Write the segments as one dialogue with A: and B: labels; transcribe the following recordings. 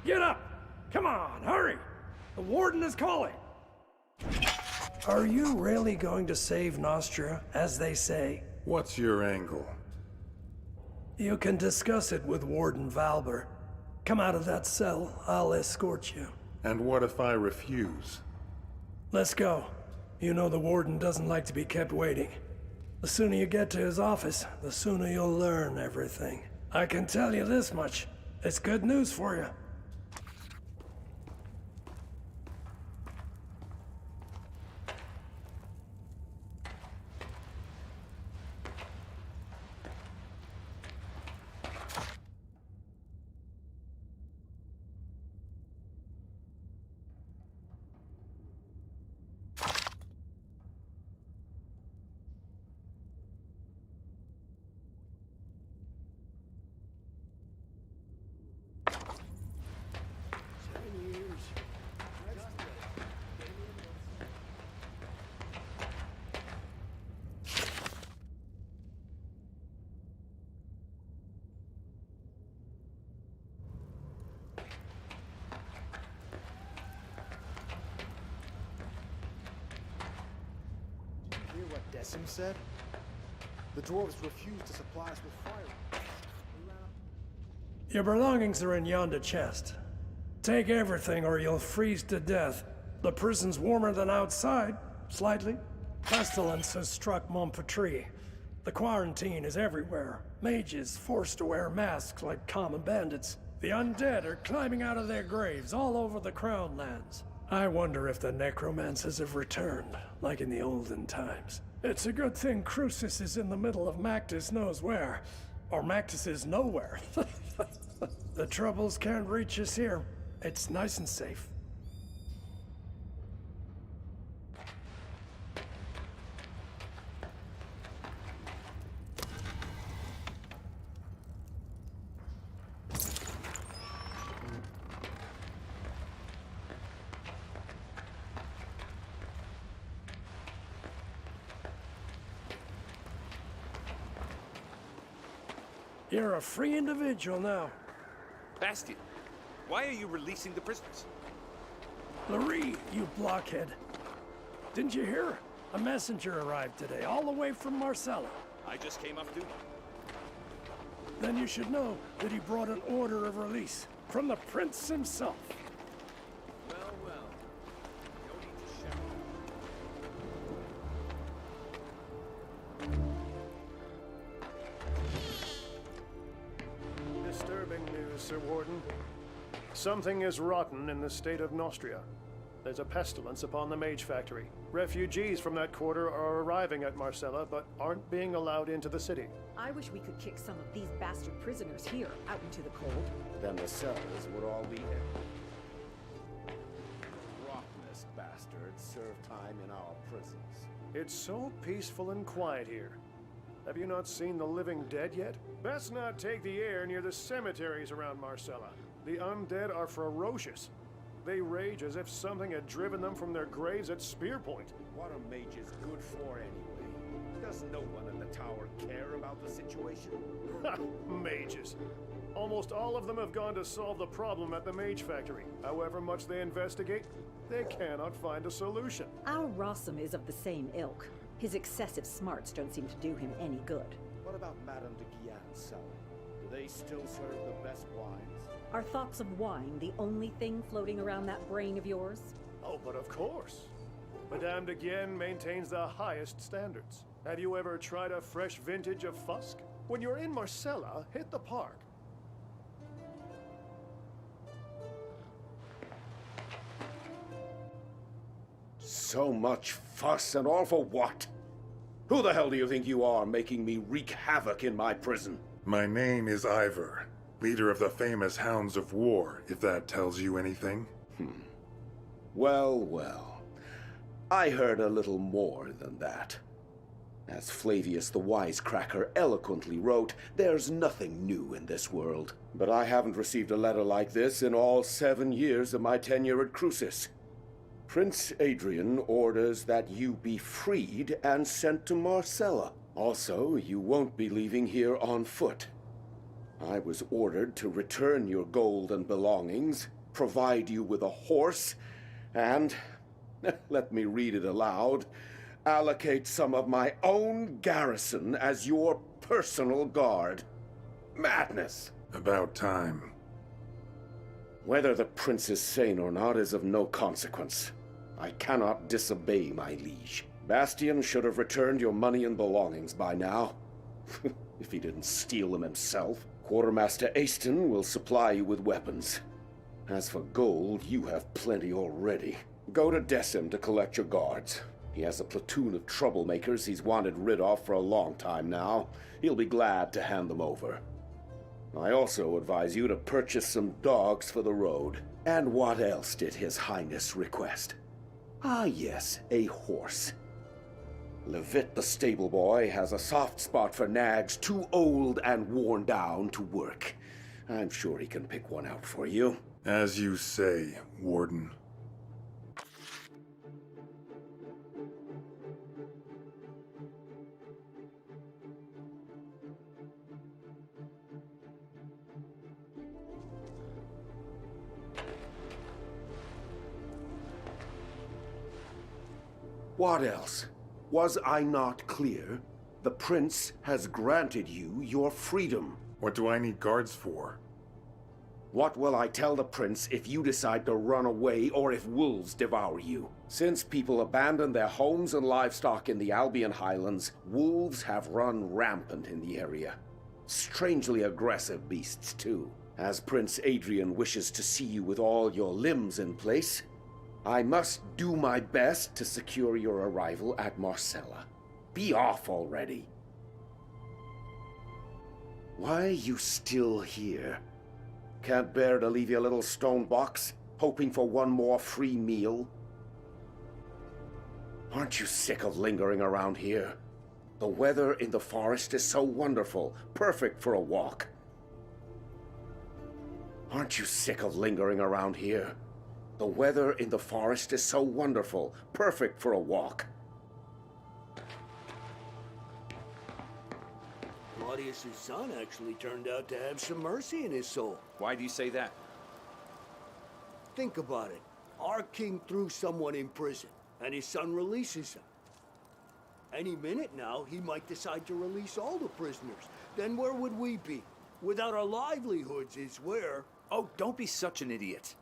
A: Get up! Come on, hurry! The warden is calling! Are you really going to save Nostria, as they say?
B: What's your angle?
A: You can discuss it with Warden Valber. Come out of that cell, I'll escort you.
B: And what if I refuse?
A: Let's go. You know the warden doesn't like to be kept waiting. The sooner you get to his office, the sooner you'll learn everything. I can tell you this much. It's good news for you.
C: Hear what Decim said? The dwarves refused to supply us with fire.
A: Your belongings are in yonder chest. Take everything or you'll freeze to death. The prison's warmer than outside, slightly. Pestilence has struck Montpetrie. The quarantine is everywhere. Mages forced to wear masks like common bandits. The undead are climbing out of their graves all over the Crown Lands. I wonder if the necromancers have returned, like in the olden times. It's a good thing Crucis is in the middle of Mactus knows where. Or Mactus is nowhere. The troubles can't reach us here. It's nice and safe. You're a free individual now.
D: Bastion, why are you releasing the prisoners?
A: Larry, you blockhead. Didn't you hear? A messenger arrived today, all the way from Marcella.
D: I just came off duty.
A: Then you should know that he brought an order of release from the prince himself.
D: Well, no need to shout.
C: Disturbing news, Sir Warden. Something is rotten in the state of Nostria. There's a pestilence upon the Mage Factory. Refugees from that quarter are arriving at Marcella, but aren't being allowed into the city.
E: I wish we could kick some of these bastard prisoners here out into the cold.
F: Then the cells would all be empty. Rottenest bastards serve time in our prisons.
C: It's so peaceful and quiet here. Have you not seen the living dead yet? Best not take the air near the cemeteries around Marcella. The undead are ferocious. They rage as if something had driven them from their graves at spear point.
F: What are mages good for anyway? Does no one in the tower care about the situation?
C: Ha! Mages. Almost all of them have gone to solve the problem at the Mage Factory. However much they investigate, they cannot find a solution.
E: Our Rossum is of the same ilk. His excessive smarts don't seem to do him any good.
F: What about Madame de Guillan's cell? Do they still serve the best wines?
E: Are thoughts of wine the only thing floating around that brain of yours?
C: Oh, but of course. Madame de Guillen maintains the highest standards. Have you ever tried a fresh vintage of Fusk? When you're in Marcella, hit the park.
F: So much fuss and all for what? Who the hell do you think you are, making me wreak havoc in my prison?
B: My name is Ivor, leader of the famous Hounds of War, if that tells you anything.
F: Well, well. I heard a little more than that. As Flavius the Wisecracker eloquently wrote, there's nothing new in this world. But I haven't received a letter like this in all 7 years of my tenure at Crucis. Prince Adrian orders that you be freed and sent to Marcella. Also, you won't be leaving here on foot. I was ordered to return your gold and belongings, provide you with a horse, and, let me read it aloud, allocate some of my own garrison as your personal guard. Madness!
B: About time.
F: Whether the prince is sane or not is of no consequence. I cannot disobey my liege. Bastian should have returned your money and belongings by now. If he didn't steal them himself. Quartermaster Aston will supply you with weapons. As for gold, you have plenty already. Go to Decim to collect your guards. He has a platoon of troublemakers he's wanted rid of for a long time now. He'll be glad to hand them over. I also advise you to purchase some dogs for the road. And what else did His Highness request? Ah yes, a horse. Levitt the stable boy has a soft spot for nags too old and worn down to work. I'm sure he can pick one out for you.
B: As you say, Warden.
F: What else? Was I not clear? The prince has granted you your freedom.
B: What do I need guards for?
F: What will I tell the prince if you decide to run away or if wolves devour you? Since people abandoned their homes and livestock in the Albion Highlands, wolves have run rampant in the area. Strangely aggressive beasts, too. As Prince Adrian wishes to see you with all your limbs in place, I must do my best to secure your arrival at Marcella. Be off already. Why are you still here? Can't bear to leave your little stone box, hoping for one more free meal? Aren't you sick of lingering around here? The weather in the forest is so wonderful, perfect for a walk. Aren't you sick of lingering around here? The weather in the forest is so wonderful, perfect for a walk.
G: Claudius's son actually turned out to have some mercy in his soul.
D: Why do you say that?
G: Think about it. Our king threw someone in prison, and his son releases him. Any minute now, he might decide to release all the prisoners. Then where would we be? Without our livelihoods is where...
D: Oh, don't be such an idiot.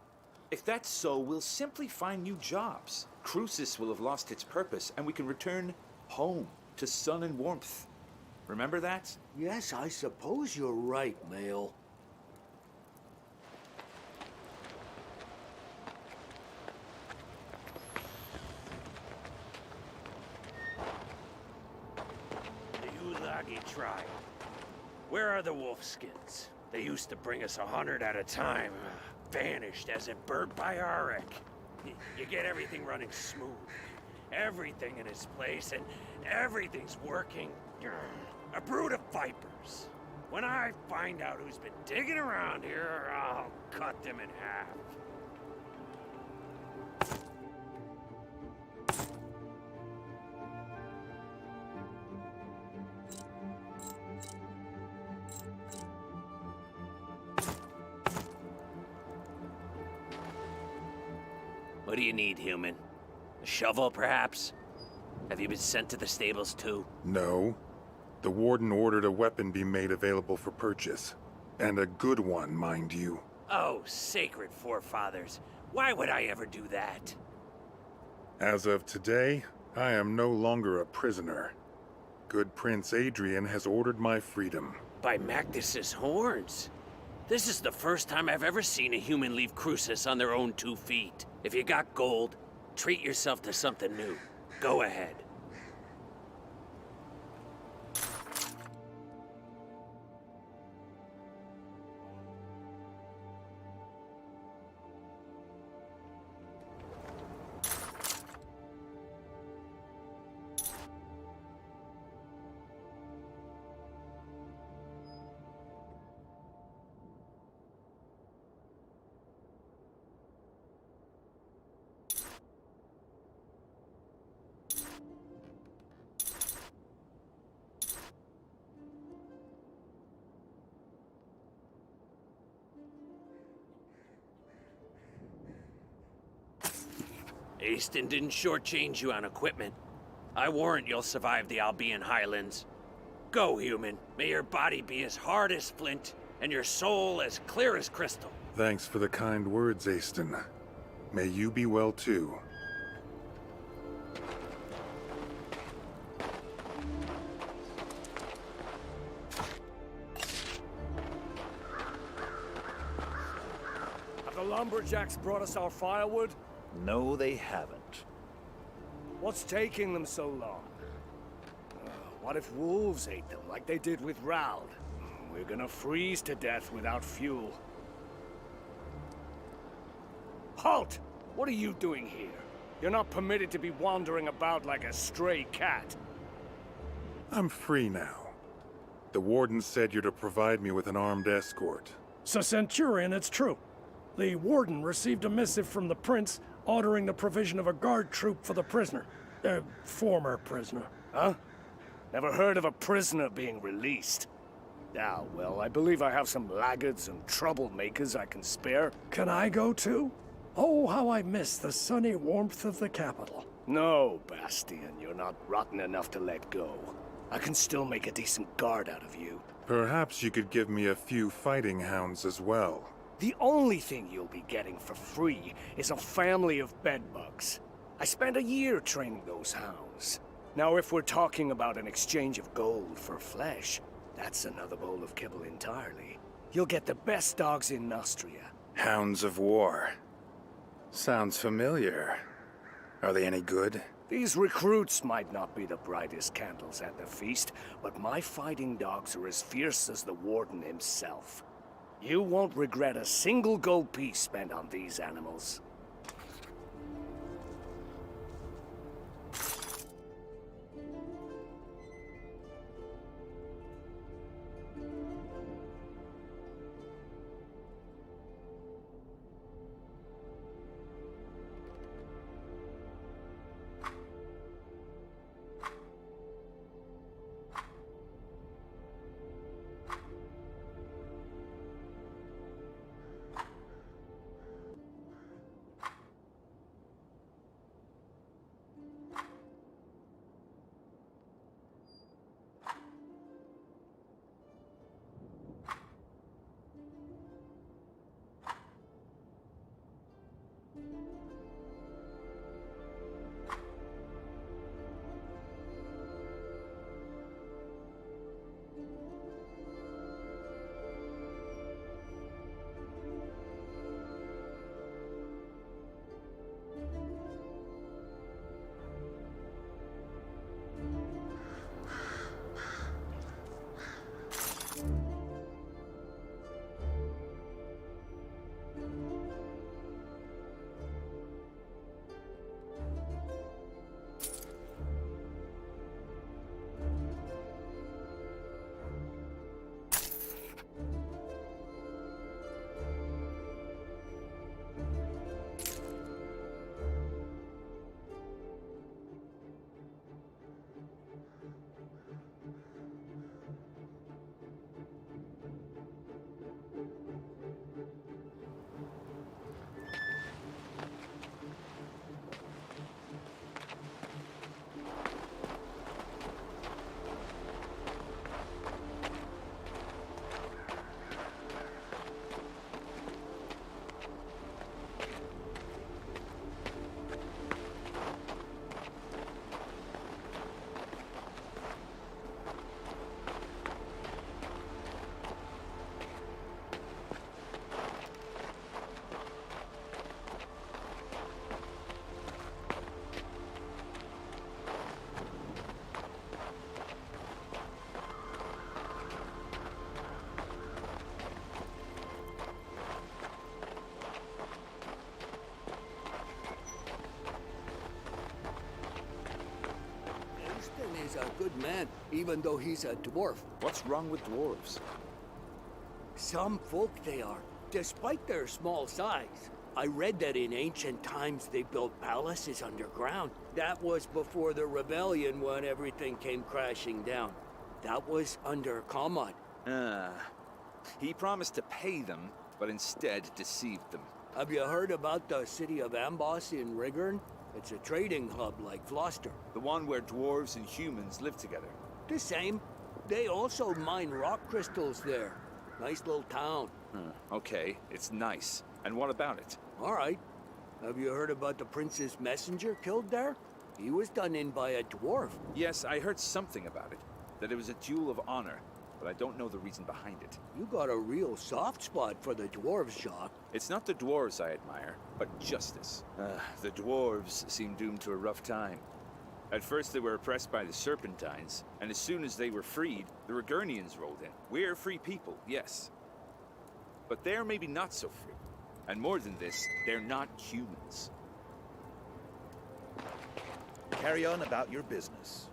D: If that's so, we'll simply find new jobs. Crucis will have lost its purpose, and we can return home to sun and warmth. Remember that?
G: Yes, I suppose you're right, Mael.
H: The Ulagi tribe. Where are the wolfskins? They used to bring us 100 at a time. Vanished as if burnt by Arik. You get everything running smooth. Everything in its place, and everything's working. A brood of vipers. When I find out who's been digging around here, I'll cut them in half. What do you need, human? A shovel, perhaps? Have you been sent to the stables, too?
B: No. The Warden ordered a weapon be made available for purchase. And a good one, mind you.
H: Oh, sacred forefathers. Why would I ever do that?
B: As of today, I am no longer a prisoner. Good Prince Adrian has ordered my freedom.
H: By Magdus's horns. This is the first time I've ever seen a human leave Crucis on their own 2 feet. If you got gold, treat yourself to something new. Go ahead. Easton didn't shortchange you on equipment. I warrant you'll survive the Albion Highlands. Go, human. May your body be as hard as flint, and your soul as clear as crystal.
B: Thanks for the kind words, Easton. May you be well too.
G: Have the lumberjacks brought us our firewood?
I: No, they haven't.
G: What's taking them so long? What if wolves ate them like they did with Raud? We're gonna freeze to death without fuel. Halt! What are you doing here? You're not permitted to be wandering about like a stray cat.
B: I'm free now. The warden said you're to provide me with an armed escort.
A: So, Centurion, it's true. The warden received a missive from the prince ordering the provision of a guard troop for the prisoner. Former prisoner.
G: Huh? Never heard of a prisoner being released. Ah, well, I believe I have some laggards and troublemakers I can spare.
A: Can I go too? Oh, how I miss the sunny warmth of the capital.
G: No, Bastian, you're not rotten enough to let go. I can still make a decent guard out of you.
B: Perhaps you could give me a few fighting hounds as well.
G: The only thing you'll be getting for free is a family of bedbugs. I spent a year training those hounds. Now, if we're talking about an exchange of gold for flesh, that's another bowl of kibble entirely. You'll get the best dogs in Nostria.
J: Hounds of War. Sounds familiar. Are they any good?
G: These recruits might not be the brightest candles at the feast, but my fighting dogs are as fierce as the warden himself. You won't regret a single gold piece spent on these animals. Is a good man, even though he's a dwarf.
D: What's wrong with dwarves?
G: Some folk they are, despite their small size. I read that in ancient times they built palaces underground. That was before the rebellion when everything came crashing down. That was under Kamad.
D: He promised to pay them, but instead deceived them.
G: Have you heard about the city of Amboss in Rigurn? It's a trading hub like Gloucester.
D: The one where dwarves and humans live together.
G: The same. They also mine rock crystals there. Nice little town.
D: Okay, it's nice. And what about it?
G: All right. Have you heard about the prince's messenger killed there? He was done in by a dwarf.
D: Yes, I heard something about it. That it was a duel of honor, but I don't know the reason behind it.
G: You got a real soft spot for the dwarves, Jacques.
D: It's not the dwarves I admire, but justice. The dwarves seem doomed to a rough time. At first they were oppressed by the Serpentines, and as soon as they were freed, the Regurnians rolled in. We're free people, yes. But they're maybe not so free. And more than this, they're not humans.
I: Carry on about your business.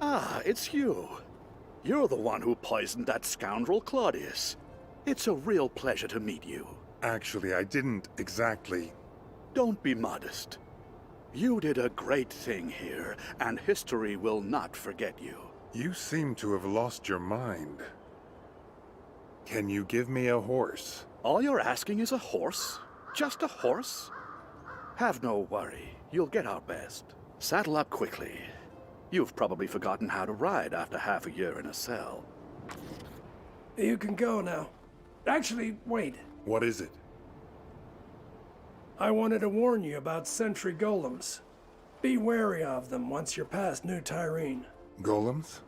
K: Ah, it's you. You're the one who poisoned that scoundrel Claudius. It's a real pleasure to meet you.
B: Actually, I didn't exactly.
K: Don't be modest. You did a great thing here, and history will not forget you.
B: You seem to have lost your mind. Can you give me a horse?
K: All you're asking is a horse? Just a horse? Have no worry. You'll get our best. Saddle up quickly. You've probably forgotten how to ride after half a year in a cell.
A: You can go now. Actually, wait.
B: What is it?
A: I wanted to warn you about sentry golems. Be wary of them once you're past New Tyrene.
B: Golems?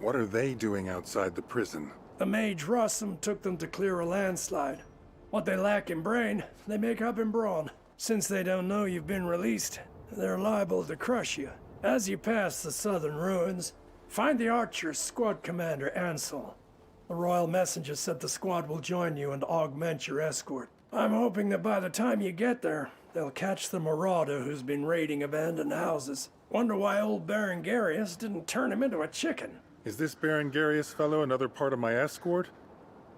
B: What are they doing outside the prison?
A: The mage Rossum took them to clear a landslide. What they lack in brain, they make up in brawn. Since they don't know you've been released, they're liable to crush you. As you pass the southern ruins, find the Archer's squad commander, Ansel. The Royal Messenger said the squad will join you and augment your escort. I'm hoping that by the time you get there, they'll catch the marauder who's been raiding abandoned houses. Wonder why old Baron Garius didn't turn him into a chicken.
B: Is this Baron Garius fellow another part of my escort?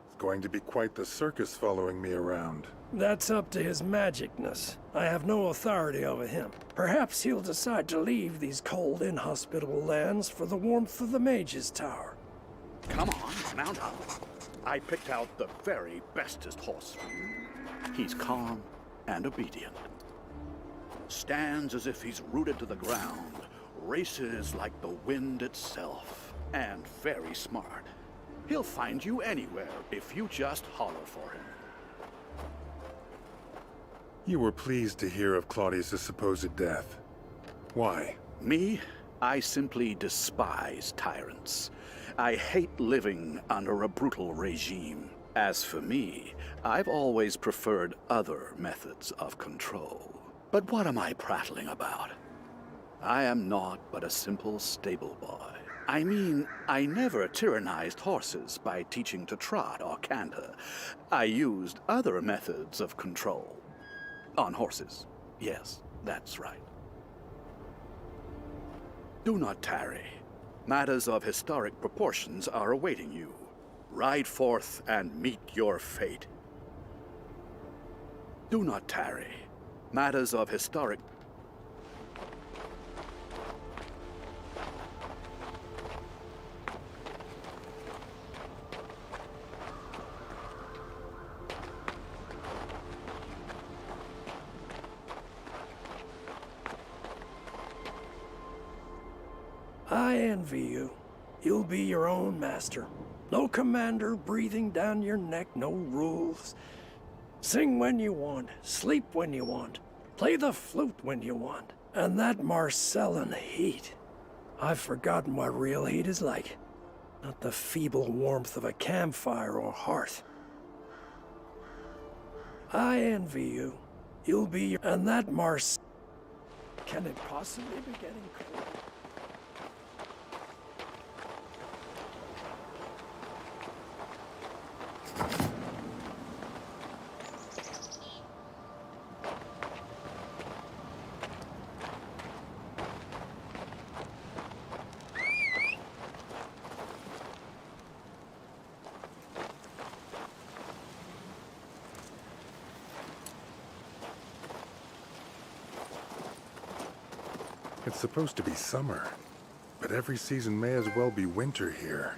B: It's going to be quite the circus following me around.
A: That's up to his magicness. I have no authority over him. Perhaps he'll decide to leave these cold, inhospitable lands for the warmth of the Mage's Tower.
K: Come on, mount up. I picked out the very bestest horse for you. He's calm and obedient. Stands as if he's rooted to the ground. Races like the wind itself. And very smart. He'll find you anywhere if you just holler for him.
B: You were pleased to hear of Claudius's supposed death. Why?
K: Me? I simply despise tyrants. I hate living under a brutal regime. As for me, I've always preferred other methods of control. But what am I prattling about? I am naught but a simple stable boy. I mean, I never tyrannized horses by teaching to trot or canter. I used other methods of control. On horses. Yes, that's right. Do not tarry. Matters of historic proportions are awaiting you. Ride forth and meet your fate. Do not tarry. Matters of historic...
A: I envy you. You'll be your own master. No commander breathing down your neck, no rules. Sing when you want, sleep when you want, play the flute when you want. And that Marcellan heat. I've forgotten what real heat is like. Not the feeble warmth of a campfire or hearth. I envy you. You'll be your... And that Can it possibly be getting cold?
B: It's supposed to be summer, but every season may as well be winter here.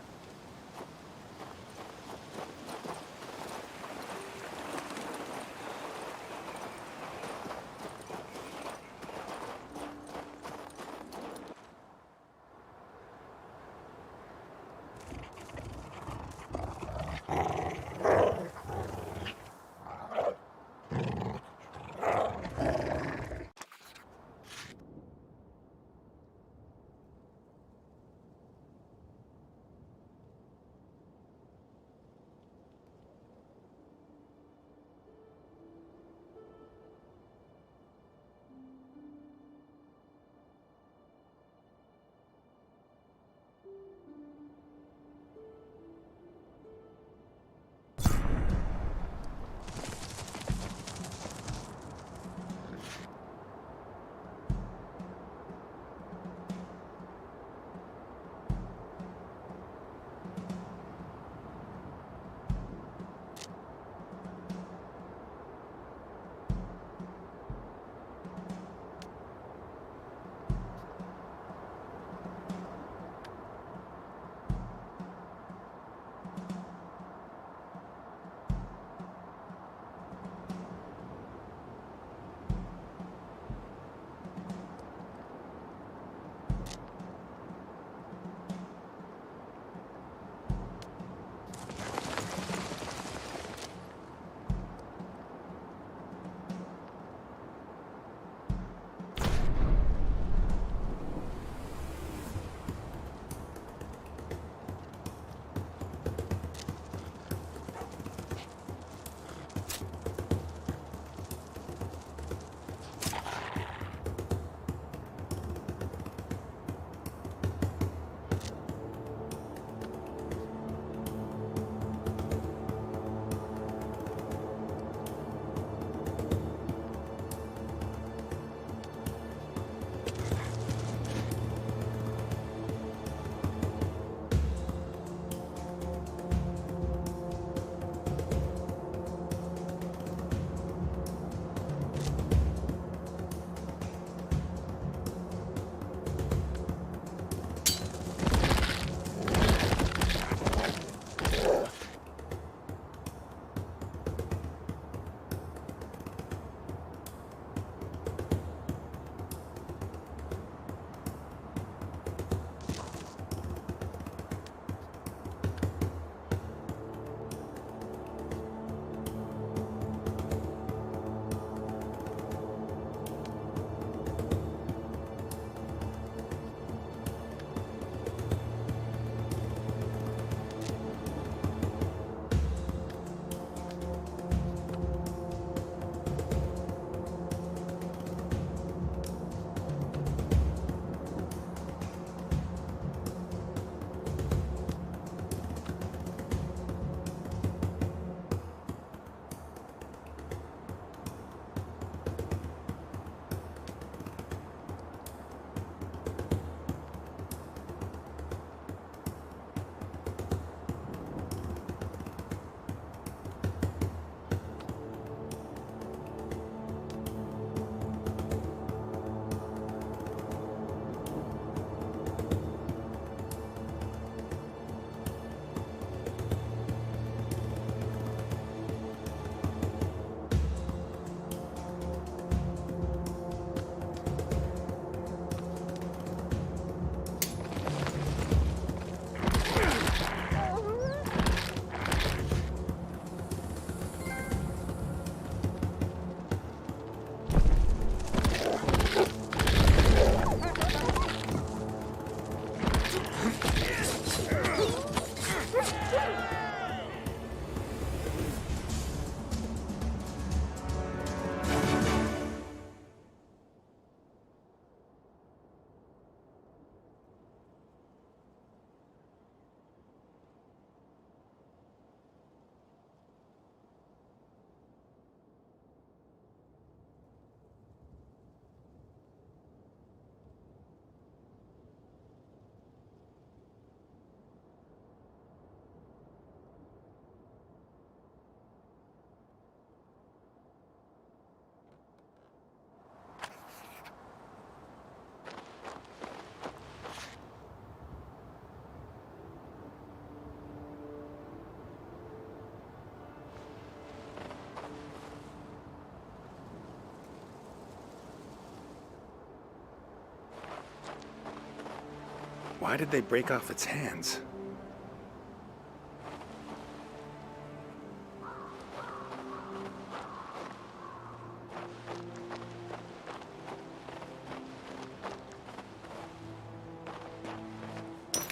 J: Why did they break off its hands?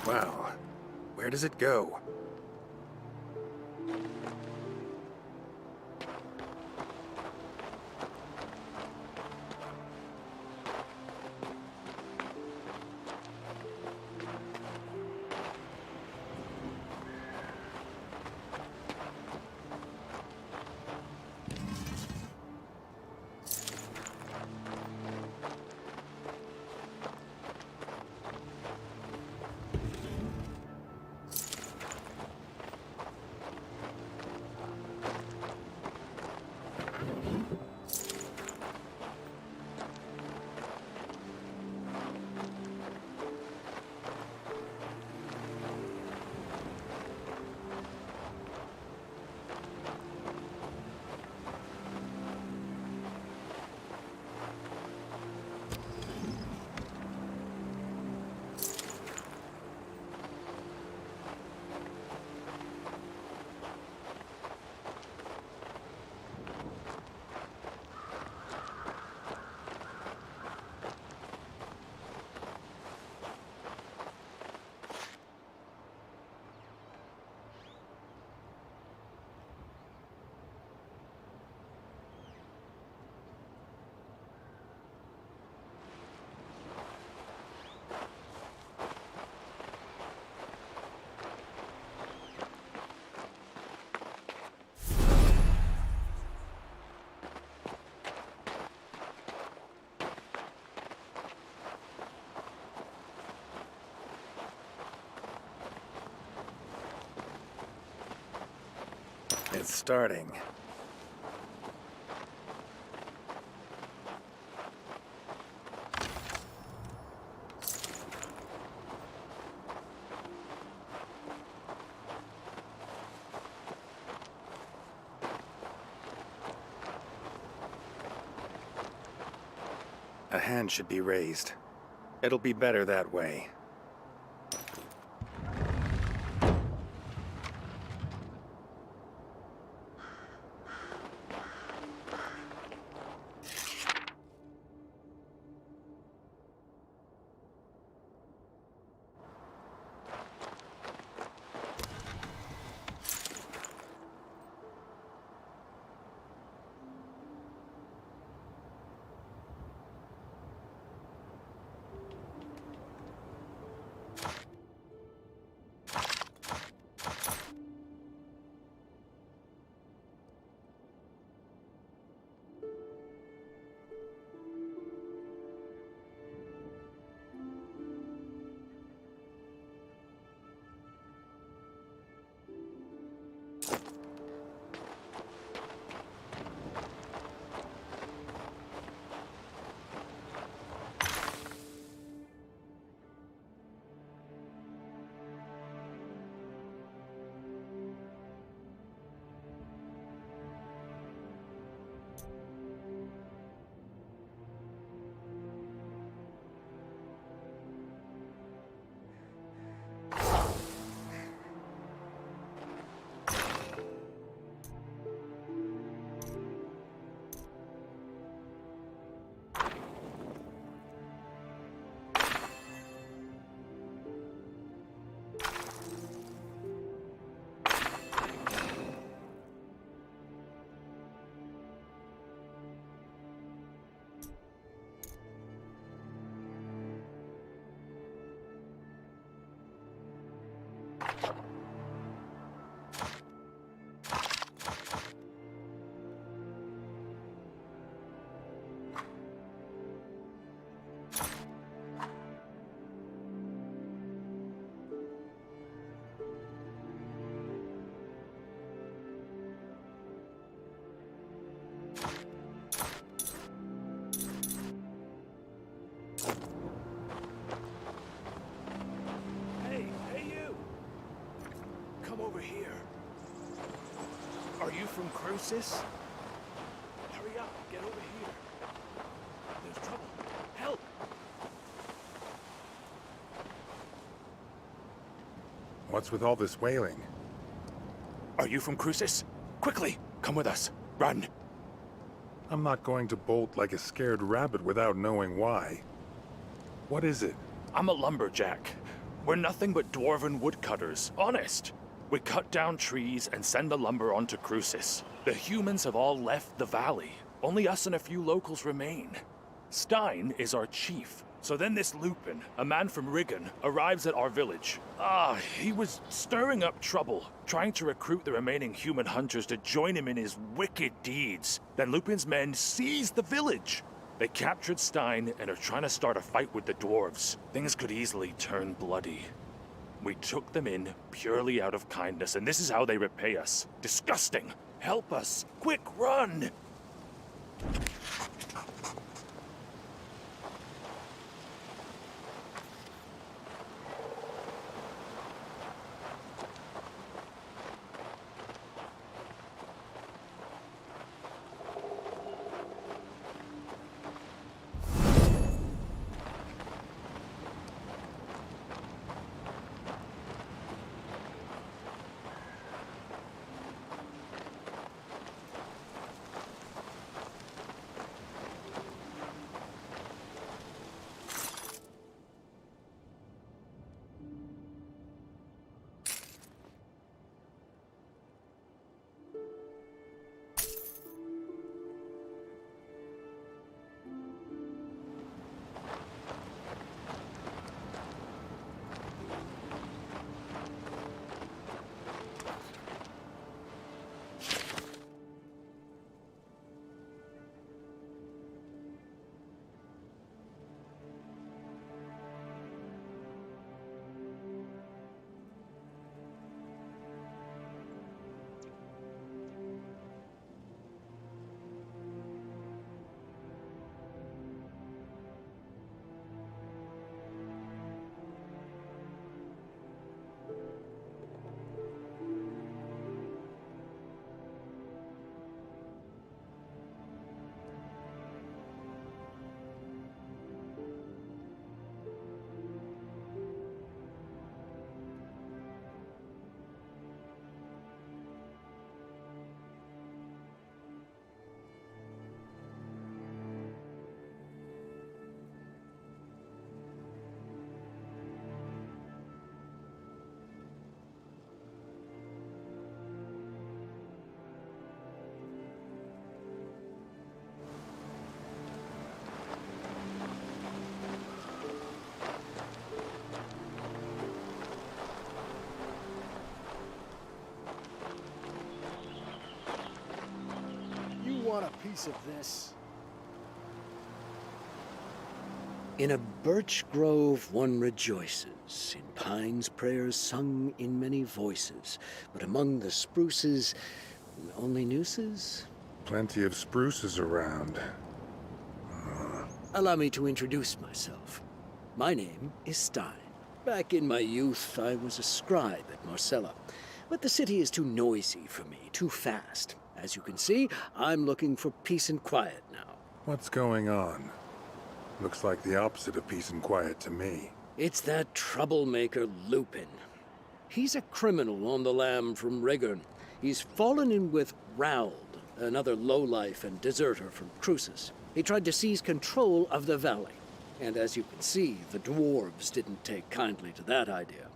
J: Wow. Where does it go? It's starting. A hand should be raised. It'll be better that way.
H: Over here. Are you from Crucis? Hurry up, get over here. There's trouble. Help!
B: What's with all this wailing?
J: Are you from Crucis? Quickly, come with us. Run.
B: I'm not going to bolt like a scared rabbit without knowing why. What is it?
J: I'm a lumberjack. We're nothing but dwarven woodcutters, honest. We cut down trees and send the lumber onto Crucis. The humans have all left the valley. Only us and a few locals remain. Stein is our chief. So then this Lupin, a man from Rigon, arrives at our village. He was stirring up trouble, trying to recruit the remaining human hunters to join him in his wicked deeds. Then Lupin's men seized the village. They captured Stein and are trying to start a fight with the dwarves. Things could easily turn bloody. We took them in purely out of kindness, and this is how they repay us. Disgusting! Help us! Quick, run!
G: Want a piece of this? In a birch grove one rejoices, in pines prayers sung in many voices, but among the spruces, only nooses?
B: Plenty of spruces around.
G: Allow me to introduce myself. My name is Stein. Back in my youth, I was a scribe at Marcella, but the city is too noisy for me, too fast. As you can see, I'm looking for peace and quiet now.
B: What's going on? Looks like the opposite of peace and quiet to me.
G: It's that troublemaker Lupin. He's a criminal on the lam from Rigon. He's fallen in with Raould, another lowlife and deserter from Crucis. He tried to seize control of the valley. And as you can see, the dwarves didn't take kindly to that idea.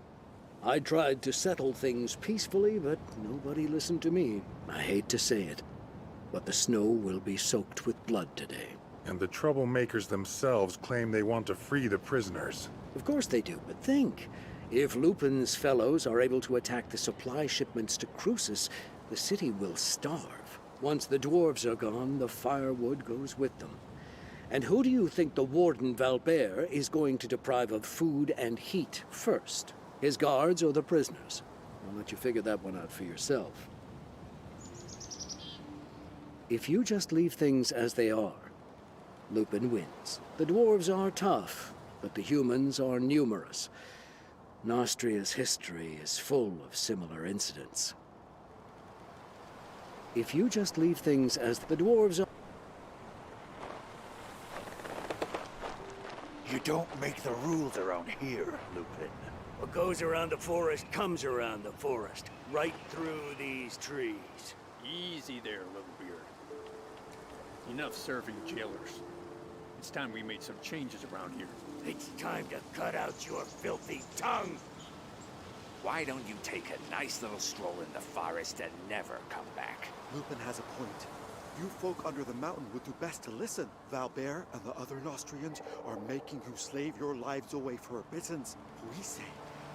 G: I tried to settle things peacefully, but nobody listened to me. I hate to say it, but the snow will be soaked with blood today.
B: And the troublemakers themselves claim they want to free the prisoners.
G: Of course they do, but think. If Lupin's fellows are able to attack the supply shipments to Crucis, the city will starve. Once the dwarves are gone, the firewood goes with them. And who do you think the warden Valbert is going to deprive of food and heat first? His guards or the prisoners? I'll let you figure that one out for yourself. If you just leave things as they are, Lupin wins. The dwarves are tough, but the humans are numerous. Nostria's history is full of similar incidents. If you just leave things as the dwarves are...
I: You don't make the rules around here, Lupin.
G: What goes around the forest comes around the forest. Right through these trees.
L: Easy there, little beard. Enough serving jailers. It's time we made some changes around here.
G: It's time to cut out your filthy tongue!
D: Why don't you take a nice little stroll in the forest and never come back?
M: Lupin has a point. You folk under the mountain would do best to listen. Valbert and the other Nostrians are making you slave your lives away for a pittance. We say,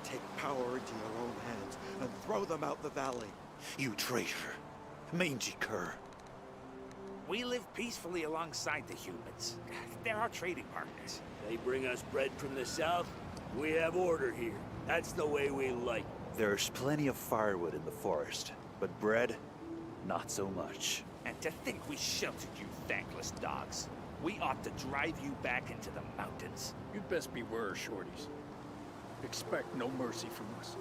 M: take power into your own hands and throw them out the valley.
I: You traitor. Mangy cur.
D: We live peacefully alongside the humans. They're our trading partners.
G: They bring us bread from the south. We have order here. That's the way we like.
I: There's plenty of firewood in the forest, but bread, not so much.
D: And to think we sheltered you thankless dogs. We ought to drive you back into the mountains.
L: You'd best beware, shorties. Expect no mercy from us.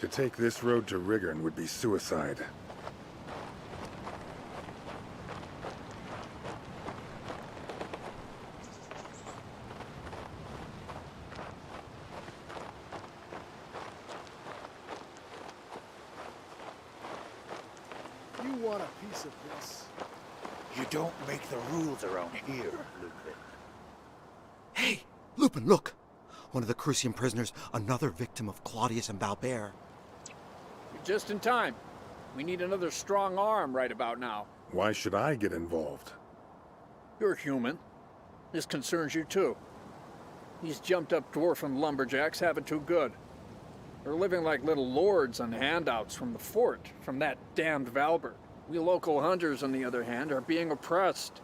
B: To take this road to Rigern would be suicide.
C: You want a piece of this?
I: You don't make the rules around here, Lupin.
M: Hey, Lupin, look! One of the Crucian prisoners, another victim of Claudius and Valbert.
L: You're just in time. We need another strong arm right about now.
B: Why should I get involved?
L: You're human. This concerns you too. These jumped-up dwarfen lumberjacks have it too good. They're living like little lords on handouts from the fort, from that damned Valbert. We local hunters, on the other hand, are being oppressed.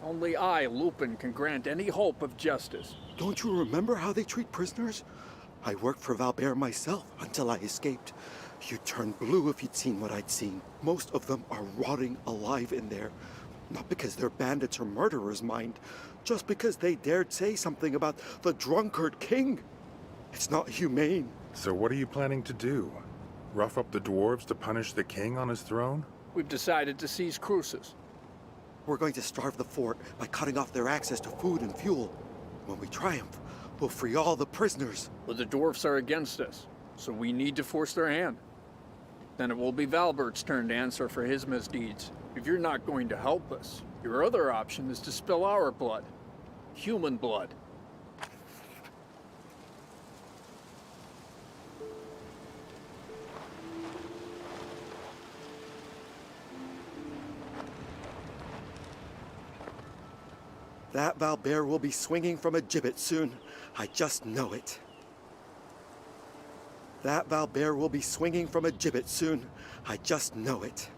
L: Only I, Lupin, can grant any hope of justice.
M: Don't you remember how they treat prisoners? I worked for Valbert myself until I escaped. You'd turn blue if you'd seen what I'd seen. Most of them are rotting alive in there. Not because they're bandits or murderers, mind. Just because they dared say something about the drunkard king. It's not humane.
B: So what are you planning to do? Rough up the dwarves to punish the king on his throne?
L: We've decided to seize Crucis.
M: We're going to starve the fort by cutting off their access to food and fuel. When we triumph, we'll free all the prisoners.
L: But the dwarfs are against us, so we need to force their hand. Then it will be Valbert's turn to answer for his misdeeds. If you're not going to help us, your other option is to spill our blood. Human blood.
M: That Valbert will be swinging from a gibbet soon. I just know it. That Valbert will be swinging from a gibbet soon. I just know it.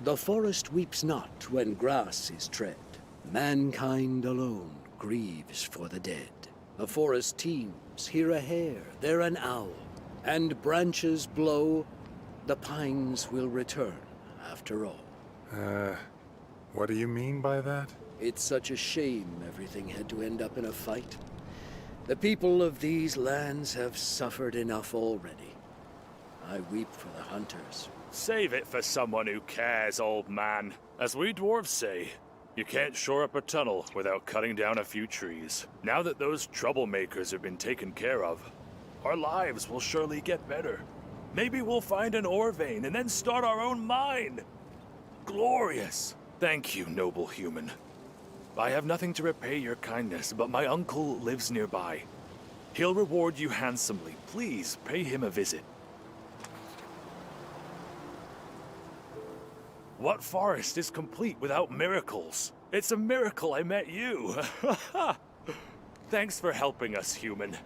G: The forest weeps not when grass is tread. Mankind alone grieves for the dead. The forest teems, here a hare, there an owl, and branches blow, the pines will return after all.
B: What do you mean by that?
G: It's such a shame everything had to end up in a fight. The people of these lands have suffered enough already. I weep for the hunters.
J: Save it for someone who cares, old man. As we dwarves say, you can't shore up a tunnel without cutting down a few trees. Now that those troublemakers have been taken care of, our lives will surely get better. Maybe we'll find an ore vein and then start our own mine. Glorious. Thank you, noble human. I have nothing to repay your kindness, but my uncle lives nearby. He'll reward you handsomely. Please pay him a visit. What forest is complete without miracles? It's a miracle I met you. Thanks for helping us, human.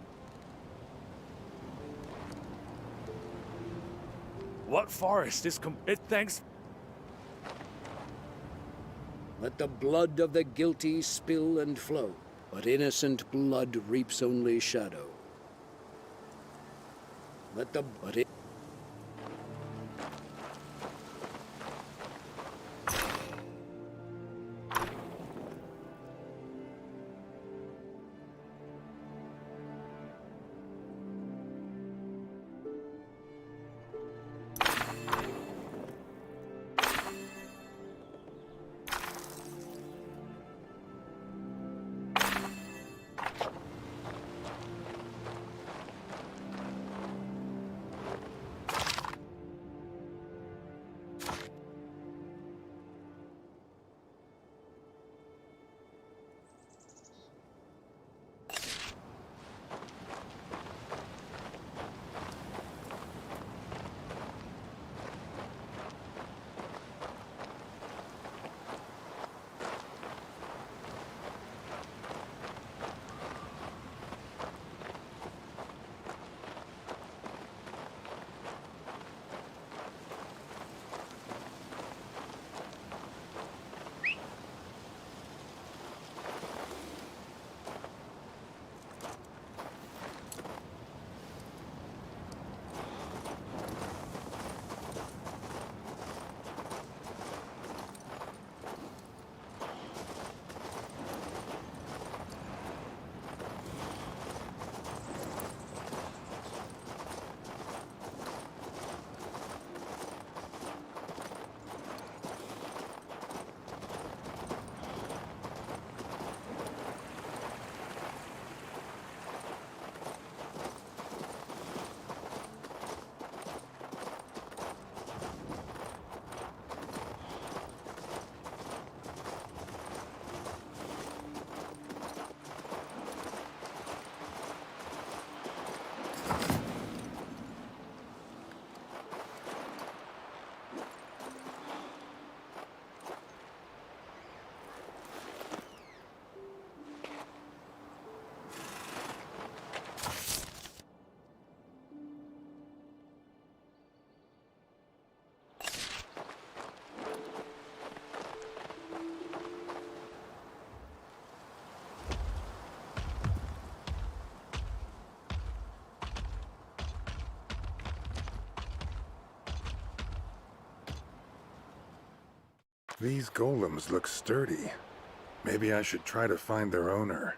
J: What forest is thanks.
G: Let the blood of the guilty spill and flow, but innocent blood reaps only shadow.
B: These golems look sturdy. Maybe I should try to find their owner.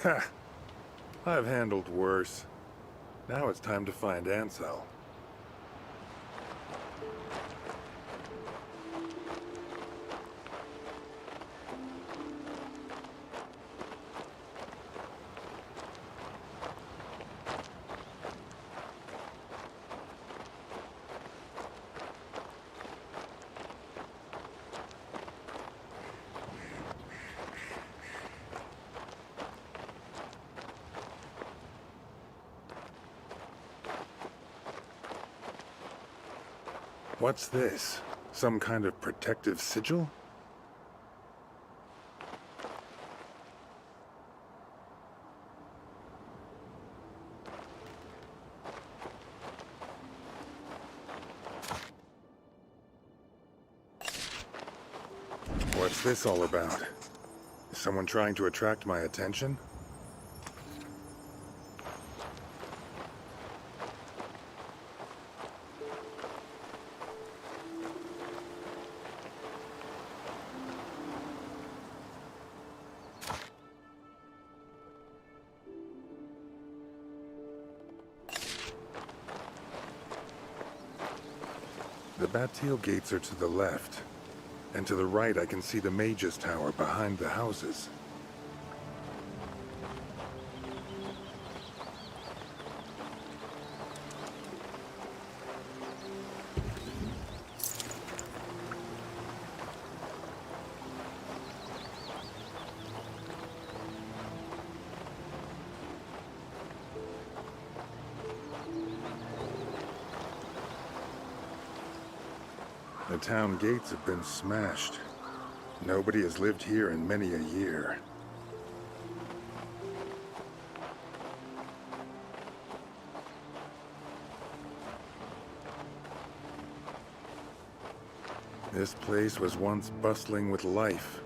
B: Ha! I've handled worse. Now it's time to find Ansel. What's this? Some kind of protective sigil? What's this all about? Is someone trying to attract my attention? The Bastille gates are to the left, and to the right I can see the Mage's Tower behind the houses. The town gates have been smashed. Nobody has lived here in many a year. This place was once bustling with life.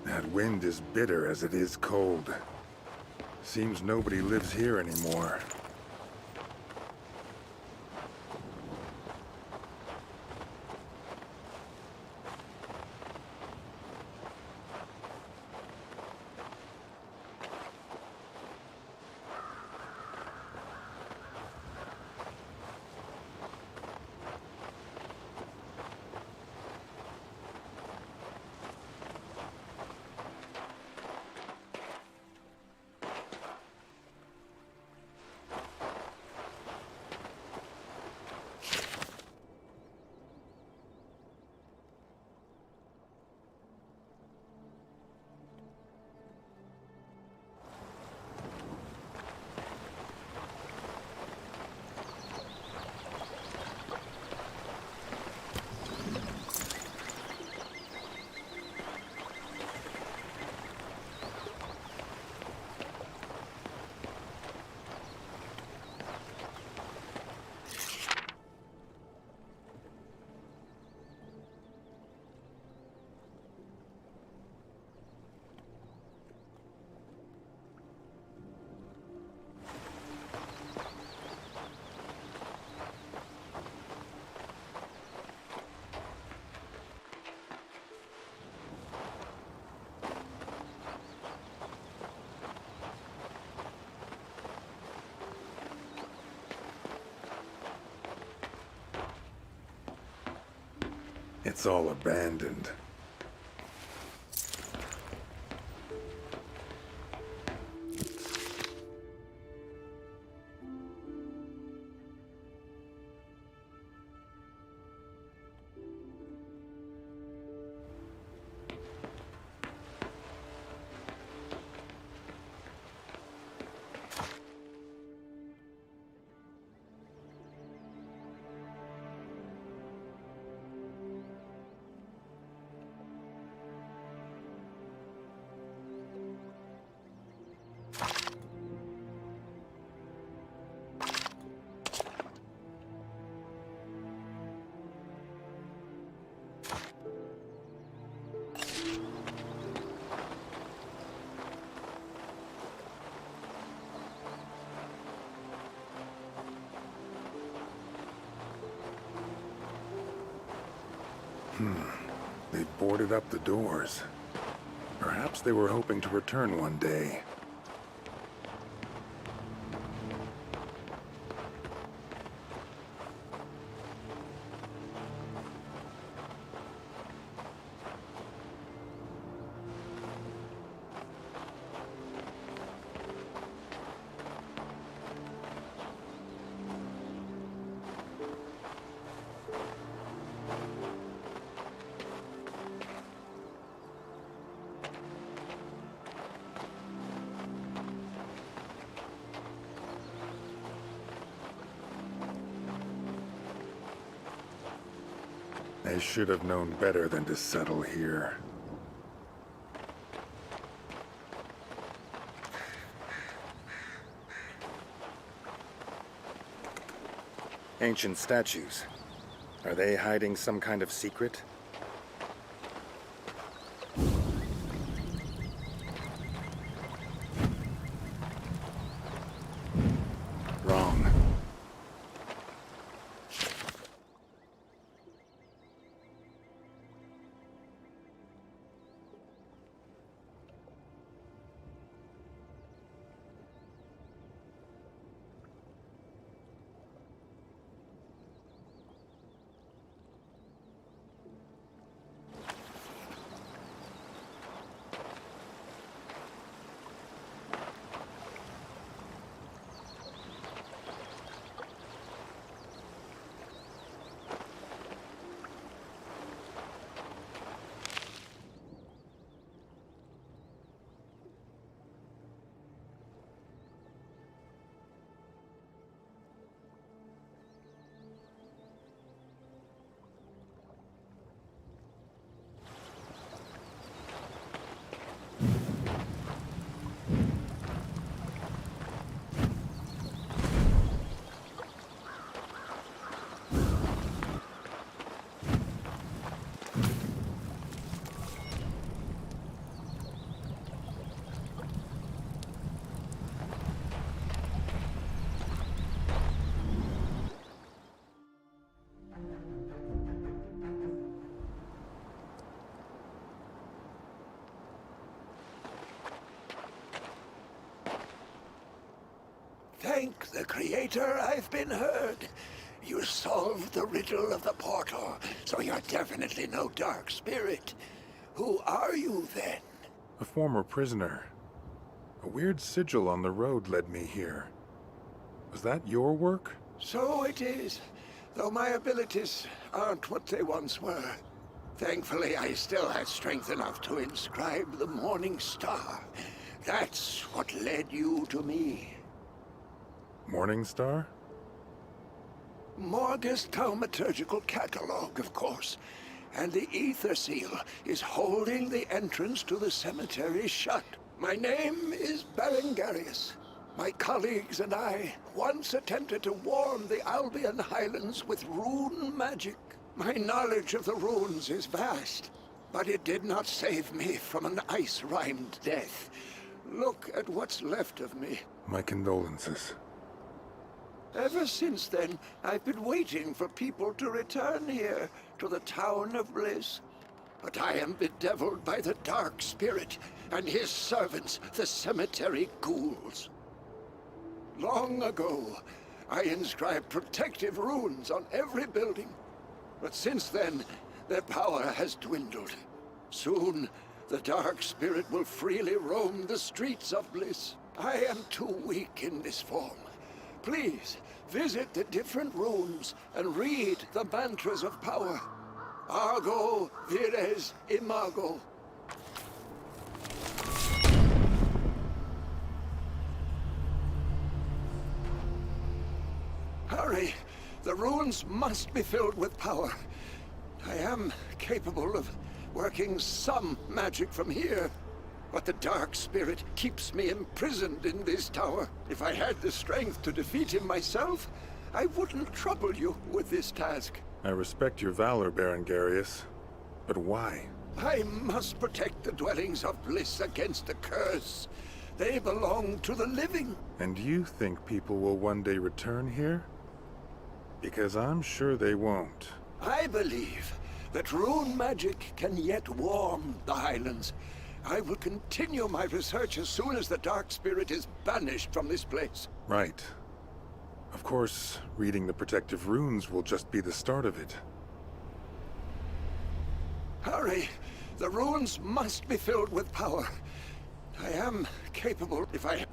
B: That wind is bitter as it is cold. Seems nobody lives here anymore. It's all abandoned. They boarded up the doors. Perhaps they were hoping to return one day. They should have known better than to settle here. Ancient statues. Are they hiding some kind of secret? Wrong.
N: Thank the Creator, I've been heard. You solved the riddle of the portal, so you're definitely no dark spirit. Who are you, then?
B: A former prisoner. A weird sigil on the road led me here. Was that your work?
N: So it is, though my abilities aren't what they once were. Thankfully, I still had strength enough to inscribe the Morning Star. That's what led you to me.
B: Morning Star?
N: Morgus Thaumaturgical Catalog, of course. And the Ether Seal is holding the entrance to the cemetery shut. My name is Berengarius. My colleagues and I once attempted to warm the Albion Highlands with rune magic. My knowledge of the runes is vast, but it did not save me from an ice-rhymed death. Look at what's left of me.
B: My condolences.
N: Ever since then, I've been waiting for people to return here, to the Town of Bliss. But I am bedeviled by the Dark Spirit and his servants, the cemetery ghouls. Long ago, I inscribed protective runes on every building. But since then, Their power has dwindled. Soon, the dark spirit will freely roam the streets of Bliss. I am too weak in this form. Please, visit the different rooms and read the mantras of power. Argo vires imago. Hurry! The runes must be filled with power. I am capable of working some magic from here, but the dark spirit keeps me imprisoned in this tower. If I had the strength to defeat him myself, I wouldn't trouble you with this task.
B: I respect your valor, Berengarius, but why?
N: I must protect the dwellings of Bliss against the curse. They belong to the living.
B: And you think people will one day return here? Because I'm sure they won't.
N: I believe that rune magic can yet warm the Highlands. I will continue my research as soon as the dark spirit is banished from this place.
B: Right. Of course, reading the protective runes will just be the start of it.
N: Hurry! The runes must be filled with power. I am capable if I...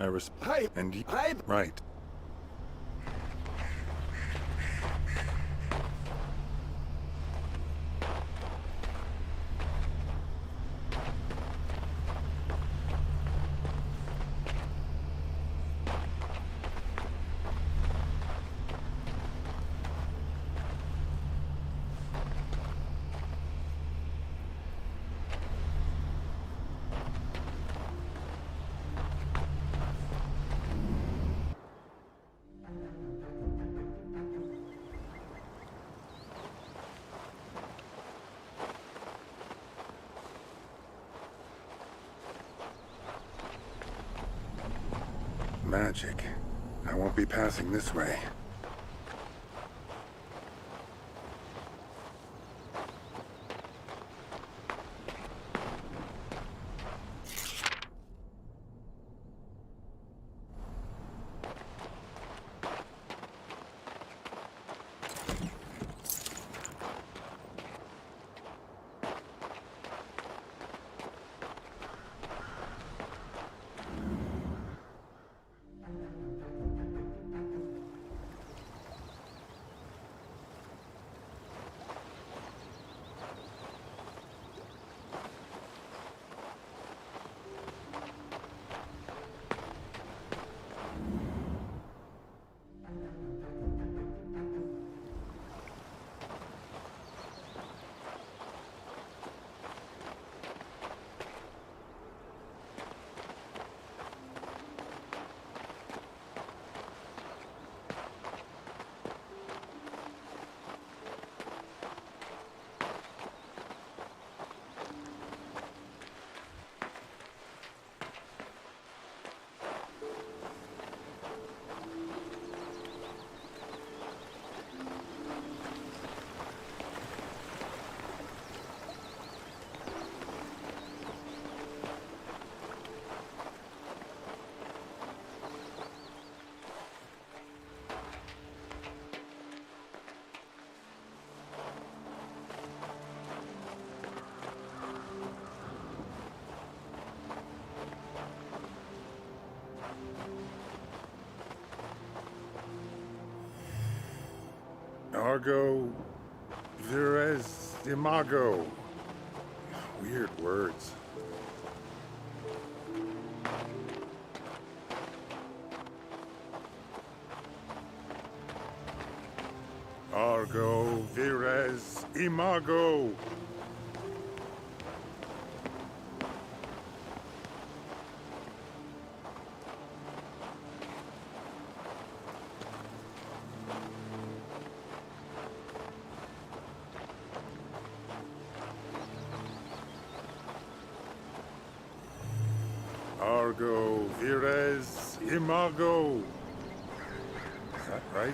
B: Right. Magic. I won't be passing this way. Argo vires imago. Weird words. Argo vires imago. Argo vires imago. Is that right?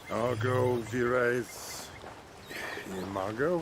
B: Argo vires imago?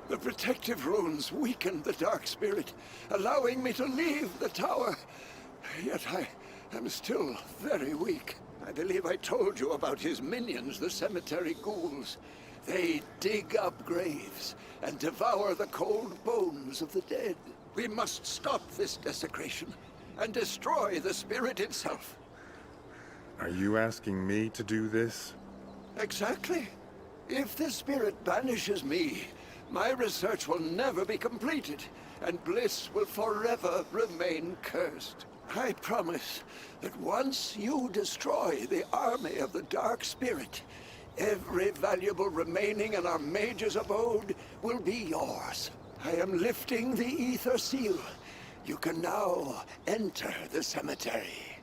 N: The protective runes weakened the dark spirit, allowing me to leave the tower. Yet I am still very weak. I believe I told you about his minions, the cemetery ghouls. They dig up graves and devour the cold bones of the dead. We must stop this desecration and destroy the spirit itself.
B: Are you asking me to do this?
N: Exactly. If the spirit banishes me, my research will never be completed, and Bliss will forever remain cursed. I promise that once you destroy the army of the Dark Spirit, every valuable remaining in our mage's abode will be yours. I am lifting the Ether Seal. You can now enter the cemetery.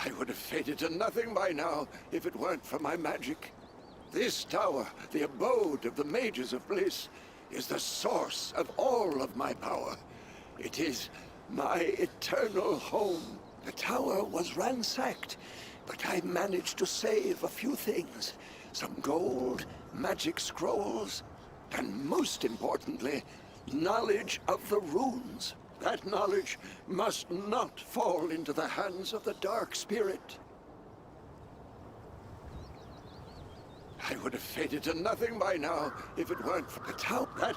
N: I would have faded to nothing by now if it weren't for my magic. This tower, the abode of the Mages of Bliss, is the source of all of my power. It is my eternal home. The tower was ransacked, but I managed to save a few things. Some gold, magic scrolls, and most importantly, knowledge of the runes. That knowledge must not fall into the hands of the Dark Spirit. I would have faded to nothing by now if it weren't for the tower. That...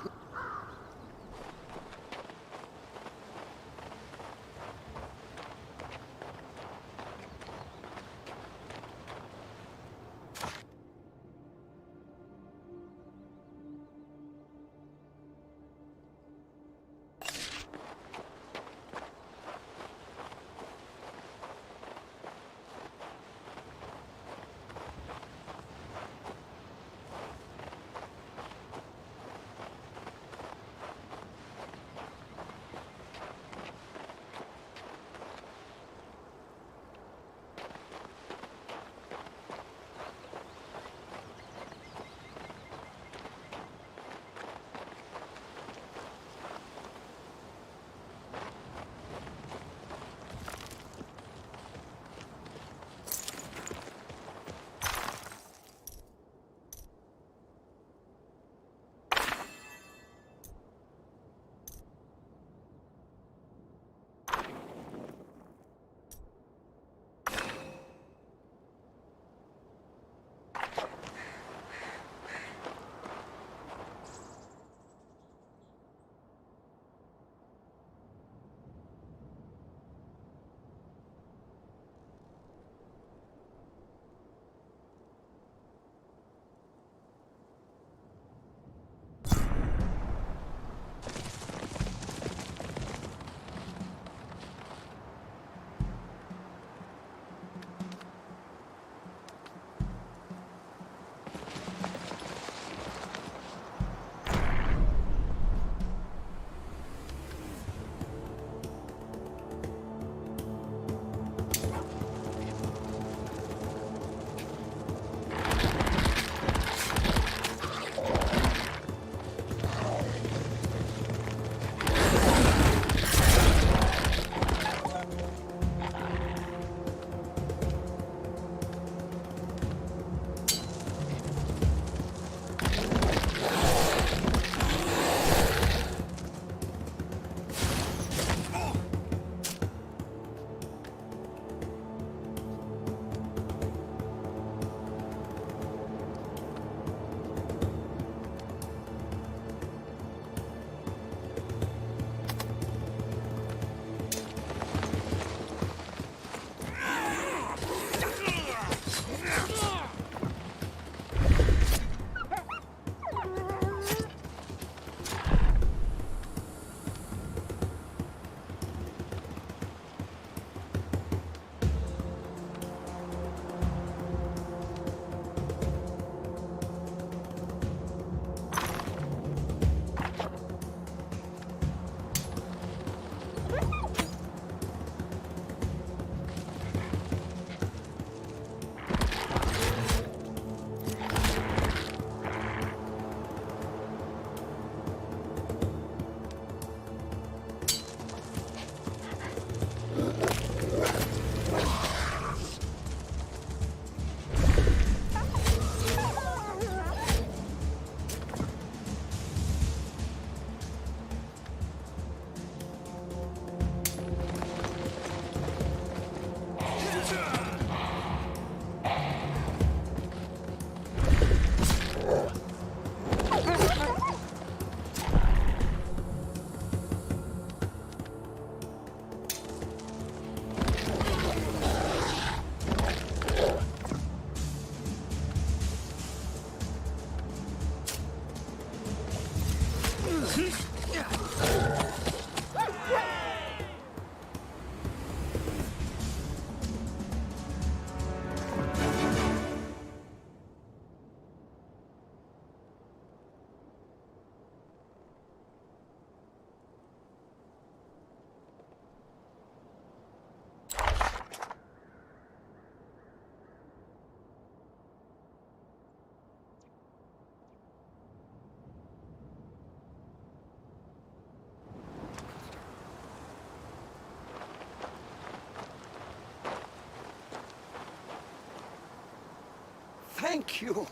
N: Thank you.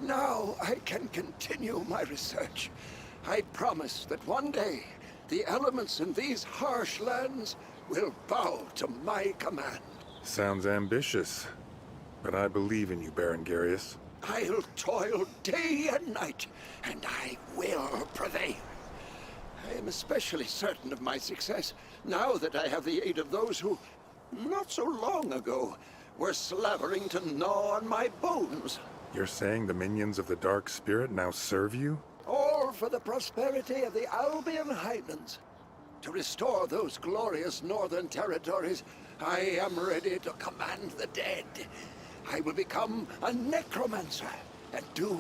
N: Now I can continue my research. I promise that one day, the elements in these harsh lands will bow to my command.
B: Sounds ambitious, but I believe in you, Baron Garius.
N: I'll toil day and night, and I will prevail. I am especially certain of my success now that I have the aid of those who, not so long ago, were slavering to gnaw on my bones.
B: You're saying the minions of the Dark Spirit now serve you?
N: All for the prosperity of the Albion Highlands. To restore those glorious northern territories, I am ready to command the dead. I will become a necromancer and do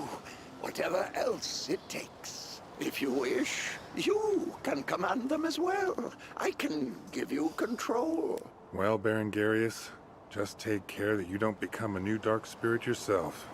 N: whatever else it takes. If you wish, you can command them as well. I can give you control.
B: Well, Baron Garius, just take care that you don't become a new Dark Spirit yourself.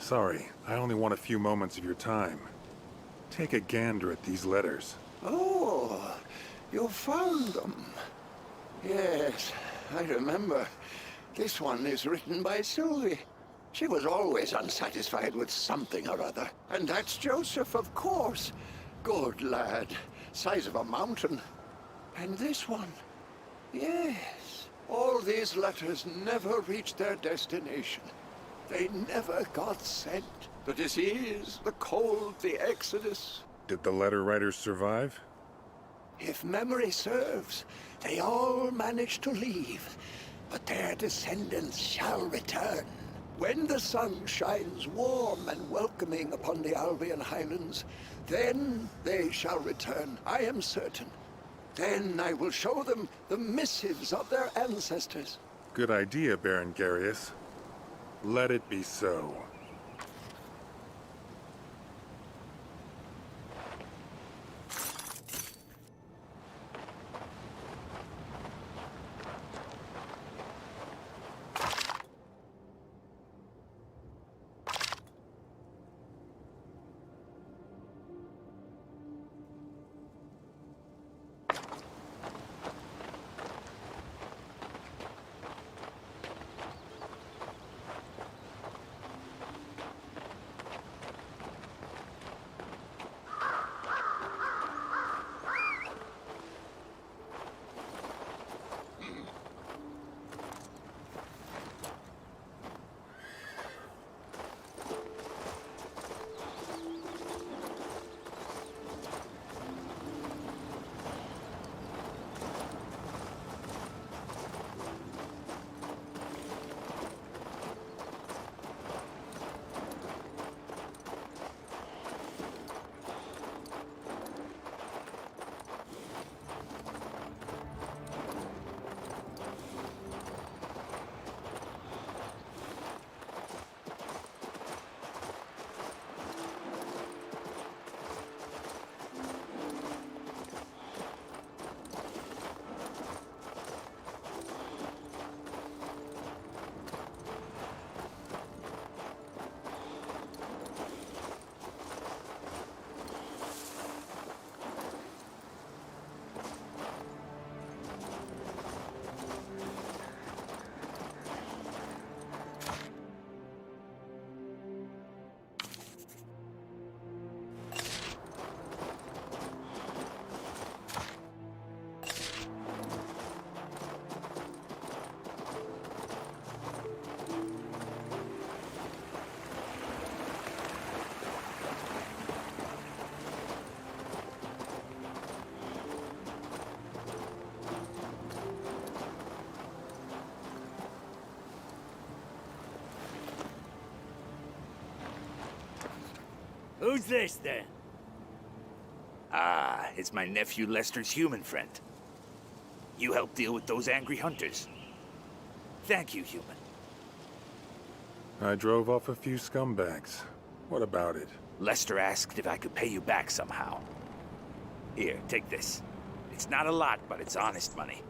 B: Sorry, I only want a few moments of your time. Take a gander at these letters.
N: Oh, you found them. Yes, I remember. This one is written by Sylvie. She was always unsatisfied with something or other. And that's Joseph, of course. Good lad. Size of a mountain. And this one. Yes. All these letters never reached their destination. They never got sent. The disease, the cold, the exodus.
B: Did the letter writers survive?
N: If memory serves, they all managed to leave. But their descendants shall return. When the sun shines warm and welcoming upon the Albion Highlands, then they shall return, I am certain. Then I will show them the missives of their ancestors.
B: Good idea, Baron Garius. Let it be so.
H: Who's this, then?
D: Ah, it's my nephew Lester's human friend. You helped deal with those angry hunters. Thank you, human.
B: I drove off a few scumbags. What about it?
D: Lester asked if I could pay you back somehow. Here, take this. It's not a lot, but it's honest money.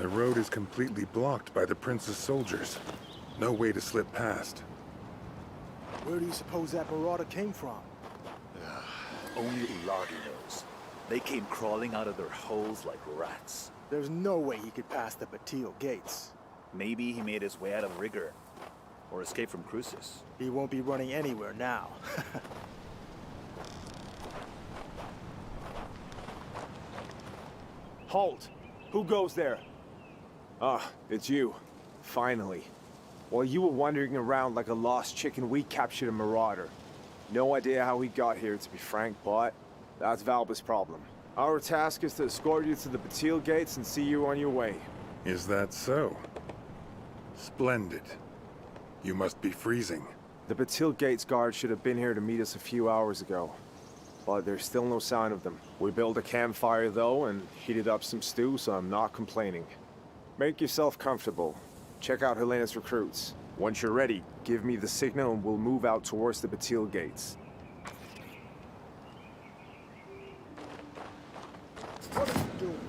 B: The road is completely blocked by the prince's soldiers. No way to slip past.
O: Where do you suppose that marauder came from?
I: Only Ulagi knows. They came crawling out of their holes like rats.
O: There's no way he could pass the Batil gates.
I: Maybe he made his way out of rigor. Or escaped from Crucis.
O: He won't be running anywhere now.
P: Halt! Who goes there? Ah, it's you. Finally. While you were wandering around like a lost chicken, we captured a marauder. No idea how he got here, to be frank, but that's Valba's problem. Our task is to escort you to the Batil gates and see you on your way.
B: Is that so? Splendid. You must be freezing.
P: The Batil gates guard should have been here to meet us a few hours ago. But there's still no sign of them. We built a campfire, though, and heated up some stew, so I'm not complaining. Make yourself comfortable. Check out Helena's recruits. Once you're ready, give me the signal and we'll move out towards the Batil gates.
O: What are you doing?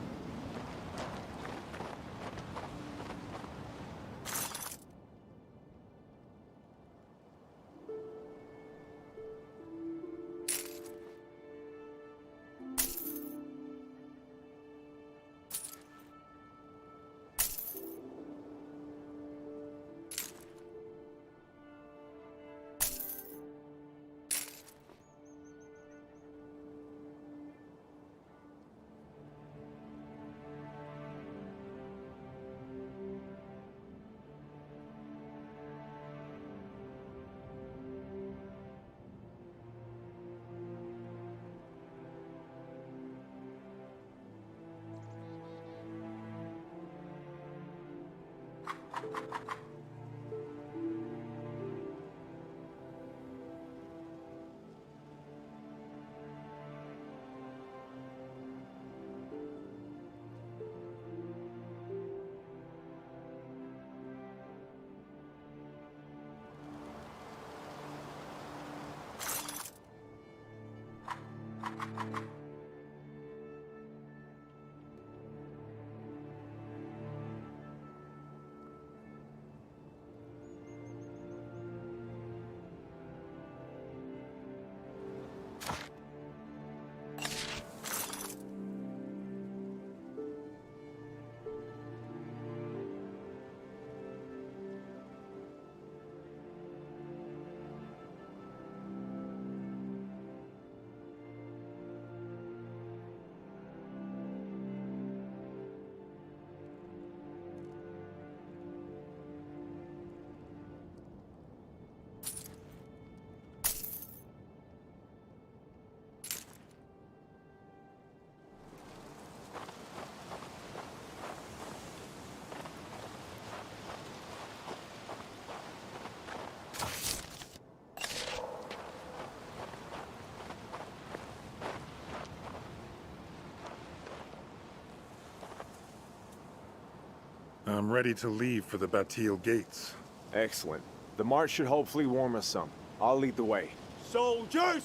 B: I'm ready to leave for the Batil gates.
P: Excellent. The march should hopefully warm us some. I'll lead the way.
O: Soldiers!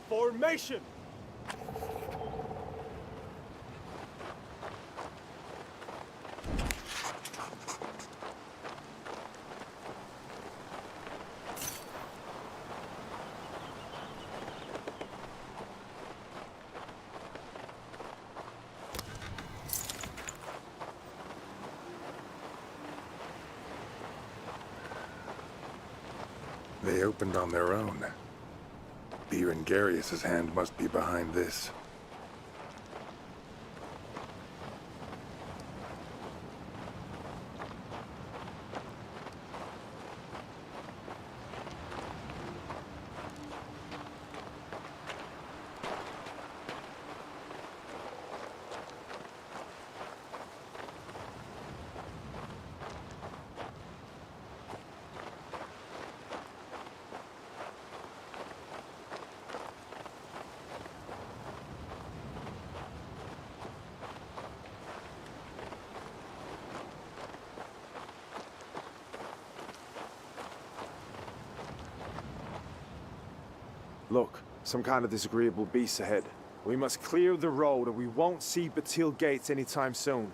O: Formation!
B: They opened on their own. Berengarius' hand must be behind this.
P: Look, some kind of disagreeable beast ahead. We must clear the road or we won't see Batil gates anytime soon.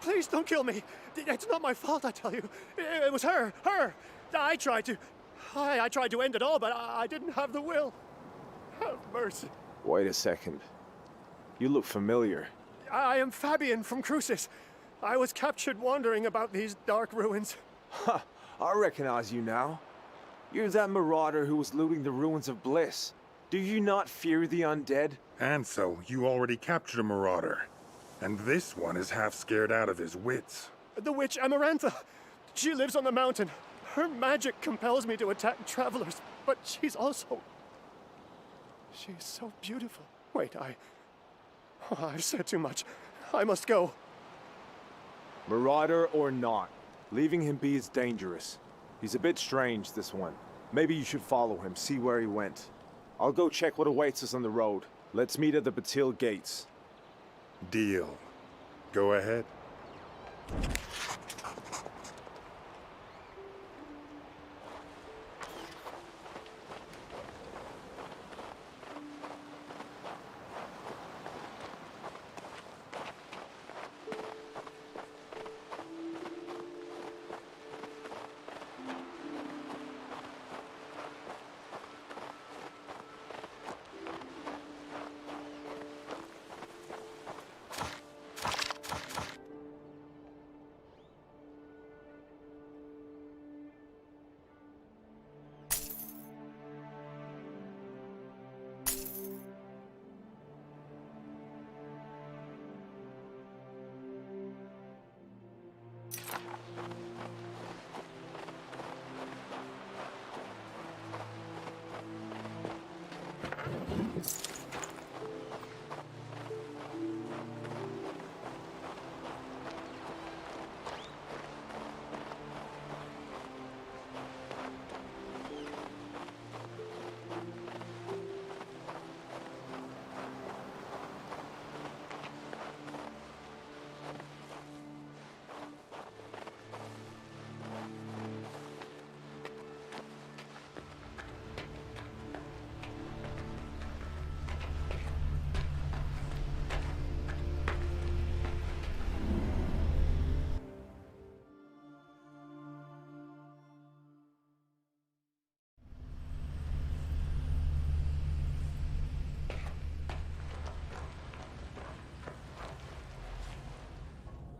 C: Please don't kill me. It's not my fault, I tell you. It was her. I tried to end it all, but I didn't have the will. Have mercy.
P: Wait a second. You look familiar.
C: I am Fabian from Crucis. I was captured wandering about these dark ruins.
P: Ha! I recognize you now. You're that marauder who was looting the ruins of Bliss. Do you not fear the undead?
B: And so, you already captured a marauder. And this one is half scared out of his wits.
C: The witch Amarantha. She lives on the mountain. Her magic compels me to attack travelers, but she's also... She's so beautiful. Wait, I've said too much. I must go.
P: Marauder or not, leaving him be is dangerous. He's a bit strange, this one. Maybe you should follow him, see where he went. I'll go check what awaits us on the road. Let's meet at the Batil gates.
B: Deal. Go ahead.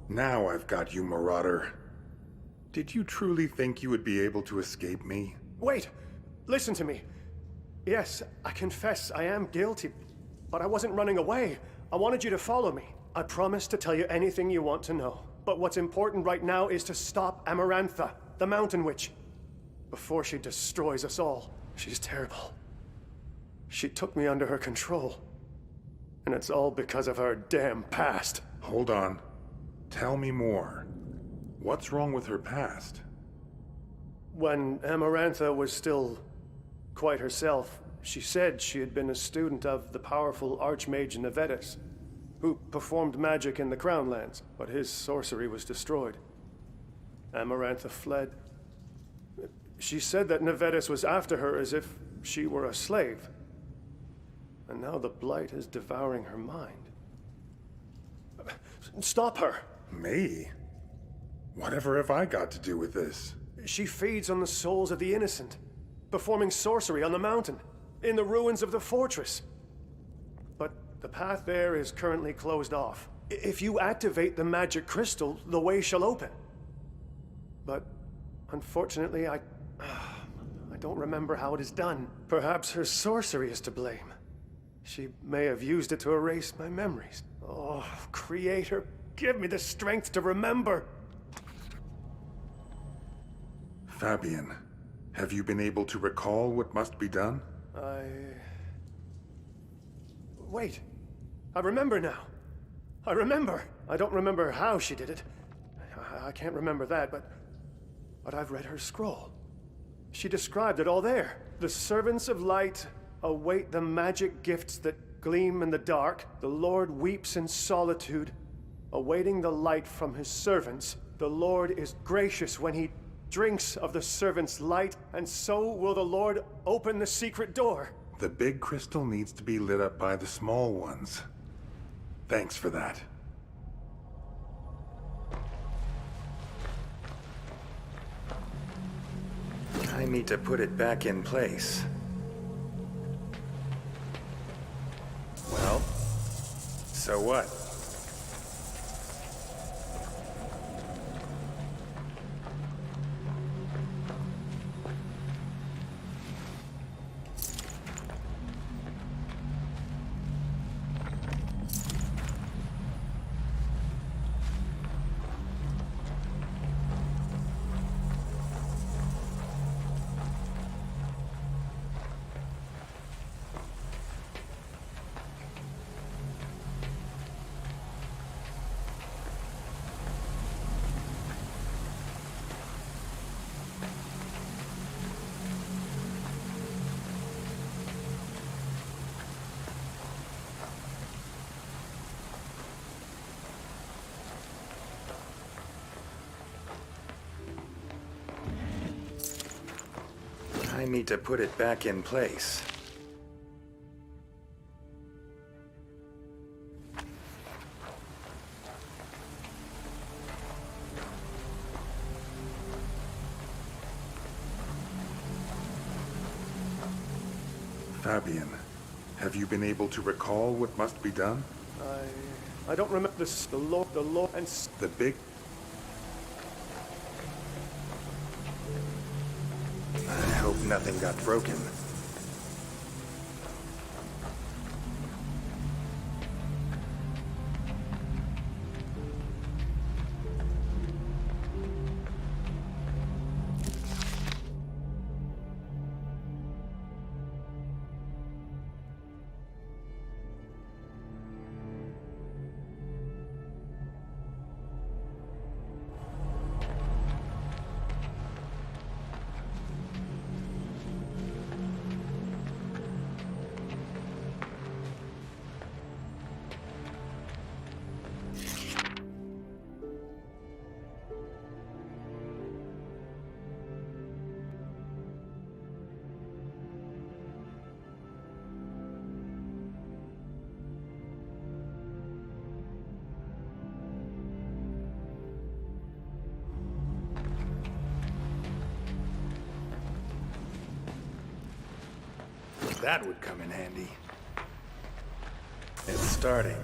B: Now I've got you, Marauder. Did you truly think you would be able to escape me?
C: Wait! Listen to me. Yes, I confess I am guilty, but I wasn't running away. I wanted you to follow me. I promise to tell you anything you want to know. But what's important right now is to stop Amarantha, the Mountain Witch, before she destroys us all. She's terrible. She took me under her control. And it's all because of her damn past.
B: Hold on. Tell me more. What's wrong with her past?
C: When Amarantha was still quite herself, she said she had been a student of the powerful Archmage Nevetus, who performed magic in the Crown Lands, but his sorcery was destroyed. Amarantha fled. She said that Nevetus was after her as if she were a slave. And now the Blight is devouring her mind. Stop her!
B: Me? Whatever have I got to do with this?
C: She feeds on the souls of the innocent, performing sorcery on the mountain, in the ruins of the fortress. But the path there is currently closed off. If you activate the magic crystal, the way shall open. But unfortunately, I don't remember how it is done. Perhaps her sorcery is to blame. She may have used it to erase my memories. Oh, Creator, give me the strength to remember.
B: Fabian, have you been able to recall what must be done?
C: Wait. I remember now. I remember. I don't remember how she did it. I can't remember that, but I've read her scroll. She described it all there. The servants of light await the magic gifts that gleam in the dark. The Lord weeps in solitude, awaiting the light from his servants. The Lord is gracious when he drinks of the servant's light, and so will the Lord open the secret door.
B: The big crystal needs to be lit up by the small ones. Thanks for that. I need to put it back in place. Well, so what? I need to put it back in place. Fabian, have you been able to recall what must be done?
C: I don't remember the law, and
B: the big... I hope nothing got broken. That would come in handy. It's starting.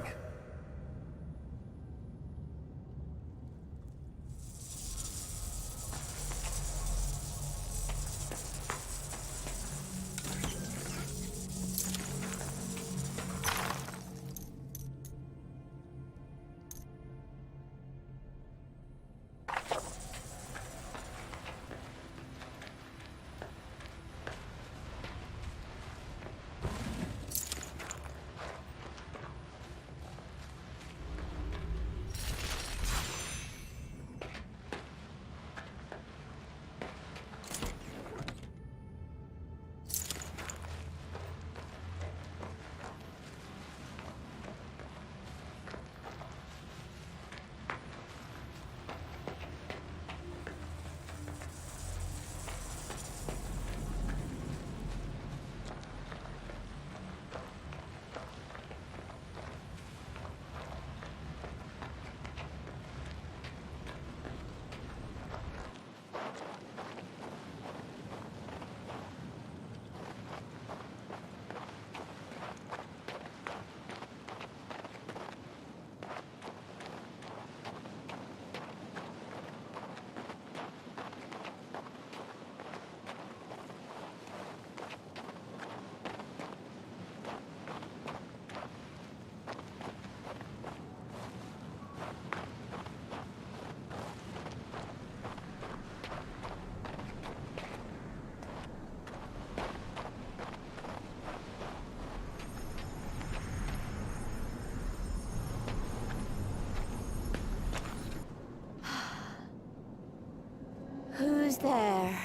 Q: Who's there?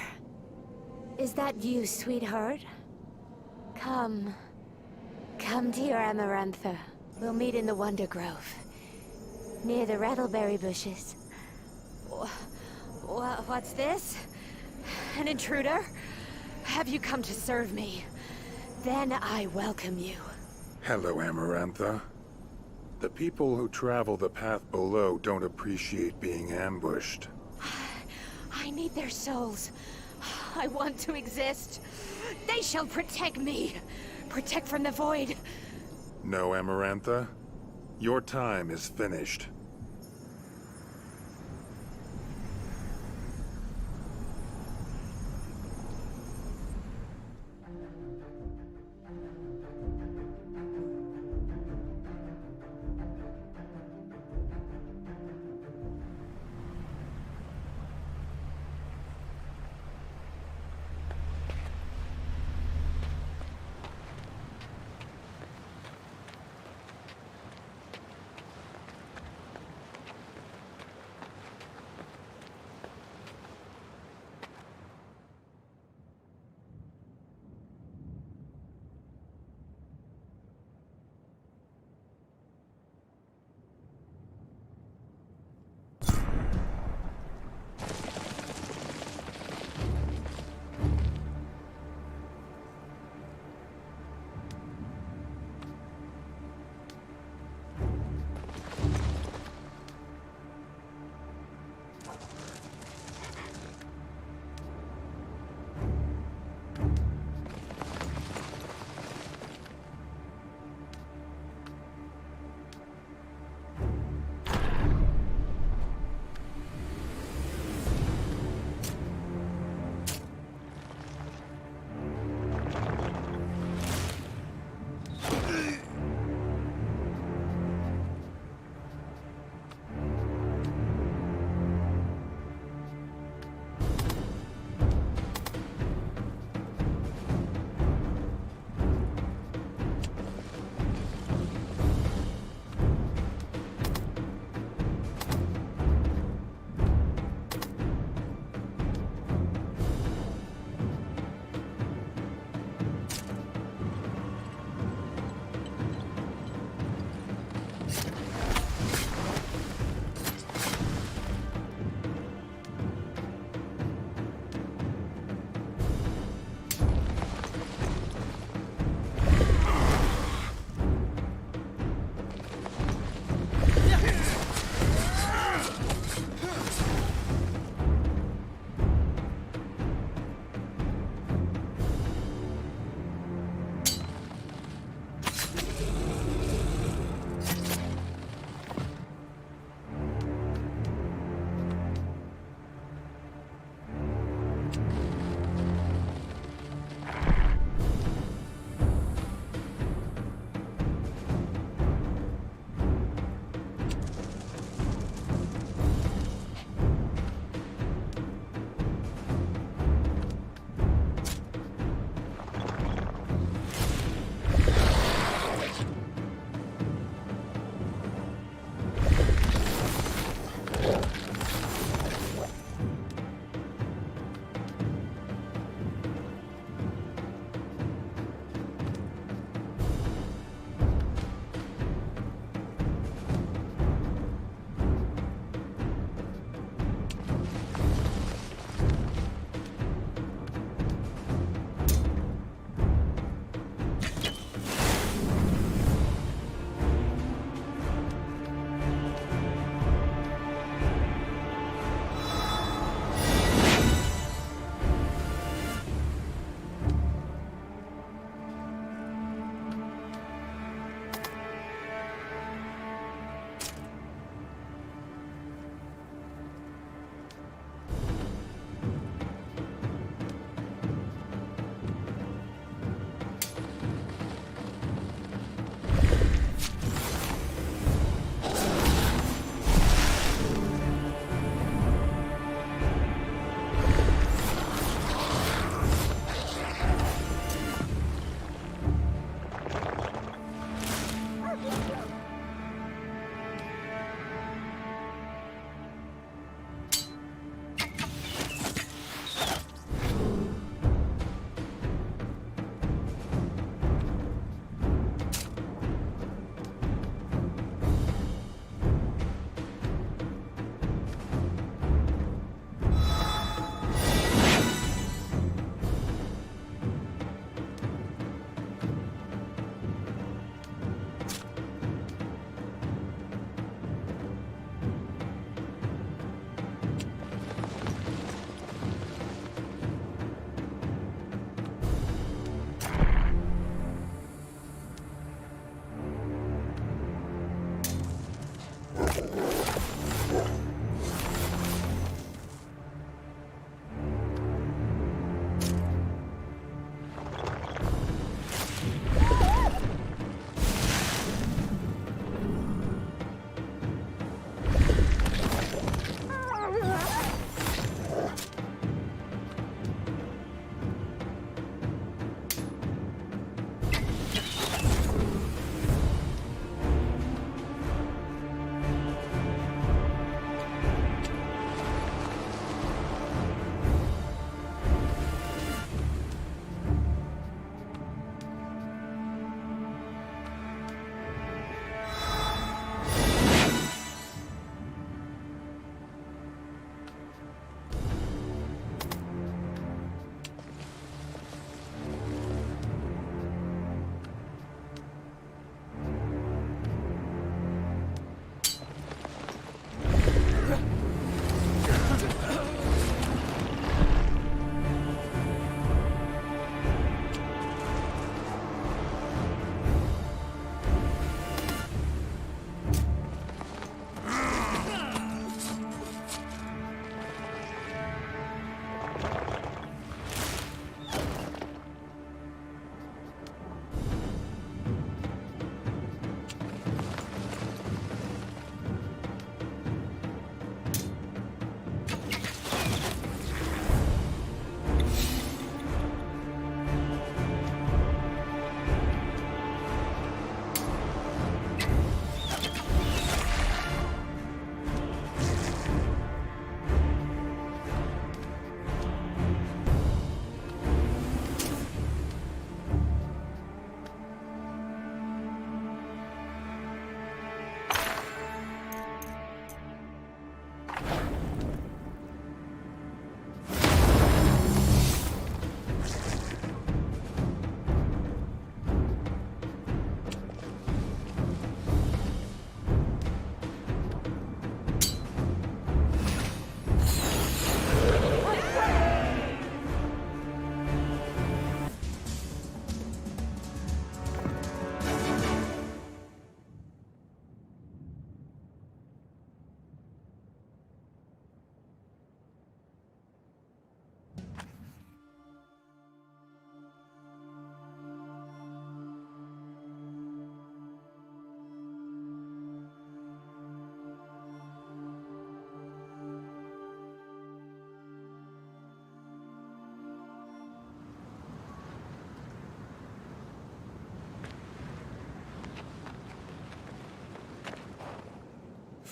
Q: Is that you, sweetheart? Come. Come to your Amarantha. We'll meet in the Wonder Grove. Near the rattleberry bushes. What's this? An intruder? Have you come to serve me? Then I welcome you.
B: Hello, Amarantha. The people who travel the path below don't appreciate being ambushed.
Q: I need their souls. I want to exist. They shall protect me. Protect from the void.
B: No, Amarantha. Your time is finished.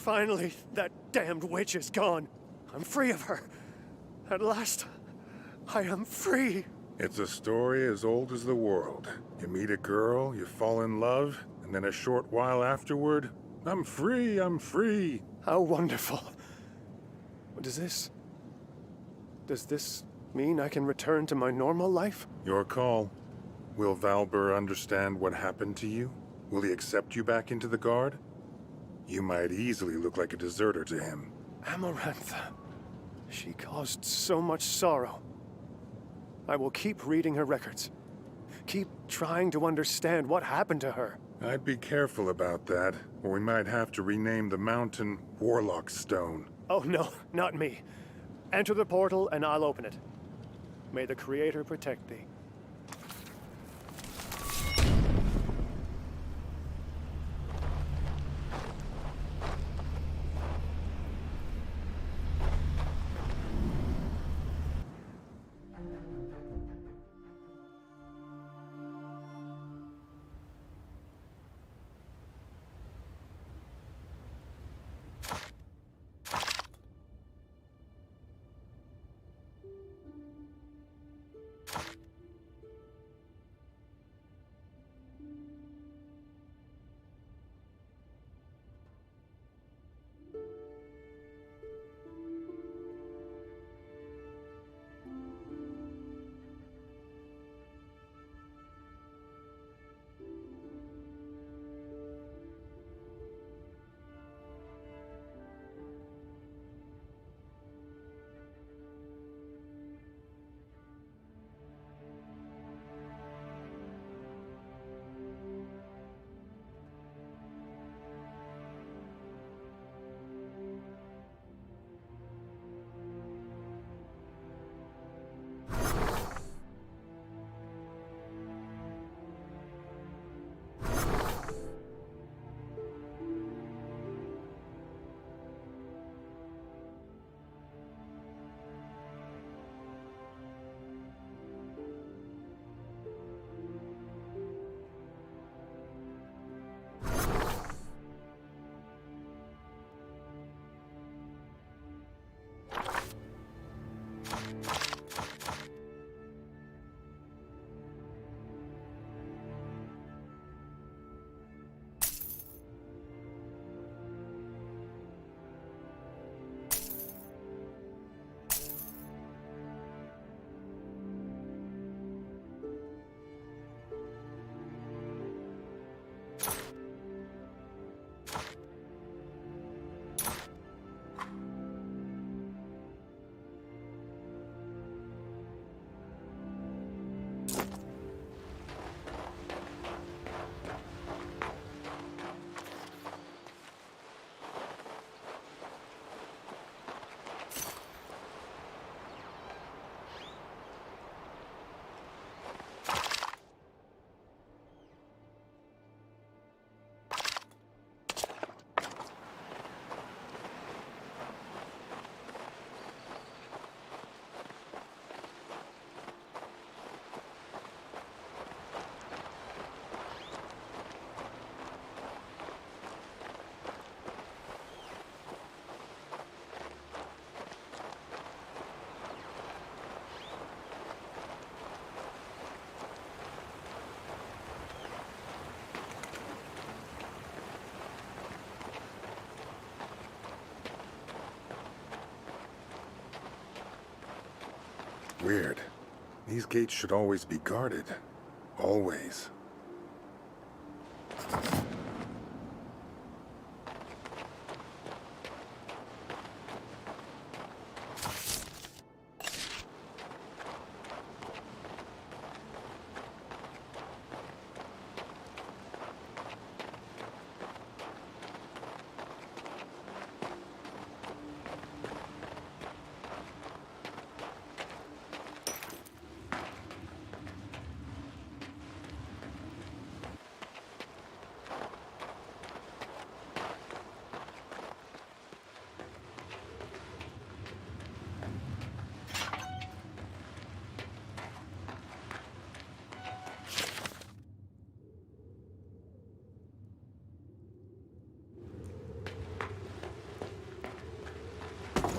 C: Finally, that damned witch is gone. I'm free of her. At last, I am free.
B: It's a story as old as the world. You meet a girl, you fall in love, and then a short while afterward, I'm free, I'm free.
C: How wonderful. Does this mean I can return to my normal life?
B: Your call. Will Valber understand what happened to you? Will he accept you back into the Guard? You might easily look like a deserter to him.
C: Amarantha. She caused so much sorrow. I will keep reading her records. Keep trying to understand what happened to her.
B: I'd be careful about that, or we might have to rename the mountain Warlock Stone.
C: Oh no, not me. Enter the portal and I'll open it. May the Creator protect thee.
B: Weird. These gates should always be guarded. Always.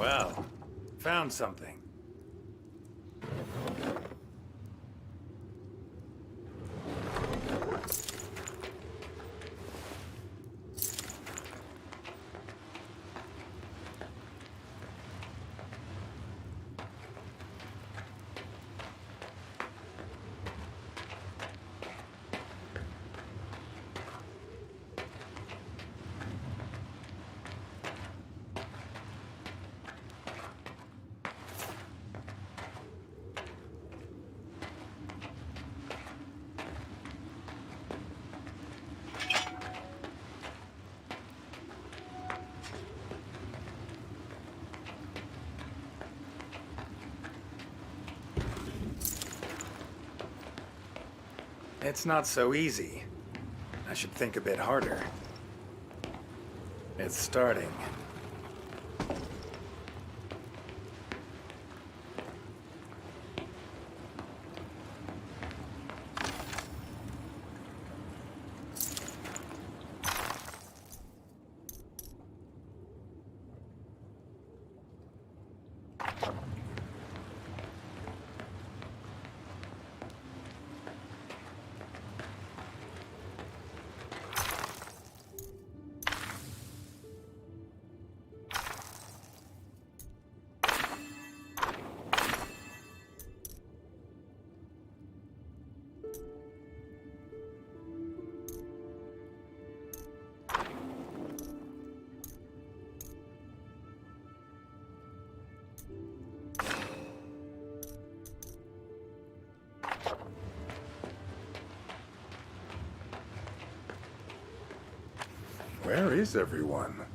B: Well, found something. It's not so easy. I should think a bit harder. It's starting. Where is everyone?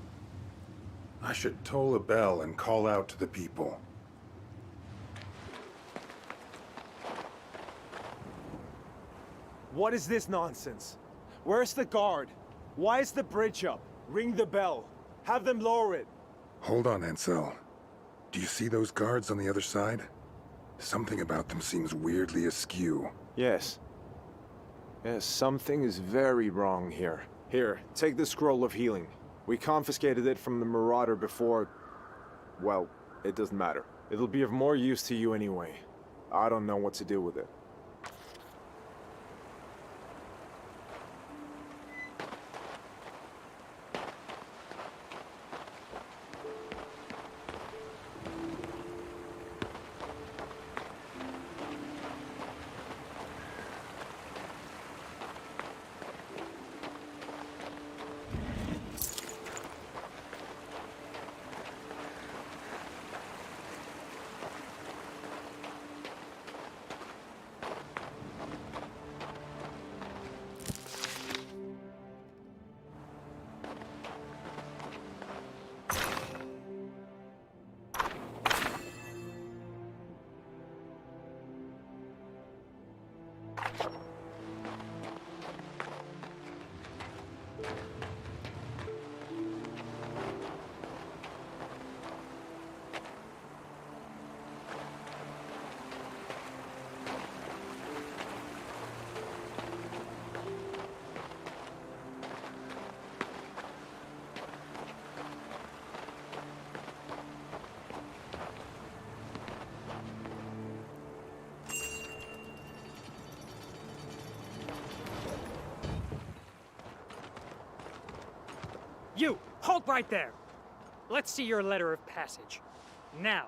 B: I should toll a bell and call out to the people.
R: What is this nonsense? Where's the guard? Why is the bridge up? Ring the bell. Have them lower it.
B: Hold on, Ansel. Do you see those guards on the other side? Something about them seems weirdly askew.
P: Yes. Yes, something is very wrong here. Here, take the scroll of healing. We confiscated it from the Marauder before... Well, it doesn't matter. It'll be of more use to you anyway. I don't know what to do with it.
S: You! Halt right there! Let's see your letter of passage. Now.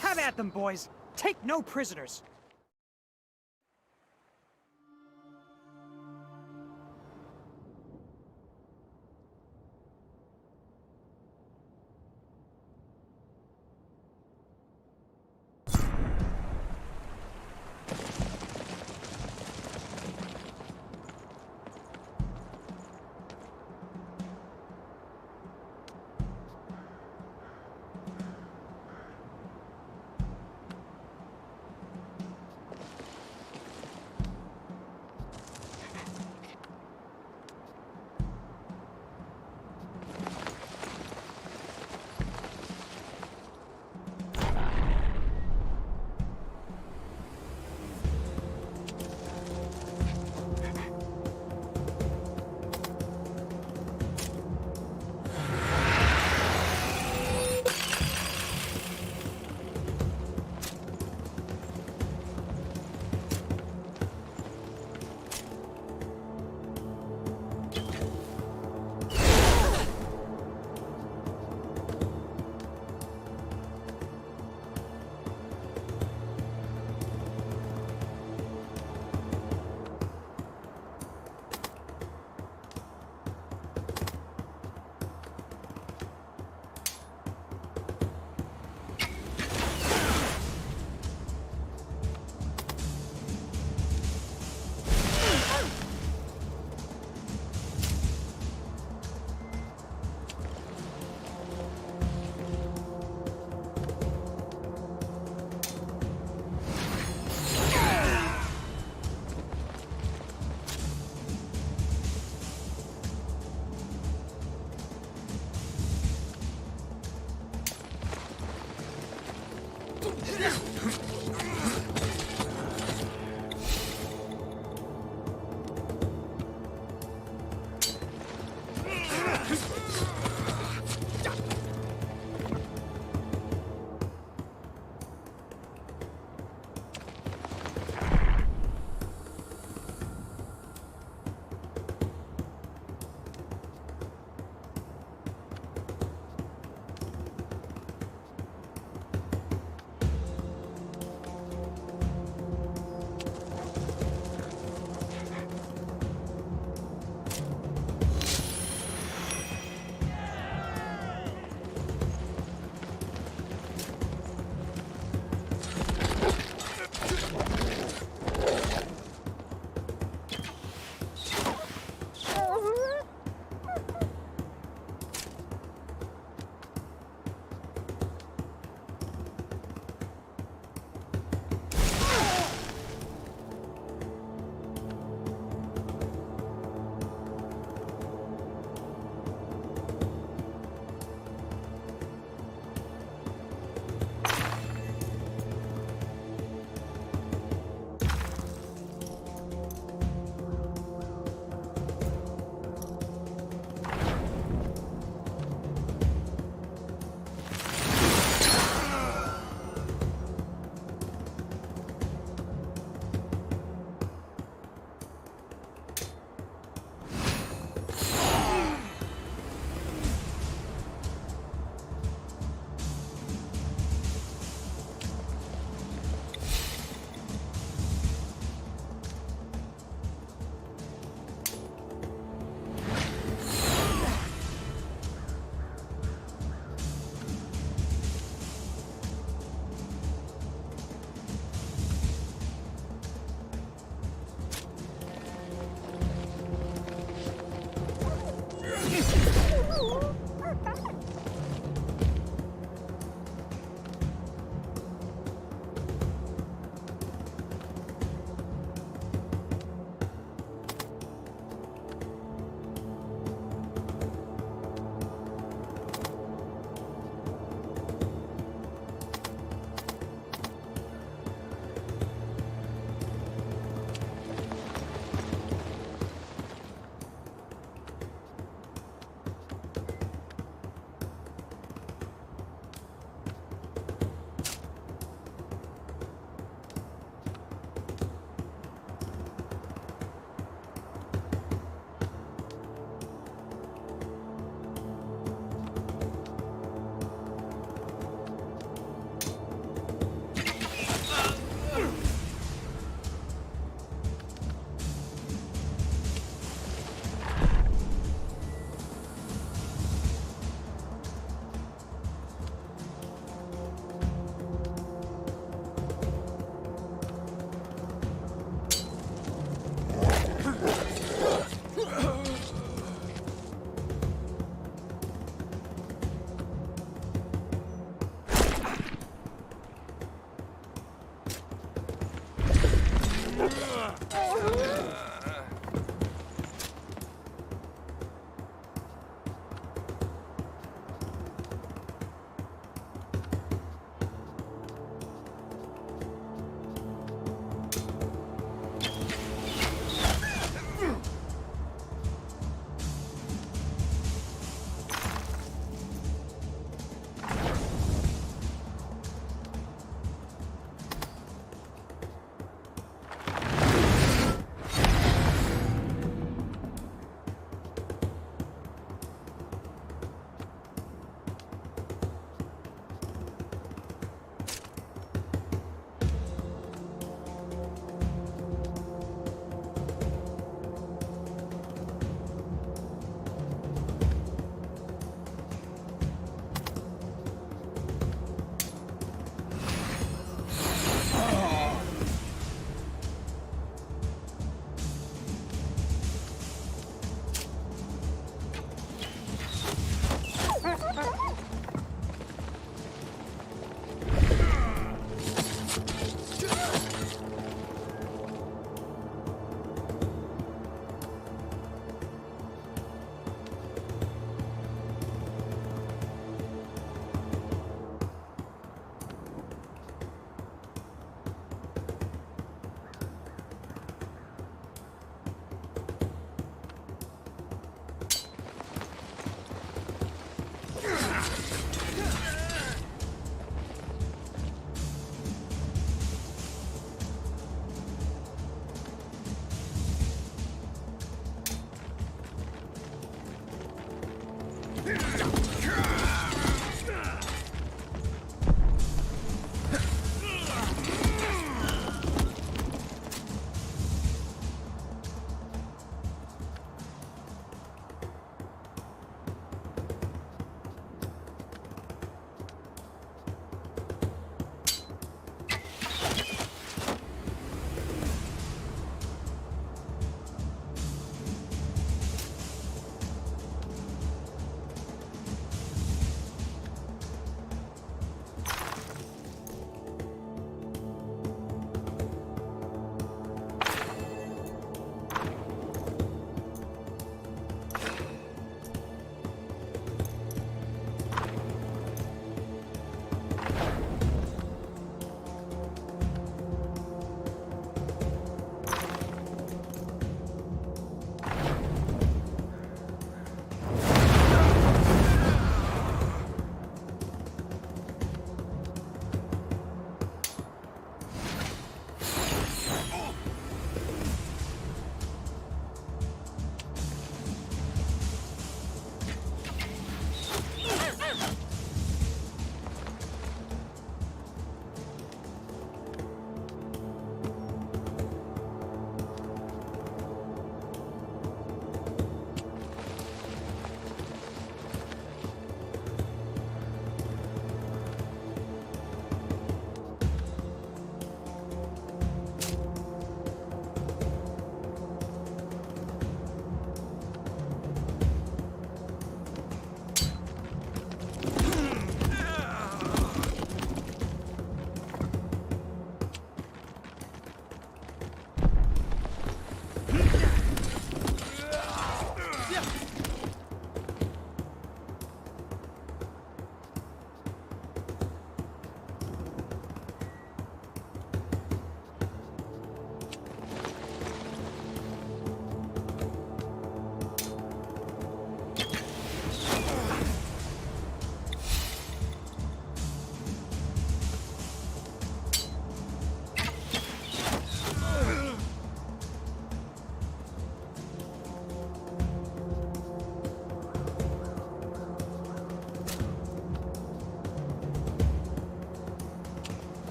S: Have at them, boys! Take no prisoners!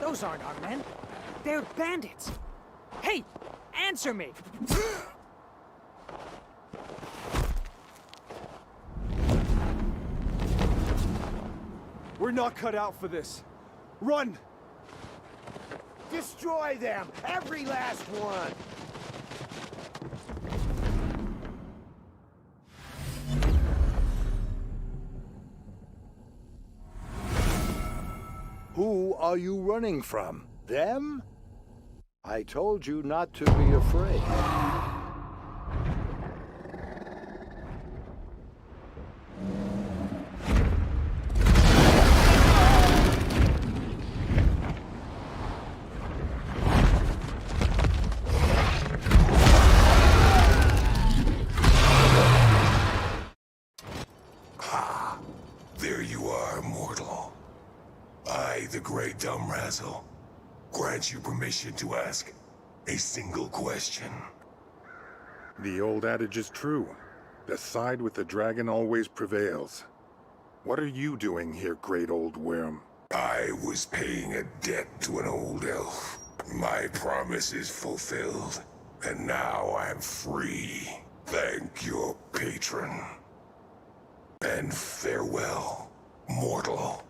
S: Those aren't our men. They're bandits. Hey, answer me!
R: We're not cut out for this. Run!
G: Destroy them! Every last one!
N: Who are you running from? Them? I told you not to be afraid.
T: There you are, mortal. I, the Great Dumb Razzle, grant you permission to ask a single question.
B: The old adage is true. The side with the dragon always prevails. What are you doing here, great old worm?
T: I was paying a debt to an old elf. My promise is fulfilled, and now I'm free. Thank your patron. And farewell, mortal.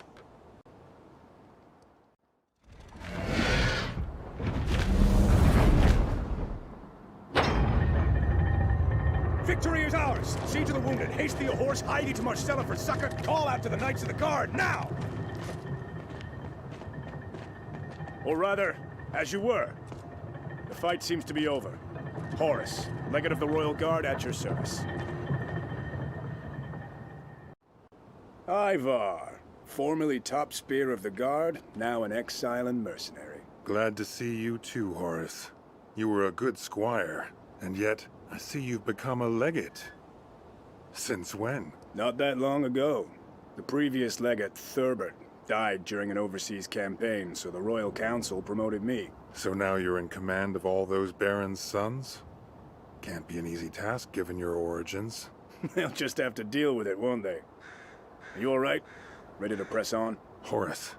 U: Victory is ours! See to the wounded, haste the horse, hie thee to Marcella for succor, call out to the Knights of the Guard, now!
V: Or rather, as you were. The fight seems to be over. Horace, Legate of the Royal Guard, at your service. Ivar, formerly top spear of the Guard, now an exile and mercenary.
B: Glad to see you too, Horace. You were a good squire, and yet I see you've become a legate. Since when?
V: Not that long ago. The previous legate, Thurbert, died during an overseas campaign, so the Royal Council promoted me.
B: So now you're in command of all those barons' sons? Can't be an easy task given your origins.
V: They'll just have to deal with it, won't they? Are you all right? Ready to press on?
B: Horace,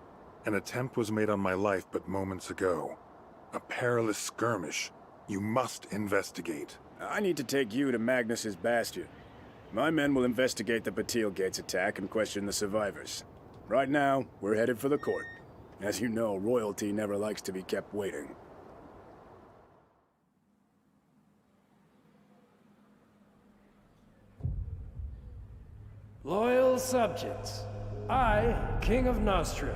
B: an attempt was made on my life but moments ago. A perilous skirmish. You must investigate.
V: I need to take you to Magnus's bastion. My men will investigate the Batil Gates attack and question the survivors. Right now, we're headed for the court. As you know, royalty never likes to be kept waiting.
A: Loyal subjects, I, King of Nostria,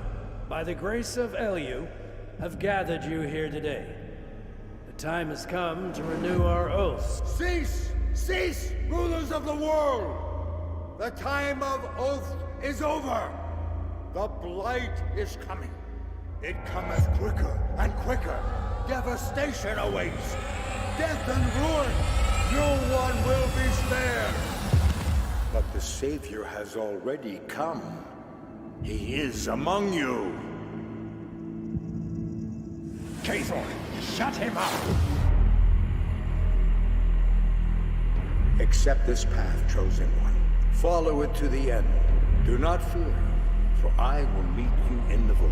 A: by the grace of Elu, have gathered you here today. The time has come to renew our oaths.
G: Cease! Cease, rulers of the world! The time of oath is over! The blight is coming. It cometh quicker and quicker. Devastation awaits. Death and ruin. No one will be spared.
N: But the Savior has already come. He is among you.
U: Kathor, shut him up!
N: Accept this path, Chosen One. Follow it to the end. Do not fear, for I will meet you in the void.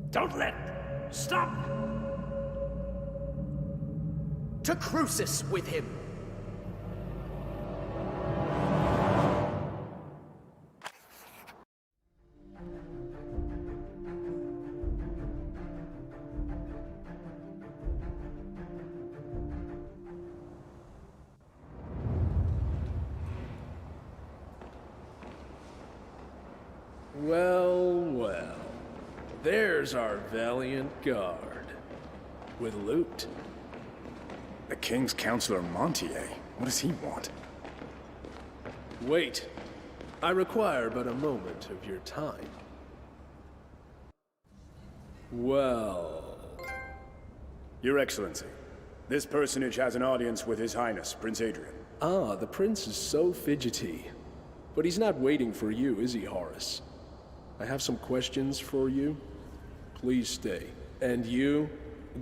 S: Don't let... Stop! To Crucis with him!
W: Well, well. There's our valiant guard. With loot.
V: The King's Counselor Montier? What does he want?
W: Wait. I require but a moment of your time. Well...
V: Your Excellency, this personage has an audience with His Highness, Prince Adrian.
W: Ah, the Prince is so fidgety. But he's not waiting for you, is he, Horace? I have some questions for you. Please stay. And you,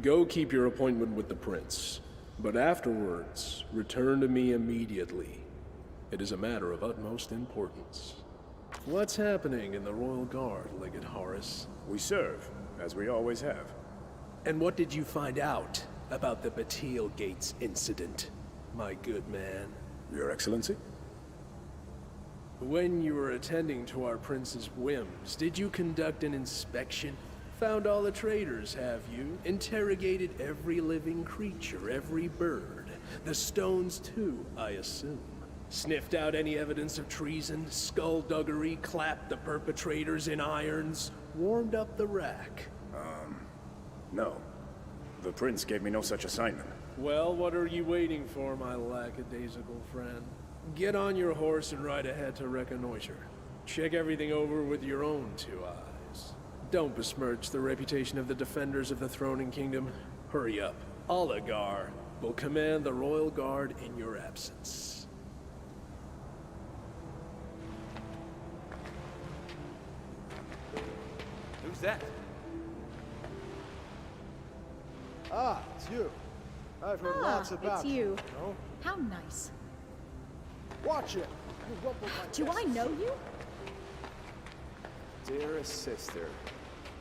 W: go keep your appointment with the Prince. But afterwards, return to me immediately. It is a matter of utmost importance. What's happening in the Royal Guard, Legate Horace?
V: We serve, as we always have.
W: And what did you find out about the Batil Gates incident, my good man?
V: Your Excellency?
W: When you were attending to our prince's whims, did you conduct an inspection? Found all the traitors, have you? Interrogated every living creature, every bird. The stones too, I assume. Sniffed out any evidence of treason, skullduggery, clapped the perpetrators in irons, warmed up the rack.
V: No. The prince gave me no such assignment.
W: Well, what are you waiting for, my lackadaisical friend? Get on your horse and ride ahead to reconnoiter. Check everything over with your own 2 eyes. Don't besmirch the reputation of the defenders of the throne and kingdom. Hurry up. Oligar will command the Royal Guard in your absence.
D: Who's that?
O: Ah, it's you. I've heard lots about
E: it's you.
O: No?
E: How nice.
O: Watch it. You rumpled my
E: Do I
O: guests.
E: know you?
P: Dearest sister,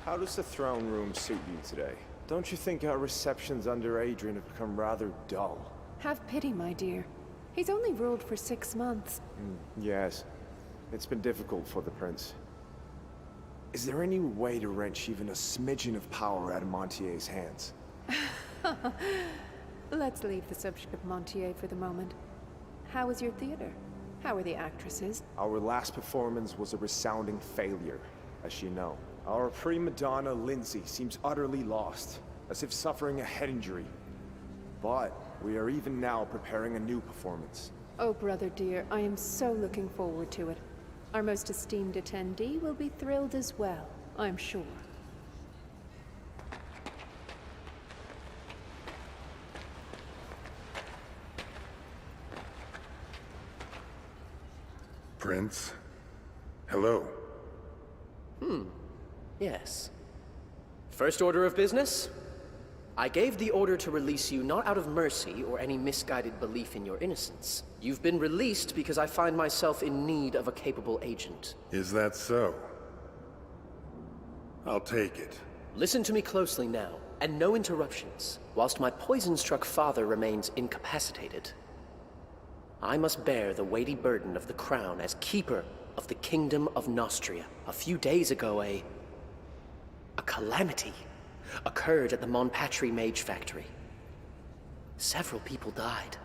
P: how does the throne room suit you today? Don't you think our receptions under Adrian have become rather dull?
F: Have pity, my dear. He's only ruled for 6 months.
P: Yes. It's been difficult for the prince. Is there any way to wrench even a smidgen of power out of Montier's hands?
F: Let's leave the subject of Montier for the moment. How was your theater? How were the actresses?
P: Our last performance was a resounding failure, as you know. Our prima donna, Lindsay, seems utterly lost, as if suffering a head injury. But we are even now preparing a new performance.
F: Oh, brother dear, I am so looking forward to it. Our most esteemed attendee will be thrilled as well, I'm sure.
B: Prince? Hello.
K: Yes. First order of business? I gave the order to release you not out of mercy or any misguided belief in your innocence. You've been released because I find myself in need of a capable agent.
B: Is that so? I'll take it.
K: Listen to me closely now, and no interruptions. Whilst my poison-struck father remains incapacitated, I must bear the weighty burden of the crown as keeper of the Kingdom of Nostria. A few days ago, a calamity occurred at the Monpatri Mage Factory. Several people died.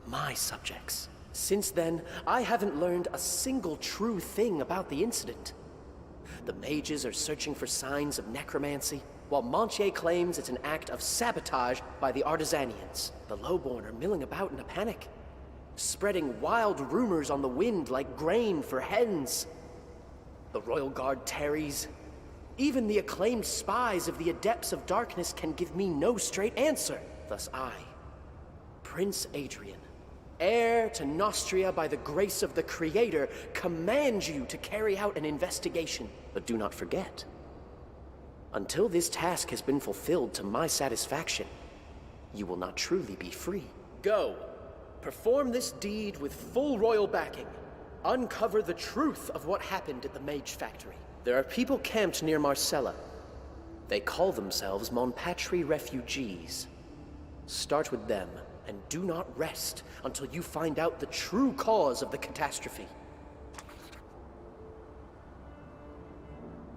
K: My subjects. Since then, I haven't learned a single true thing about the incident. The mages are searching for signs of necromancy, while Montier claims it's an act of sabotage by the Artisanians. The lowborn are milling about in a panic, spreading wild rumors on the wind like grain for hens. The Royal Guard tarries. Even the acclaimed spies of the Adepts of Darkness can give me no straight answer. Thus I, Prince Adrian, heir to Nostria by the grace of the Creator, command you to carry out an investigation. But do not forget, until this task has been fulfilled to my satisfaction, you will not truly be free. Go. Perform this deed with full royal backing. Uncover the truth of what happened at the Mage Factory. There are people camped near Marcella. They call themselves Monpatri refugees. Start with them, and do not rest until you find out the true cause of the catastrophe.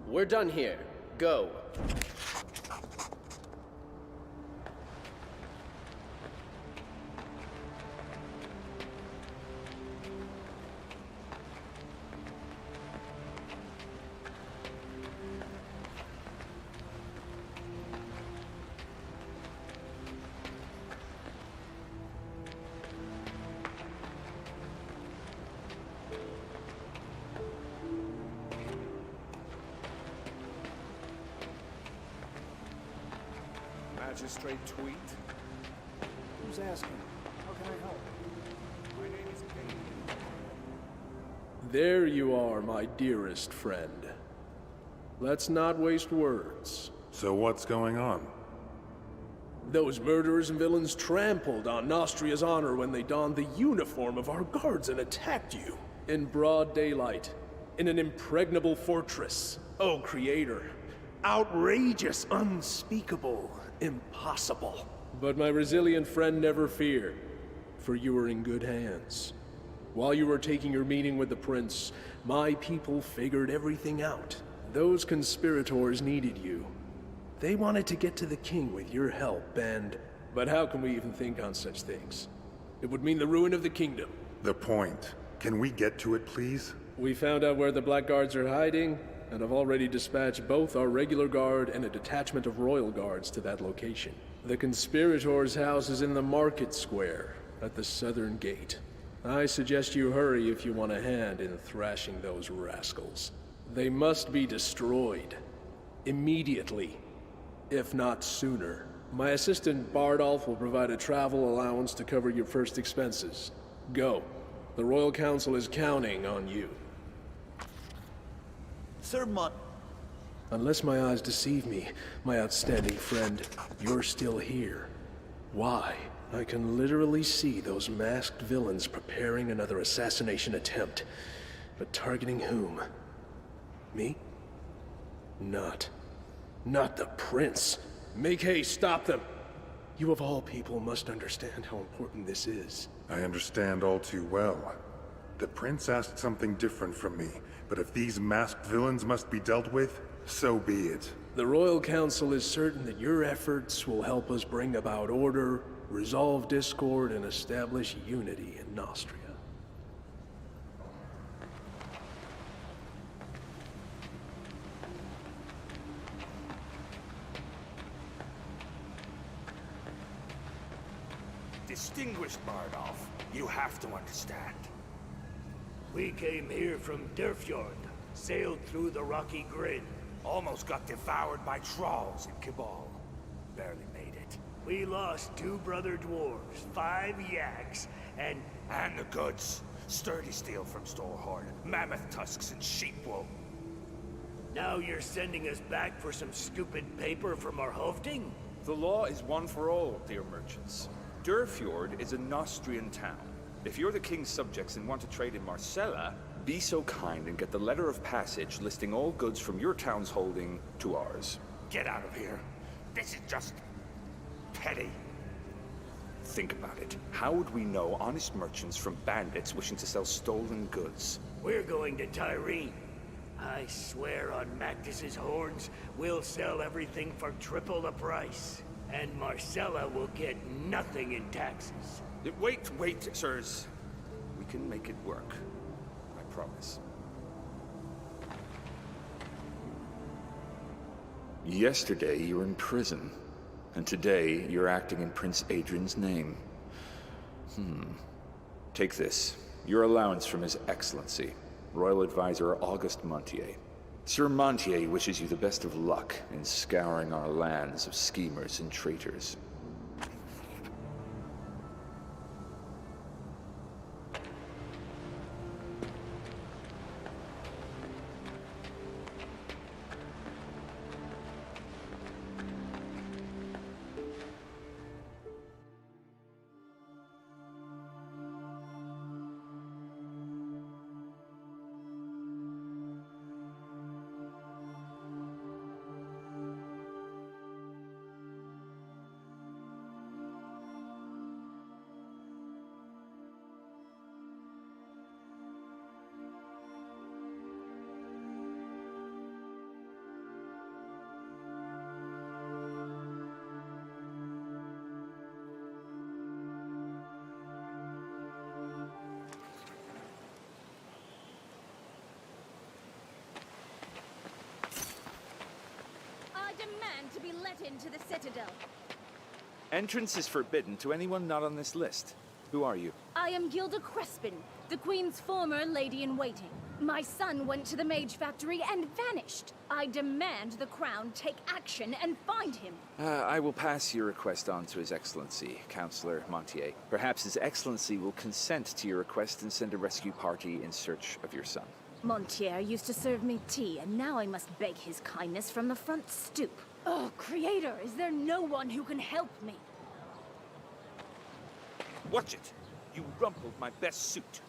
K: We're done here. Go.
U: Magistrate Tweet? Who's asking? How can I help? My name is Kate.
W: There you are, my dearest friend. Let's not waste words.
B: So what's going on?
W: Those murderers and villains trampled on Nostria's honor when they donned the uniform of our guards and attacked you. In broad daylight. In an impregnable fortress. Oh, Creator. Outrageous, unspeakable, impossible. But my resilient friend, never fear, for you are in good hands. While you were taking your meeting with the prince, my people figured everything out. Those conspirators needed you. They wanted to get to the king with your help, But how can we even think on such things? It would mean the ruin of the kingdom.
B: The point. Can we get to it, please?
W: We found out where the Blackguards are hiding, and have already dispatched both our regular guard and a detachment of royal guards to that location. The conspirators' house is in the market square, at the southern gate. I suggest you hurry if you want a hand in thrashing those rascals. They must be destroyed. Immediately. If not sooner. My assistant Bardolph will provide a travel allowance to cover your first expenses. Go. The Royal Council is counting on you.
I: Sir
W: Unless my eyes deceive me, my outstanding friend, you're still here. Why? I can literally see those masked villains preparing another assassination attempt. But targeting whom? Me? Not the prince. Make haste, stop them. You of all people must understand how important this is.
B: I understand all too well. The prince asked something different from me, but if these masked villains must be dealt with, so be it.
W: The Royal Council is certain that your efforts will help us bring about order, resolve discord, and establish unity in Nostria.
H: Distinguished Bardolph, you have to understand.
G: We came here from Derfjord, sailed through the rocky grid.
H: Almost got devoured by trolls in Cabal. Barely made it.
G: We lost 2 brother dwarves, 5 yaks, and
H: the goods. Sturdy steel from Storehorn, mammoth tusks and sheep wool.
G: Now you're sending us back for some stupid paper from our hofting?
D: The law is one for all, dear merchants. Derfjord is a Nostrian town. If you're the king's subjects and want to trade in Marcella, be so kind and get the letter of passage listing all goods from your town's holding to ours.
H: Get out of here. This is just petty.
D: Think about it. How would we know honest merchants from bandits wishing to sell stolen goods?
G: We're going to Tyrene. I swear on Mactus's horns, we'll sell everything for triple the price. And Marcella will get nothing in taxes.
D: Wait, sirs. We can make it work. I promise. Yesterday you were in prison, and today you're acting in Prince Adrian's name. Take this. Your allowance from His Excellency, Royal Advisor Auguste Montier. Sir Montier wishes you the best of luck in scouring our lands of schemers and traitors.
E: To be let into the Citadel.
D: Entrance is forbidden to anyone not on this list. Who are you?
E: I am Gilda Crespin, the Queen's former lady-in-waiting. My son went to the Mage Factory and vanished. I demand the Crown take action and find him.
D: I will pass your request on to His Excellency, Councillor Montier. Perhaps His Excellency will consent to your request and send a rescue party in search of your son.
E: Montier used to serve me tea, and now I must beg his kindness from the front stoop. Oh, Creator, is there no one who can help me?
D: Watch it! You rumpled my best suit.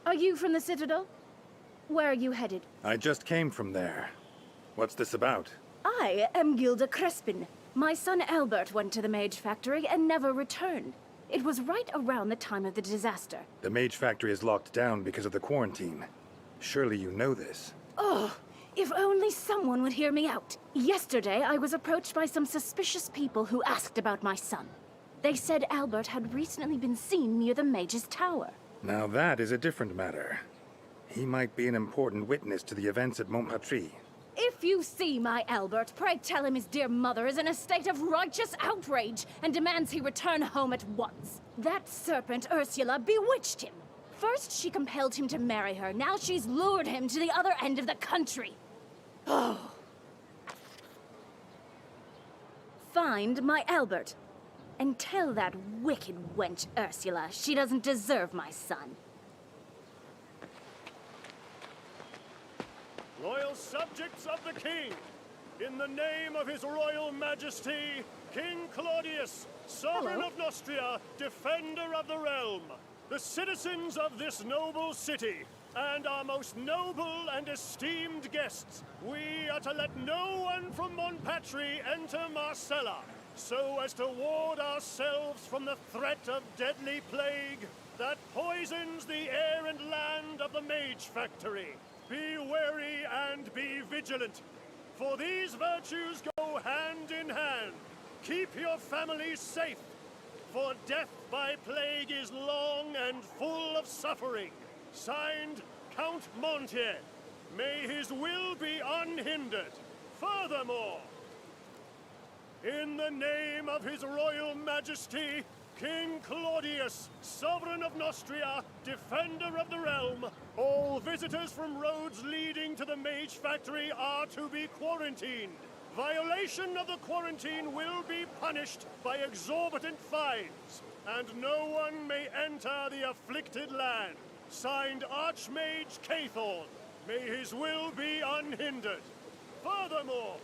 E: Are you from the Citadel? Where are you headed?
B: I just came from there. What's this about?
E: I am Gilda Crespin. My son Albert went to the Mage Factory and never returned. It was right around the time of the disaster.
B: The Mage Factory is locked down because of the quarantine. Surely you know this.
E: Oh, if only someone would hear me out. Yesterday, I was approached by some suspicious people who asked about my son. They said Albert had recently been seen near the Mage's Tower.
B: Now that is a different matter. He might be an important witness to the events at Montpatrie.
E: If you see my Albert, pray tell him his dear mother is in a state of righteous outrage and demands he return home at once. That serpent Ursula bewitched him. First she compelled him to marry her, now she's lured him to the other end of the country. Oh. Find my Albert, and tell that wicked wench Ursula she doesn't deserve my son.
C: Loyal subjects of the king, in the name of his royal majesty, King Claudius, sovereign of Nostria, defender of the realm, the citizens of this noble city, and our most noble and esteemed guests, we are to let no one from Montpatrie enter Marcella, so as to ward ourselves from the threat of deadly plague that poisons the air and land of the Mage Factory. Be wary and be vigilant, for these virtues go hand in hand. Keep your families safe, for death by plague is long and full of suffering. Signed, Count Montier. May his will be unhindered. Furthermore, in the name of his royal majesty, King Claudius, sovereign of Nostria, defender of the realm, all visitors from roads leading to the Mage Factory are to be quarantined. Violation of the quarantine will be punished by exorbitant fines, and no one may enter the afflicted land. Signed, Archmage Cathorn. May his will be unhindered. Furthermore,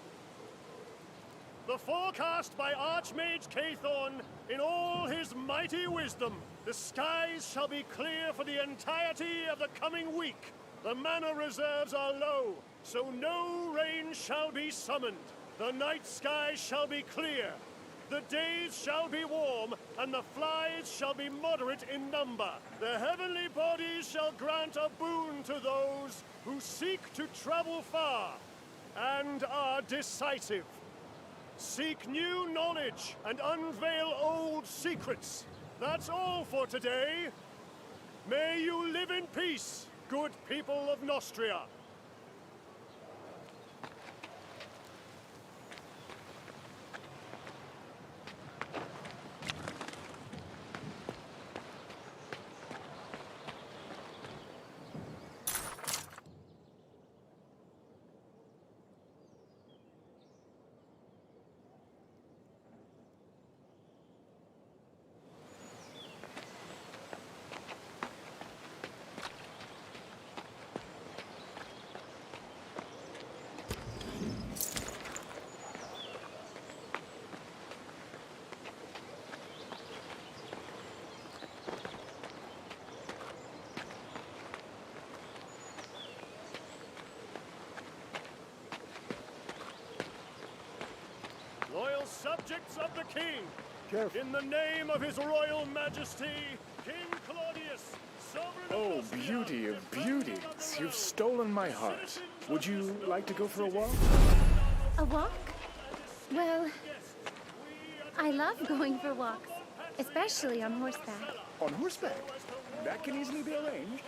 C: the forecast by Archmage Cathorn, in all his mighty wisdom, the skies shall be clear for the entirety of the coming week. The mana reserves are low, so no rain shall be summoned. The night skies shall be clear. The days shall be warm, and the flies shall be moderate in number. The heavenly bodies shall grant a boon to those who seek to travel far and are decisive. Seek new knowledge and unveil old secrets. That's all for today. May you live in peace, good people of Nostria. Loyal subjects of the king, in the name of his royal majesty, King Claudius, sovereign
U: Oh, beauty of beauties, you've stolen my heart. Would you like to go for a walk?
E: A walk? Well, I love going for walks, especially on horseback.
U: On horseback? That can easily be arranged.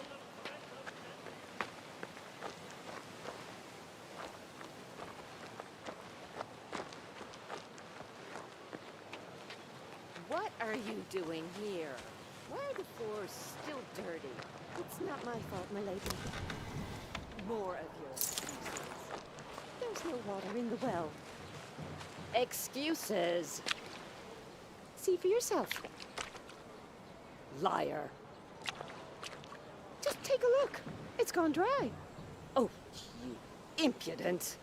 J: What are you doing here? Why are the floors still dirty?
F: It's not my fault, my lady.
J: More of your excuses.
F: There's no water in the well.
J: Excuses?
F: See for yourself.
J: Liar.
F: Just take a look. It's gone dry.
J: Oh, you impudent.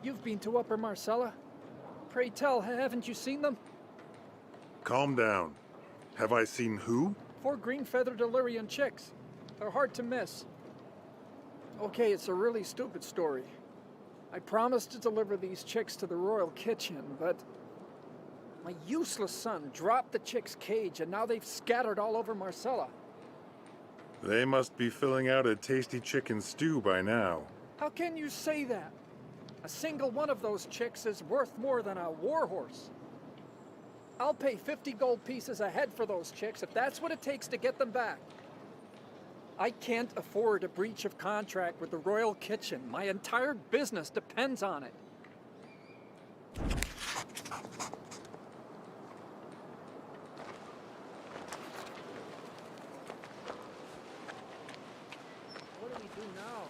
L: You've been to Upper Marcella. Pray tell, haven't you seen them?
B: Calm down. Have I seen who?
L: 4 green-feathered Illyrian chicks. They're hard to miss. Okay, it's a really stupid story. I promised to deliver these chicks to the royal kitchen, but my useless son dropped the chicks' cage, and now they've scattered all over Marcella.
B: They must be filling out a tasty chicken stew by now.
L: How can you say that? A single one of those chicks is worth more than a warhorse. I'll pay 50 gold pieces a head for those chicks if that's what it takes to get them back. I can't afford a breach of contract with the royal kitchen. My entire business depends on it. What do we do now?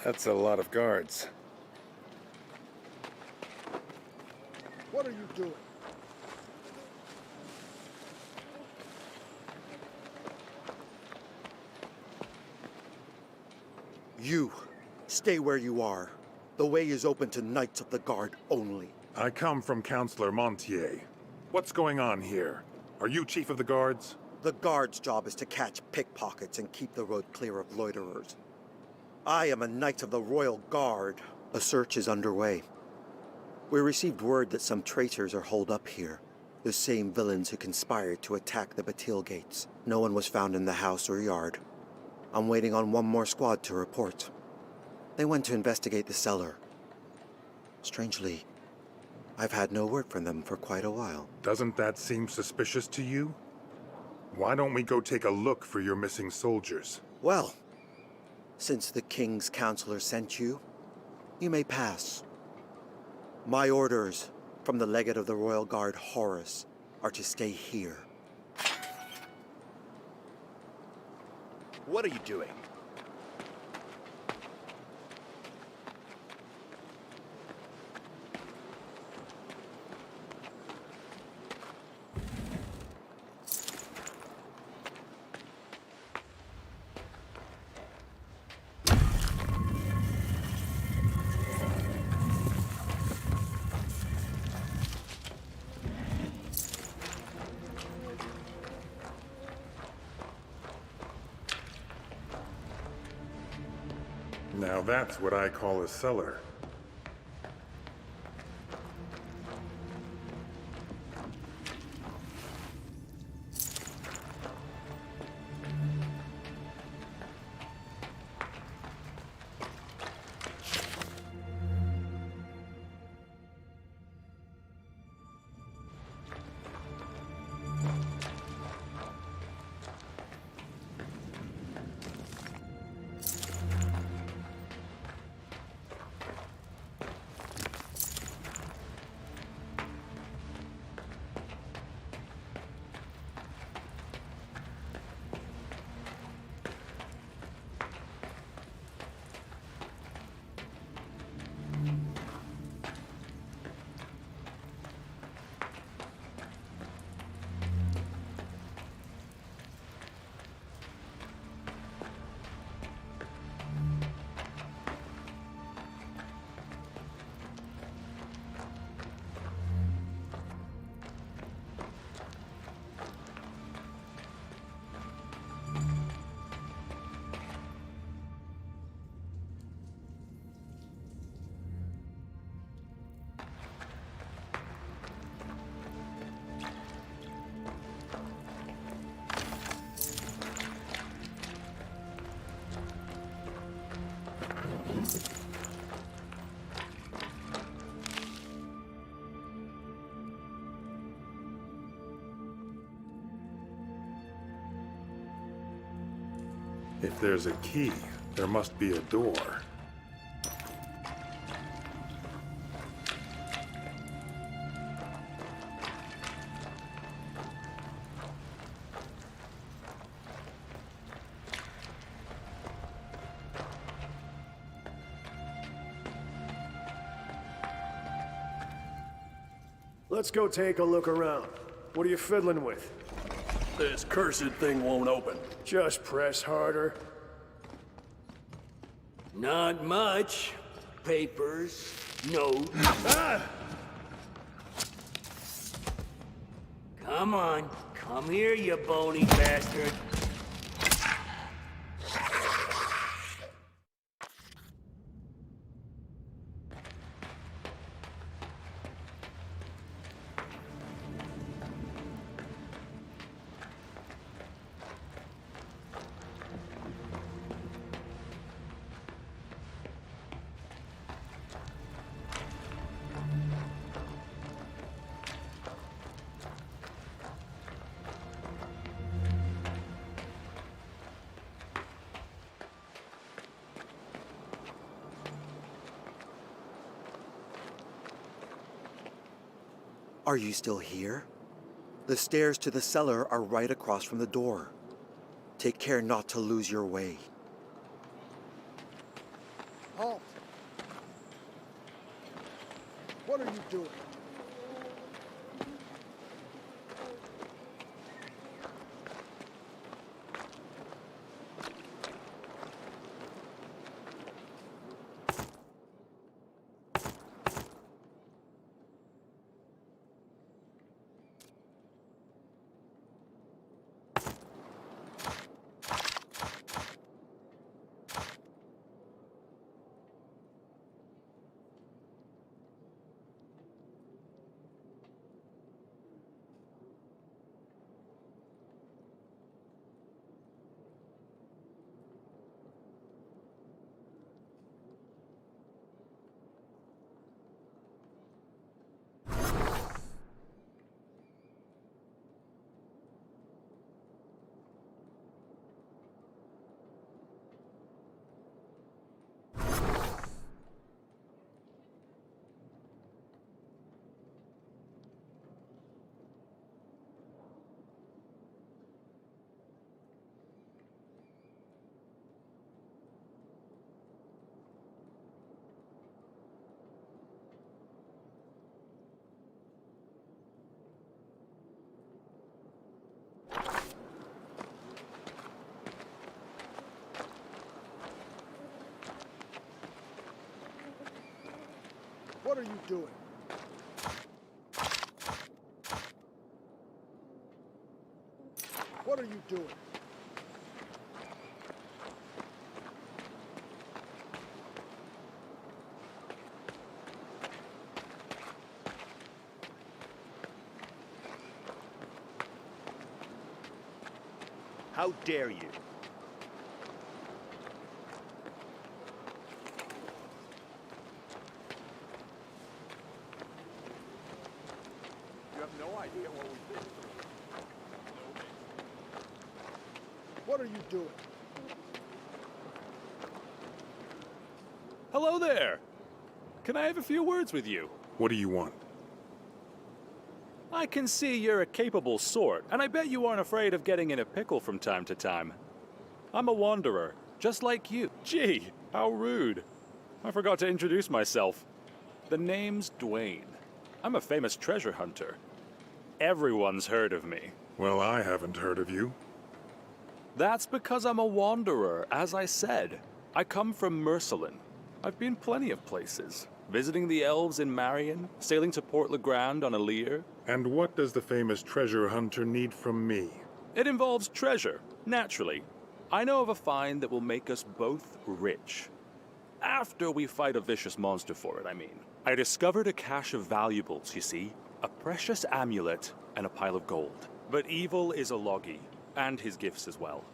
B: That's a lot of guards.
O: are you doing?
M: You, stay where you are. The way is open to Knights of the Guard only.
B: I come from Councillor Montier. What's going on here? Are you Chief of the Guards?
M: The Guard's job is to catch pickpockets and keep the road clear of loiterers. I am a Knight of the Royal Guard. A search is underway. We received word that some traitors are holed up here. The same villains who conspired to attack the Bastille gates. No one was found in the house or yard. I'm waiting on one more squad to report. They went to investigate the cellar. Strangely, I've had no word from them for quite a while.
B: Doesn't that seem suspicious to you? Why don't we go take a look for your missing soldiers?
M: Well, since the King's Counselor sent you, you may pass. My orders from the Legate of the Royal Guard, Horace, are to stay here.
I: What are you doing?
B: Now that's what I call a cellar. If there's a key, there must be a door.
C: Let's go take a look around. What are you fiddling with?
G: This cursed thing won't open.
C: Just press harder.
G: Not much. Papers, notes. Come on. Come here, you bony bastard.
M: Are you still here? The stairs to the cellar are right across from the door. Take care not to lose your way.
O: Halt! What are you doing? What are you doing? What are you doing?
Q: How dare you?
U: You have no idea what we've been through.
O: What are you doing?
R: Hello there! Can I have a few words with you?
B: What do you want?
R: I can see you're a capable sort, and I bet you aren't afraid of getting in a pickle from time to time. I'm a wanderer, just like you. Gee, how rude. I forgot to introduce myself. The name's Dwayne. I'm a famous treasure hunter. Everyone's heard of me.
B: Well, I haven't heard of you.
R: That's because I'm a wanderer, as I said. I come from Mercelin. I've been plenty of places. Visiting the elves in Marion, sailing to Port LeGrand on a leer.
B: And what does the famous treasure hunter need from me?
R: It involves treasure, naturally. I know of a find that will make us both rich. After we fight a vicious monster for it, I mean. I discovered a cache of valuables, you see. A precious amulet and a pile of gold. But evil is a Logi, and his gifts as well.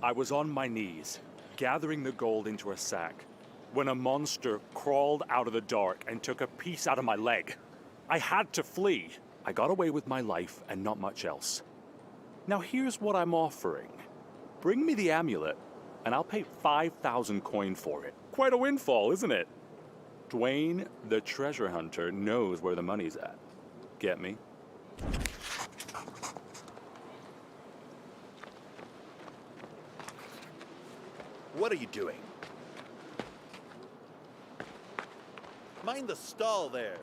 R: I was on my knees, gathering the gold into a sack, when a monster crawled out of the dark and took a piece out of my leg. I had to flee. I got away with my life and not much else. Now here's what I'm offering. Bring me the amulet, and I'll pay 5,000 coin for it. Quite a windfall, isn't it? Dwayne, the treasure hunter, knows where the money's at. Get me?
I: What are you doing? Mind the stall there.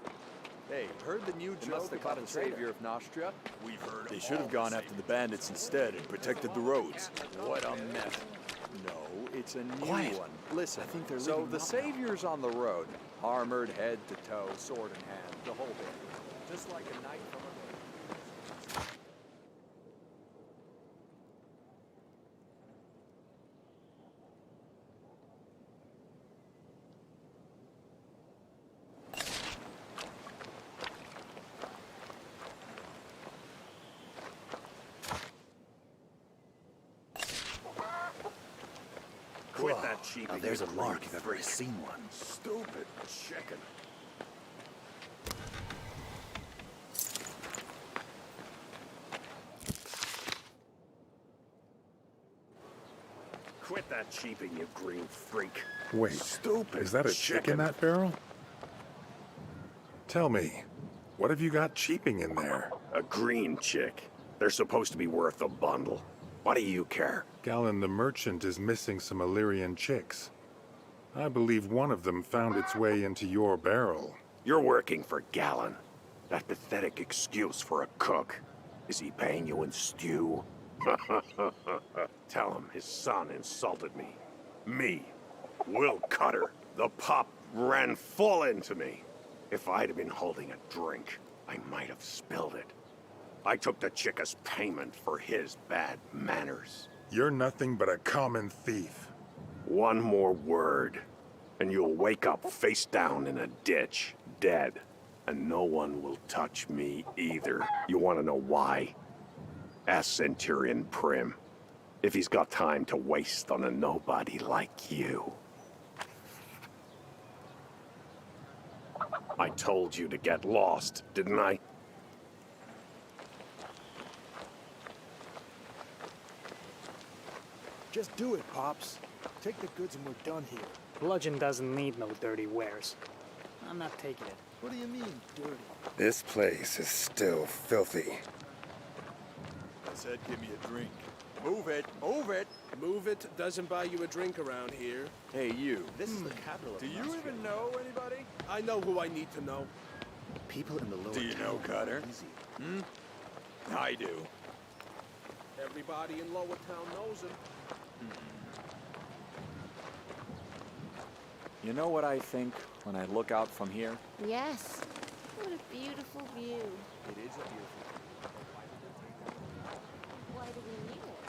I: Hey, heard the new joke about the savior of Nostria?
U: We've heard
I: They should have gone after the bandits instead and protected the roads. What a mess. No, it's a new one. Listen, I think they're so the savior's on the road, armored head to toe, sword in hand, the whole bit. Just like a knight from a...
H: Quit that cheaping.
I: Now there's a mark if I've ever seen one.
H: Stupid chicken. Quit that cheaping, you green freak.
B: Wait,
H: Stupid
B: is that a chick in that barrel? Tell me, what have you got cheaping in there?
H: A green chick. They're supposed to be worth a bundle. What do you care?
B: Galen the merchant is missing some Illyrian chicks. I believe one of them found its way into your barrel.
H: You're working for Galen. That pathetic excuse for a cook. Is he paying you in stew? Tell him his son insulted me. Me, Will Cutter. The pup ran full into me. If I'd have been holding a drink, I might have spilled it. I took the chick as payment for his bad manners.
B: You're nothing but a common thief.
H: One more word, and you'll wake up face down in a ditch, dead. And no one will touch me either. You want to know why? Ask Centurion Prim, if he's got time to waste on a nobody like you. I told you to get lost, didn't I?
O: Just do it, Pops. Take the goods and we're done here.
S: Bludgeon doesn't need no dirty wares. I'm not taking it.
O: What do you mean, dirty?
B: This place is still filthy.
I: I said give me a drink. Move it! Move it!
W: Move it doesn't buy you a drink around here.
I: Hey, you. This is the capital of
W: Do you
I: Nostria.
W: even know anybody? I know who I need to know.
I: People in the lower
W: Do you know
I: town are
W: Cutter?
I: easy.
W: I do. Everybody in Lower Town knows him.
I: You know what I think when I look out from here?
J: Yes. What a beautiful view.
I: It is a beautiful view.
J: Why do we need it?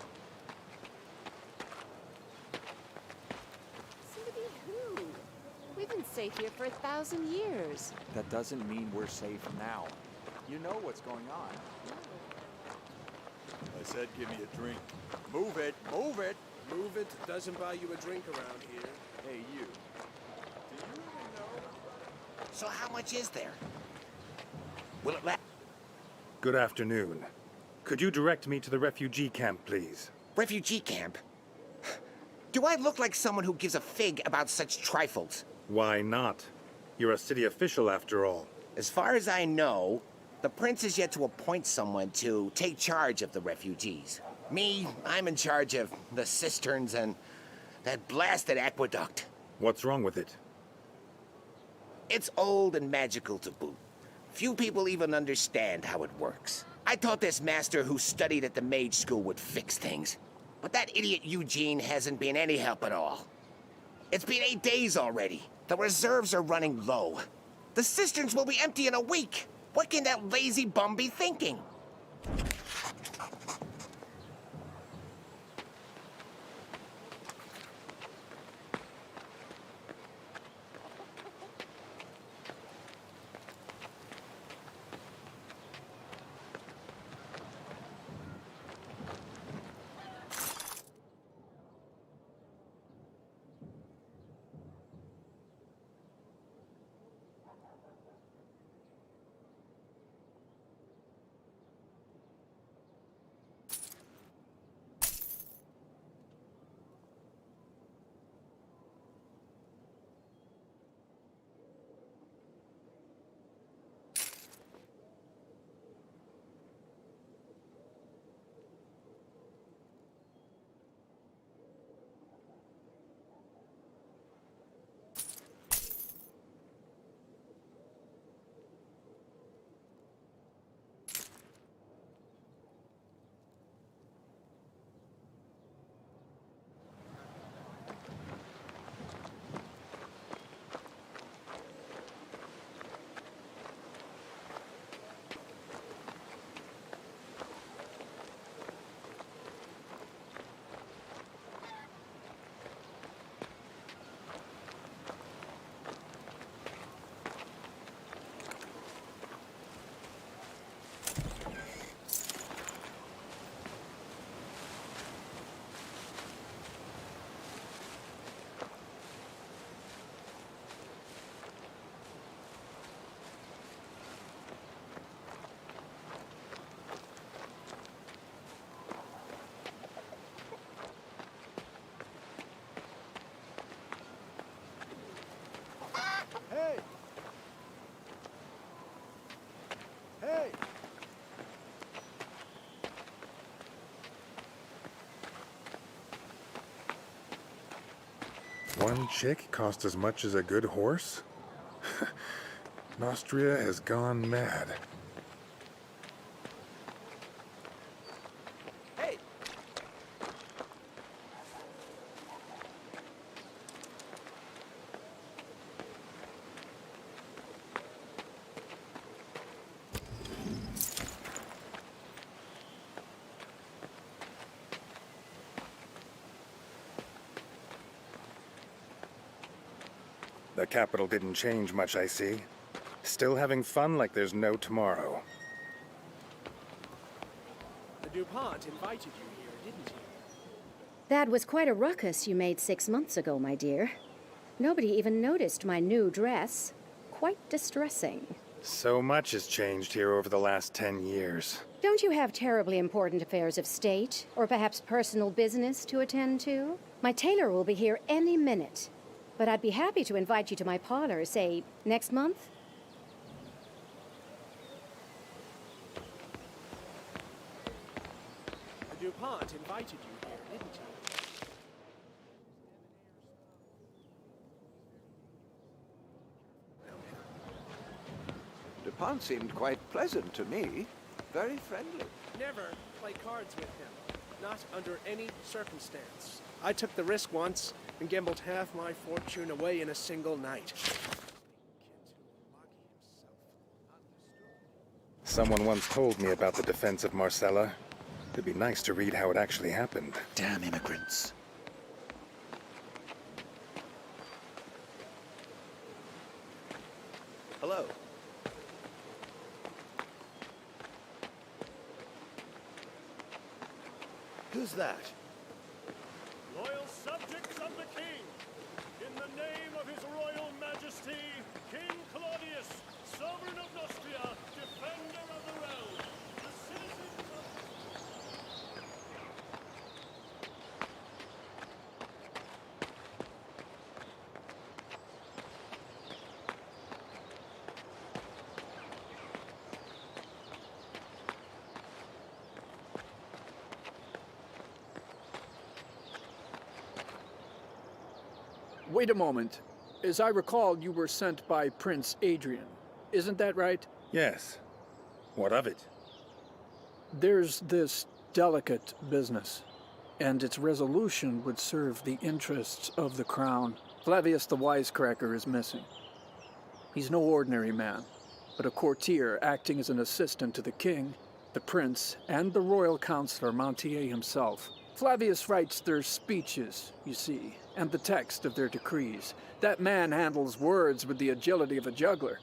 J: Somebody who? We've been safe here for 1,000 years.
I: That doesn't mean we're safe now. You know what's going on. I said give me a drink. Move it! Move it!
W: Move it doesn't buy you a drink around here.
I: Hey, you. Do you even know?
A: So how much is there? Will it last?
B: Good afternoon. Could you direct me to the refugee camp, please?
A: Refugee camp? Do I look like someone who gives a fig about such trifles?
B: Why not? You're a city official, after all.
A: As far as I know, the prince is yet to appoint someone to take charge of the refugees. Me, I'm in charge of the cisterns and that blasted aqueduct.
B: What's wrong with it?
A: It's old and magical to boot. Few people even understand how it works. I thought this master who studied at the mage school would fix things. But that idiot Eugene hasn't been any help at all. It's been 8 days already. The reserves are running low. The cisterns will be empty in a week. What can that lazy bum be thinking?
O: Hey! Hey!
B: One chick cost as much as a good horse? Nostria has gone mad.
A: Hey!
B: The capital didn't change much, I see. Still having fun like there's no tomorrow.
W: The DuPont invited you here, didn't he?
N: That was quite a ruckus you made 6 months ago, my dear. Nobody even noticed my new dress. Quite distressing.
B: So much has changed here over the last 10 years.
N: Don't you have terribly important affairs of state, or perhaps personal business to attend to? My tailor will be here any minute. But I'd be happy to invite you to my parlor, say, next month?
W: The DuPont invited you here, didn't he?
T: DuPont seemed quite pleasant to me. Very friendly.
W: Never play cards with him. Not under any circumstance. I took the risk once and gambled half my fortune away in a single night.
B: Someone once told me about the defense of Marcella. It'd be nice to read how it actually happened.
P: Damn immigrants.
Q: Hello. Who's that?
C: Loyal subjects of the king, in the name of his royal majesty, King Claudius, sovereign of Nostria, defender of the realm, the citizens of...
L: Wait a moment. As I recall, you were sent by Prince Adrian. Isn't that right?
B: Yes. What of it?
L: There's this delicate business, and its resolution would serve the interests of the crown. Flavius the Wisecracker is missing. He's no ordinary man, but a courtier acting as an assistant to the king, the prince, and the royal counselor Montier himself. Flavius writes their speeches, you see, and the text of their decrees. That man handles words with the agility of a juggler.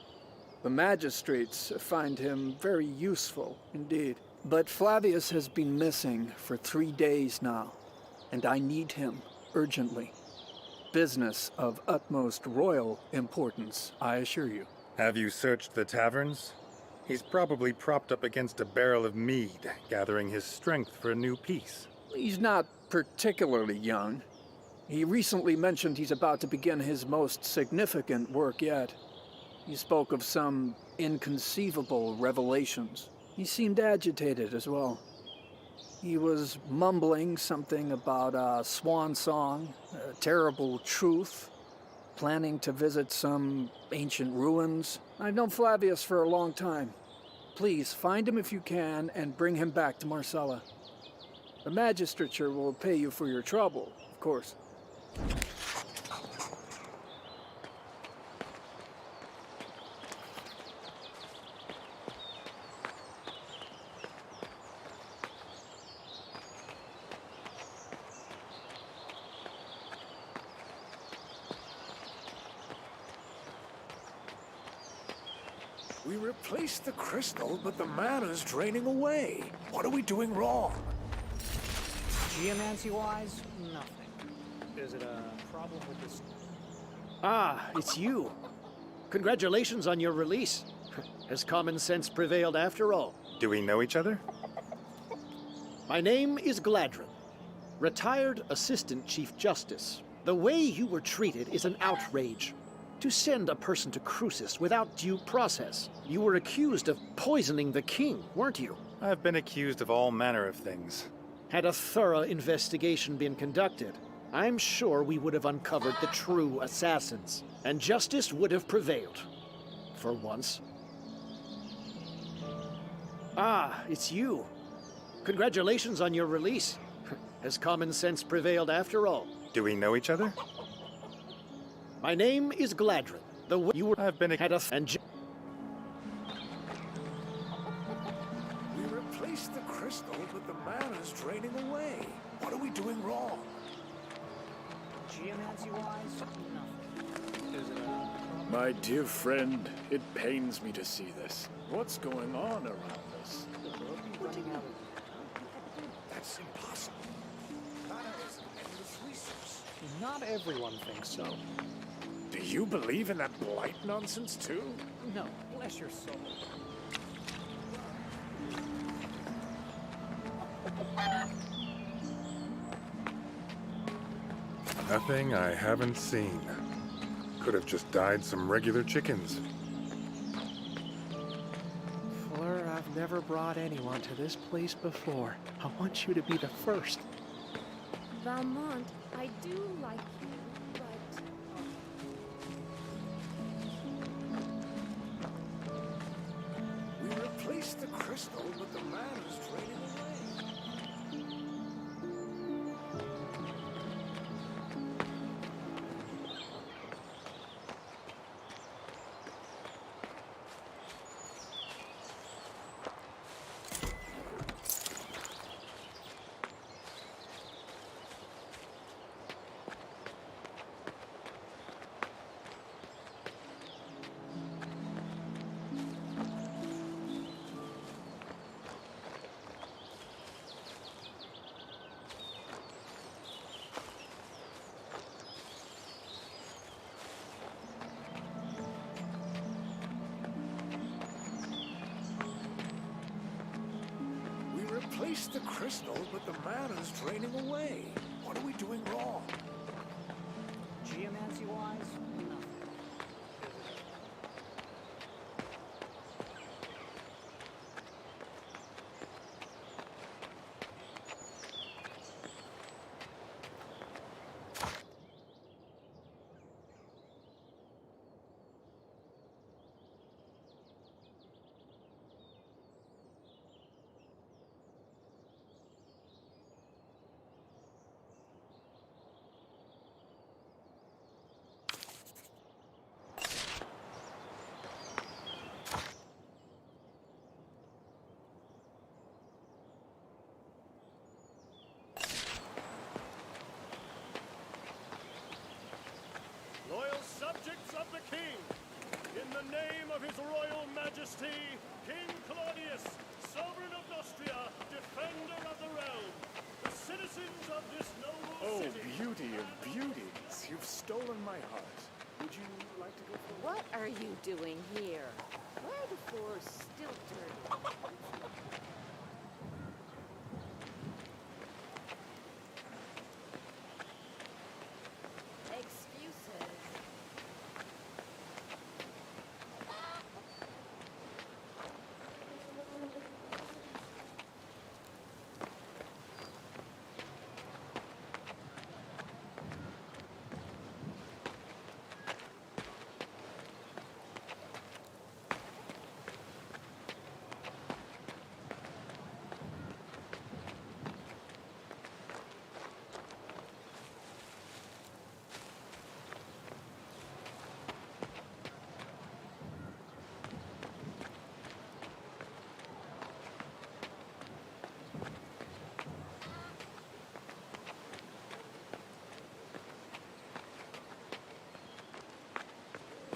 L: The magistrates find him very useful indeed. But Flavius has been missing for 3 days now, and I need him urgently. Business of utmost royal importance, I assure you.
B: Have you searched the taverns? He's probably propped up against a barrel of mead, gathering his strength for a new piece.
L: He's not particularly young. He recently mentioned he's about to begin his most significant work yet. He spoke of some inconceivable revelations. He seemed agitated as well. He was mumbling something about a swan song, a terrible truth, planning to visit some ancient ruins. I've known Flavius for a long time. Please, find him if you can and bring him back to Marcella. The magistrature will pay you for your trouble, of course.
U: We replaced the crystal, but the mana's draining away. What are we doing wrong?
S: Geomancy-wise, nothing. Is it a problem with this?
T: Ah, it's you. Congratulations on your release. Has common sense prevailed after all?
B: Do we know each other?
T: My name is Gladrin, retired Assistant Chief Justice. The way you were treated is an outrage. To send a person to Crucis without due process. You were accused of poisoning the king, weren't you?
B: I've been accused of all manner of things.
T: Had a thorough investigation been conducted, I'm sure we would have uncovered the true assassins, and justice would have prevailed. For once. Ah, it's you. Congratulations on your release. Has common sense prevailed after all?
B: Do we know each other?
T: My name is Gladrin. The way you were
B: I've been
T: had a
U: We replaced the crystal, but the mana's draining away. What are we doing wrong?
S: Geomancy-wise, nothing. Is it a problem?
W: My dear friend, it pains me to see this. What's going on around us?
U: That's impossible. That is an endless resource.
S: Not everyone thinks so.
U: Do you believe in that blight nonsense too?
S: No, bless your soul.
B: Nothing I haven't seen. Could have just died some regular chickens.
W: Fleur, I've never brought anyone to this place before. I want you to be the first.
J: Valmont, I do like you, but...
U: We replaced the crystal, but the mana's draining away. the crystal, but the man is draining away. What are we doing wrong?
S: Geomancy-wise, nothing.
C: Loyal subjects of the king, in the name of his royal majesty, King Claudius, sovereign of Nostria, defender of the realm, the citizens of this noble city...
U: Oh, beauty of beauties. You've stolen my heart. Would you like to go for a
J: What are you doing here? Why are the floors still dirty? Excuses.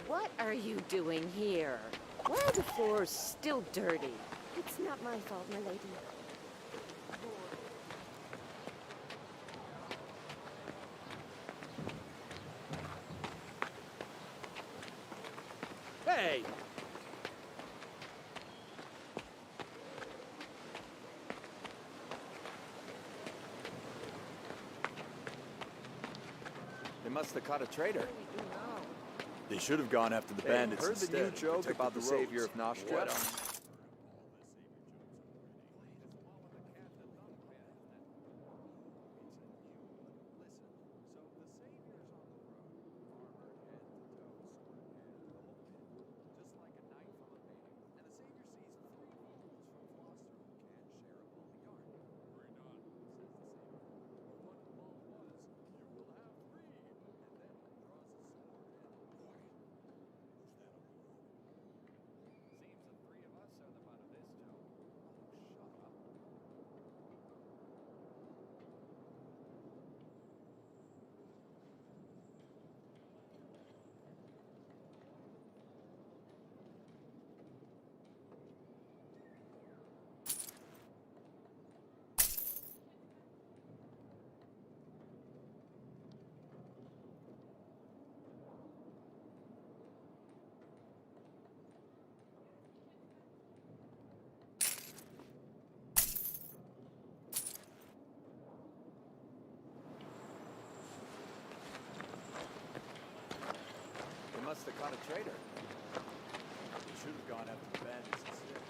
J: What are you doing here? Why are the floors still dirty? It's not my fault, my lady.
T: Hey!
I: They must have caught a traitor. They should have gone after the bandits
M: heard the
I: instead.
M: new joke
I: Protected
M: about the savior of Nostria?
I: What must have caught a traitor. They should have gone after the bandits instead.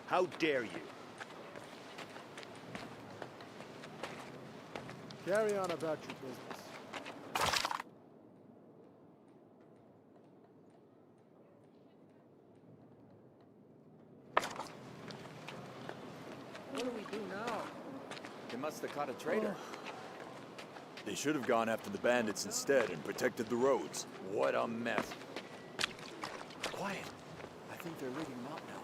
Q: How dare you?
O: Carry on about your business.
L: What do we do now?
I: They must have caught a traitor. They should have gone after the bandits instead and protected the roads. What a mess. Quiet. I think they're leading them out now.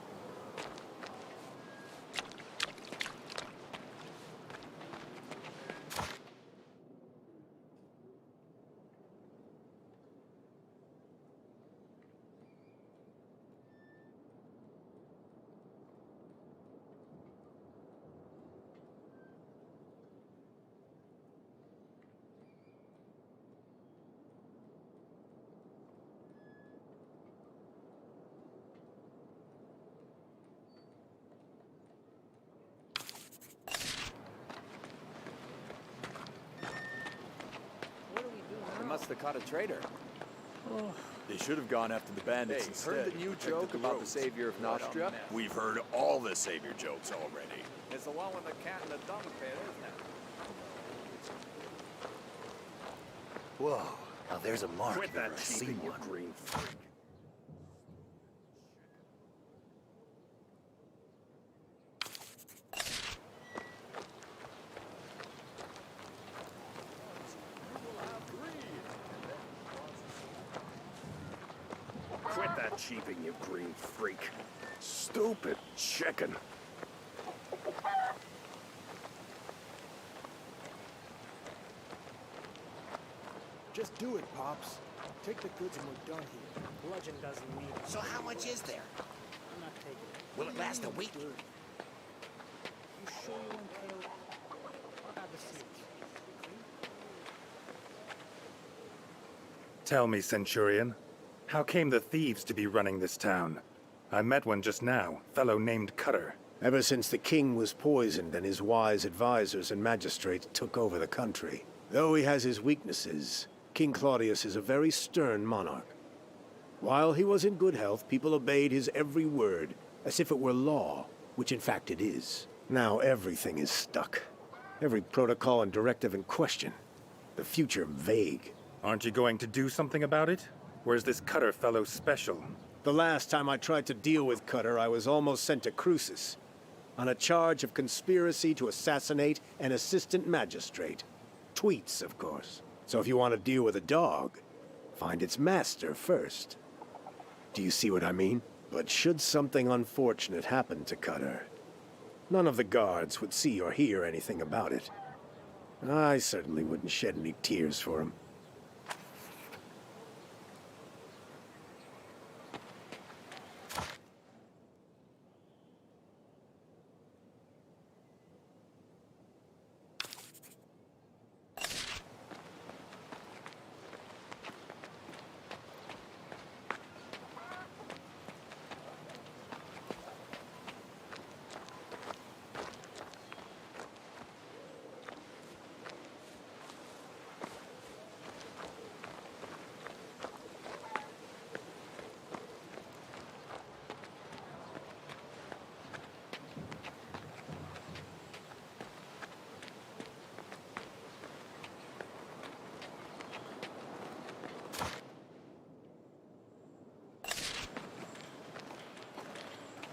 I: must have caught a traitor. They should have gone after the bandits instead.
K: Heard the new joke about the savior of Nostria?
I: We've heard all the savior jokes already.
K: It's the one with the cat and the dung pit, isn't it?
Q: Whoa, now there's a mark.
U: Quit that
Q: I've
U: cheating,
Q: seen
U: you
Q: one.
U: green freak. Quit that cheaping, you green freak. Stupid chicken.
O: Just do it, Pops. Take the goods and we're done here.
S: Bludgeon doesn't need it.
A: So how much is there?
S: I'm not taking it.
A: Will it last a week?
S: You sure you won't kill? I'll have the seats.
B: Tell me, Centurion, how came the thieves to be running this town? I met one just now, fellow named Cutter.
P: Ever since the king was poisoned and his wise advisors and magistrates took over the country. Though he has his weaknesses, King Claudius is a very stern monarch. While he was in good health, people obeyed his every word, as if it were law, which in fact it is. Now everything is stuck. Every protocol and directive in question. The future vague.
B: Aren't you going to do something about it? Or is this Cutter fellow special?
P: The last time I tried to deal with Cutter, I was almost sent to Crucis, on a charge of conspiracy to assassinate an assistant magistrate. Tweets, of course. So if you want to deal with a dog, find its master first. Do you see what I mean? But should something unfortunate happen to Cutter, none of the guards would see or hear anything about it. I certainly wouldn't shed any tears for him.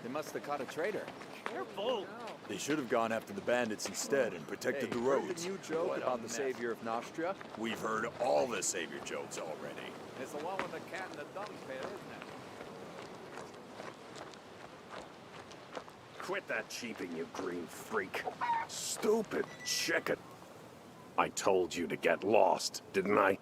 I: They must have caught a traitor.
S: Careful!
I: They should have gone after the bandits instead and protected the
K: Heard
I: roads.
K: the new joke about the savior of Nostria?
I: We've heard all the savior jokes already.
K: It's the one with the cat and the dung pit, isn't it?
U: Quit that cheaping, you green freak. Stupid chicken. I told you to get lost, didn't I?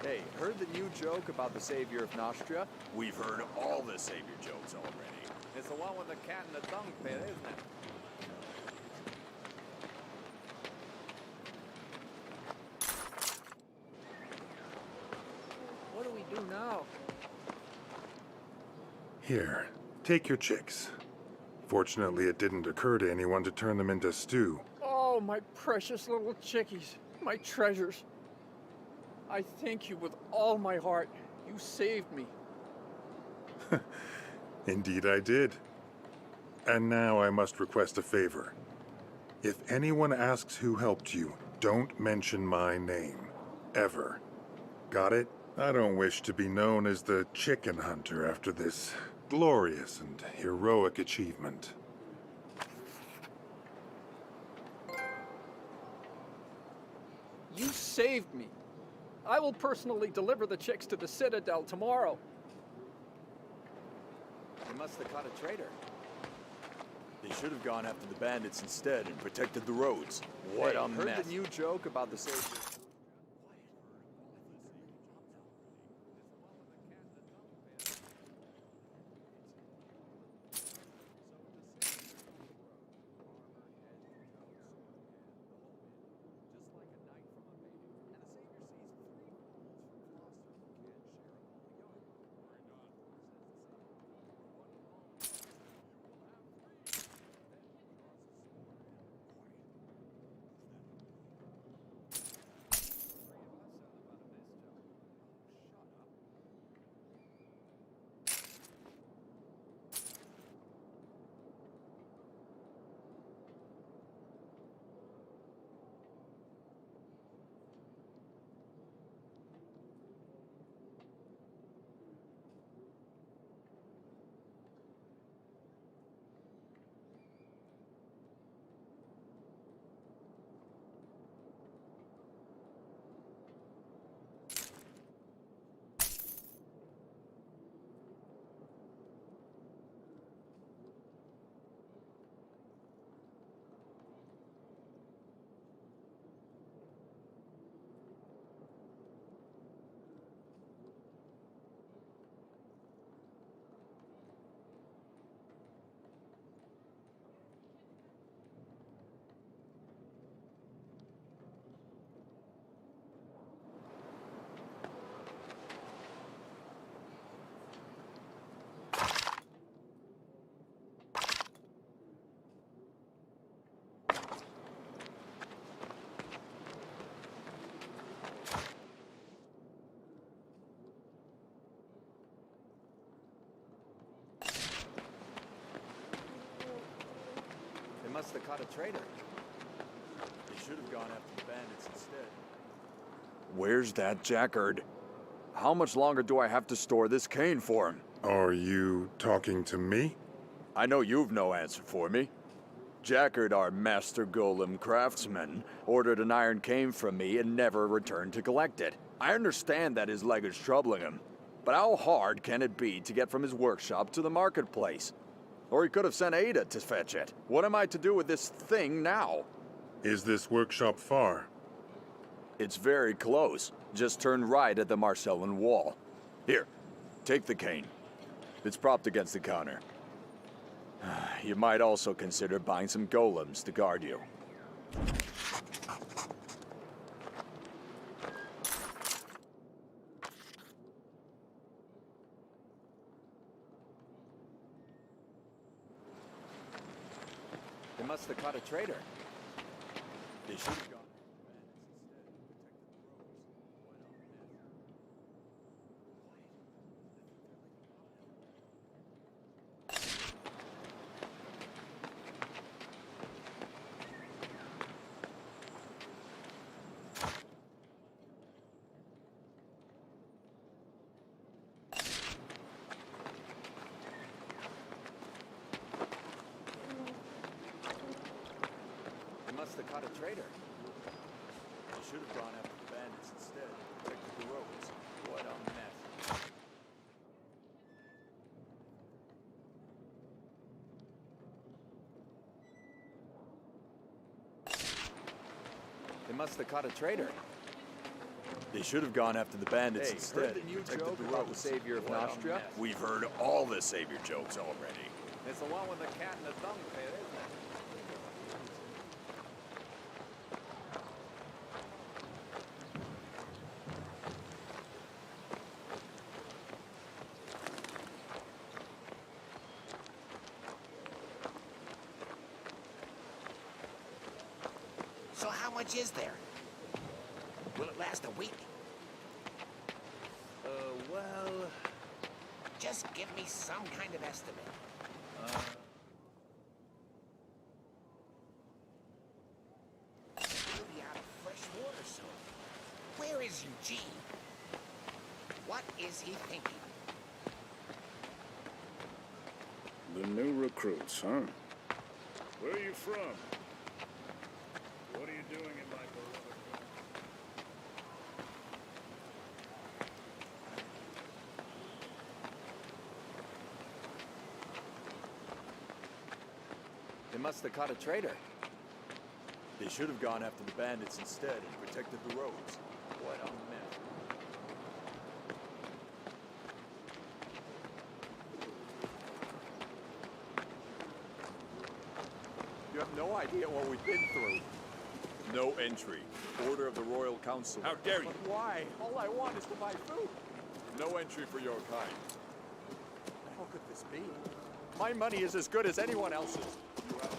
I: Hey, heard the new joke about the savior of Nostria? We've heard all the savior jokes already.
K: It's the one with the cat in the dung pit, isn't it?
L: What do we do now?
B: Here, take your chicks. Fortunately, it didn't occur to anyone to turn them into stew.
L: Oh, my precious little chickies. My treasures. I thank you with all my heart. You saved me.
B: Indeed I did. And now I must request a favor. If anyone asks who helped you, don't mention my name. Ever. Got it? I don't wish to be known as the chicken hunter after this glorious and heroic achievement.
L: You saved me. I will personally deliver the chicks to the Citadel tomorrow.
I: They must have caught a traitor. They should have gone after the bandits instead and protected the roads. What a mess. Heard the new joke about the savior. must have caught a traitor. They should have gone after the bandits instead. Where's that Jackard? How much longer do I have to store this cane for him?
B: Are you talking to me?
I: I know you've no answer for me. Jackard, our master golem craftsman, ordered an iron cane from me and never returned to collect it. I understand that his leg is troubling him, but how hard can it be to get from his workshop to the marketplace? Or he could have sent Ada to fetch it. What am I to do with this thing now?
B: Is this workshop far?
I: It's very close. Just turn right at the Marcellan wall. Here, take the cane. It's propped against the counter. You might also consider buying some golems to guard you. They must have caught a traitor. They should have gone. Must have caught a traitor. They should have gone after the bandits instead and protected the roads. What a mess. They must have caught a traitor. They should have gone after the bandits instead.
K: Heard the new joke about the savior of Nostria?
I: We've heard all the savior jokes already.
K: It's the one with the cat in the dung pit, isn't it?
A: So how much is there? Will it last a week?
K: Well...
A: Just give me some kind of estimate. We'll be out of fresh water soon. Where is Eugene? What is he thinking?
U: The new recruits, huh? Where are you from? What are you doing in my beloved home?
I: They must have caught a traitor. They should have gone after the bandits instead and protected the roads. What a mess. You have no idea what we've been through. No entry. Order of the Royal Council.
U: How dare you?
I: But why? All I want is to buy food. No entry for your kind. How could this be? My money is as good as anyone else's. You have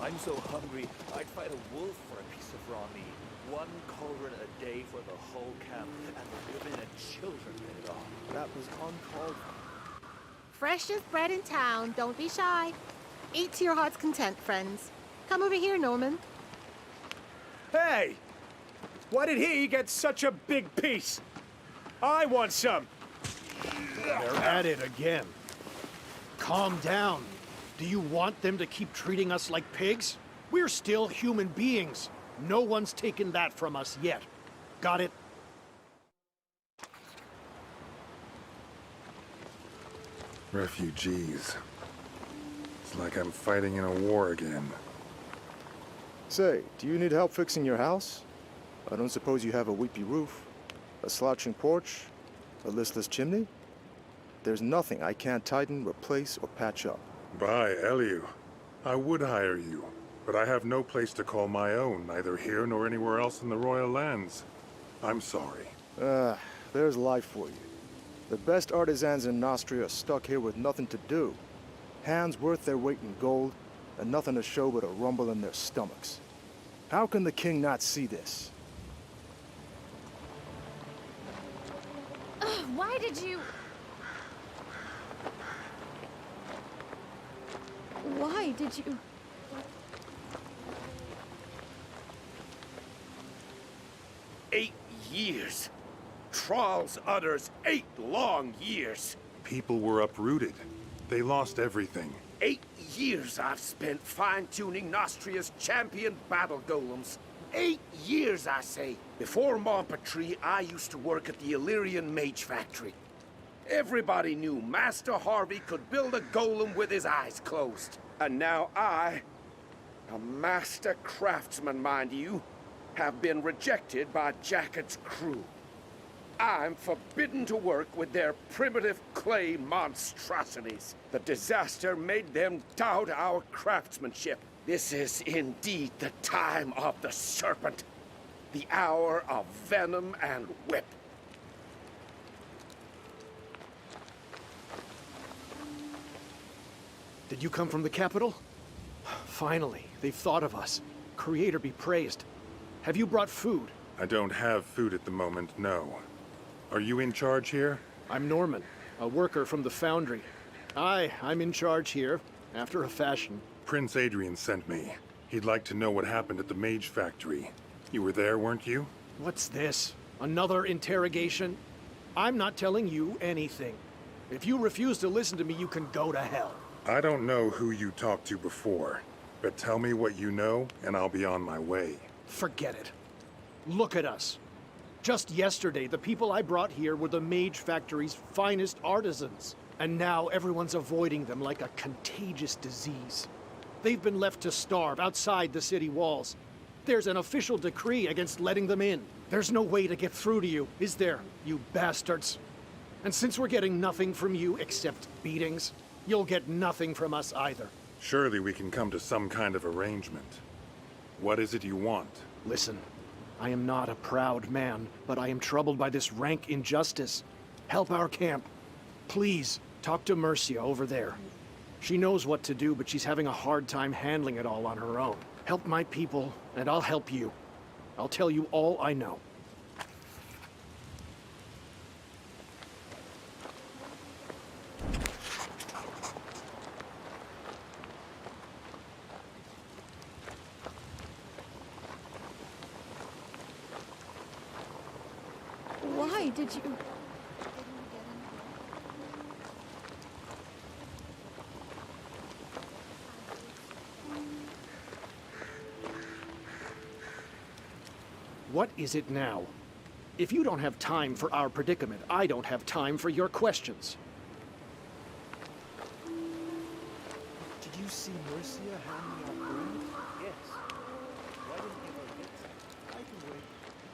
Q: I'm so hungry, I'd fight a wolf for a piece of raw meat. 1 cauldron a day for the whole camp, and the women and children get it all. That was uncalled for.
J: Freshest bread in town. Don't be shy. Eat to your heart's content, friends. Come over here, Norman.
U: Hey! Why did he get such a big piece? I want some!
T: They're at it again. Calm down. Do you want them to keep treating us like pigs? We're still human beings. No one's taken that from us yet. Got it?
B: Refugees. It's like I'm fighting in a war again.
O: Say, do you need help fixing your house? I don't suppose you have a weepy roof, a slouching porch, a listless chimney? There's nothing I can't tighten, replace, or patch up.
B: By Eliu, I would hire you, but I have no place to call my own, neither here nor anywhere else in the royal lands. I'm sorry.
O: There's life for you. The best artisans in Nostria are stuck here with nothing to do. Hands worth their weight in gold, and nothing to show but a rumble in their stomachs. How can the king not see this?
J: Why did you... Why did you...
H: 8 years. Thrall's utters 8 long years.
B: People were uprooted. They lost everything.
H: 8 years I've spent fine-tuning Nostria's champion battle golems. 8 years, I say. Before Montpetrie, I used to work at the Illyrian Mage Factory. Everybody knew Master Harvey could build a golem with his eyes closed. And now I, a master craftsman, mind you, have been rejected by Jackett's crew. I'm forbidden to work with their primitive clay monstrosities. The disaster made them doubt our craftsmanship. This is indeed the time of the serpent, the hour of venom and whip.
T: Did you come from the capital? Finally, they've thought of us. Creator be praised. Have you brought food?
B: I don't have food at the moment, no. Are you in charge here?
T: I'm Norman, a worker from the foundry. I'm in charge here, after a fashion.
B: Prince Adrian sent me. He'd like to know what happened at the Mage Factory. You were there, weren't you?
T: What's this? Another interrogation? I'm not telling you anything. If you refuse to listen to me, you can go to hell.
B: I don't know who you talked to before, but tell me what you know, and I'll be on my way.
T: Forget it. Look at us. Just yesterday, the people I brought here were the Mage Factory's finest artisans. And now everyone's avoiding them like a contagious disease. They've been left to starve outside the city walls. There's an official decree against letting them in. There's no way to get through to you, is there, you bastards? And since we're getting nothing from you except beatings, you'll get nothing from us either.
B: Surely we can come to some kind of arrangement. What is it you want?
T: Listen, I am not a proud man, but I am troubled by this rank injustice. Help our camp. Please, talk to Mercia over there. She knows what to do, but she's having a hard time handling it all on her own. Help my people, and I'll help you. I'll tell you all I know.
J: Why did you...
T: What is it now? If you don't have time for our predicament, I don't have time for your questions.
O: Did you see Mercia handing out bread? Yes. Why didn't you go get some? I can wait.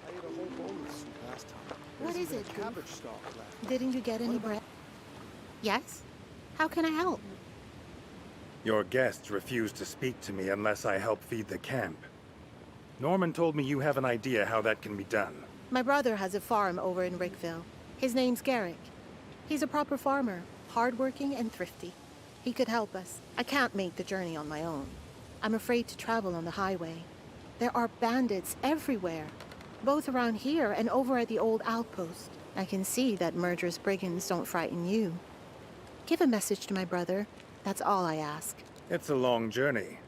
O: I ate a whole bowl of soup last time.
D: What
O: There's
D: is
O: even
D: it,
O: a
D: Goof?
O: cabbage stalk left.
D: Didn't you get any bread? Yes? How can I help?
E: Your guests refuse to speak to me unless I help feed the camp. Norman told me you have an idea how that can be done.
D: My brother has a farm over in Rickville. His name's Garrick. He's a proper farmer, hardworking and thrifty. He could help us. I can't make the journey on my own. I'm afraid to travel on the highway. There are bandits everywhere, both around here and over at the old outpost. I can see that murderous brigands don't frighten you. Give a message to my brother. That's all I ask.
E: It's a long journey.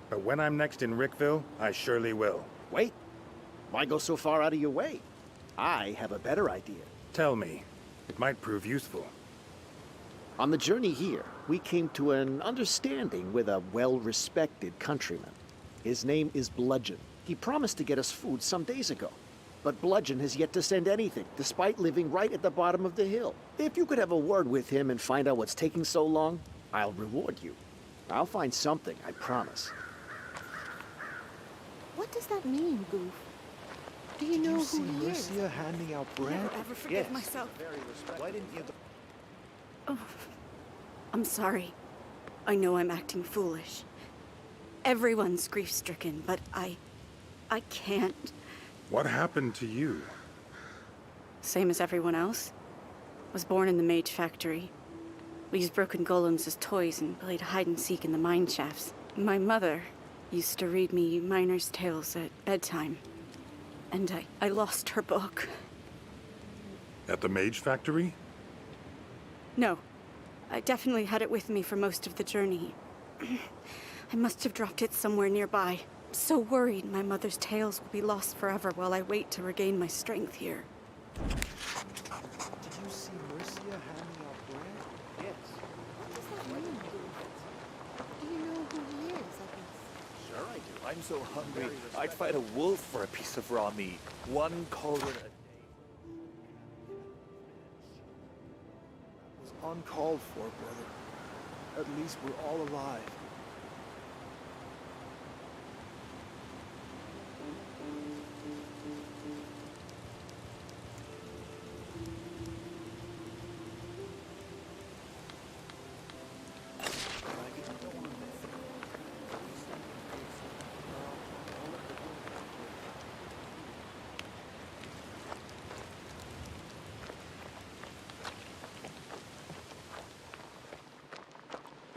E: But when I'm next in Rickville, I surely will.
T: Wait. Why go so far out of your way? I have a better idea.
E: Tell me. It might prove useful.
T: On the journey here, we came to an understanding with a well-respected countryman. His name is Bludgeon. He promised to get us food some days ago. But Bludgeon has yet to send anything, despite living right at the bottom of the hill. If you could have a word with him and find out what's taking so long, I'll reward you. I'll find something, I promise.
D: does that mean, Goof? Do you know
T: see
D: who he is?
T: Mercia handing out bread?
J: Never ever forgive
T: Yes.
J: myself.
T: Why didn't you...
J: Oh, I'm sorry. I know I'm acting foolish. Everyone's grief-stricken, but I can't.
B: What happened to you?
J: Same as everyone else. Was born in the mage factory. We used broken golems as toys and played hide-and-seek in the mine shafts. My mother used to read me miners' tales at bedtime. And I lost her book.
B: At the Mage Factory?
J: No. I definitely had it with me for most of the journey. I must have dropped it somewhere nearby. I'm so worried my mother's tales will be lost forever while I wait to regain my strength here.
T: Did you see Mercia handing out bread? Yes.
D: What does that mean, Goof? Do you know who he is, at least?
Q: Sure I do. I'm so hungry, I'd fight a wolf for a piece of raw meat. One cauldron a day.
O: It was uncalled for, brother. At least we're all alive.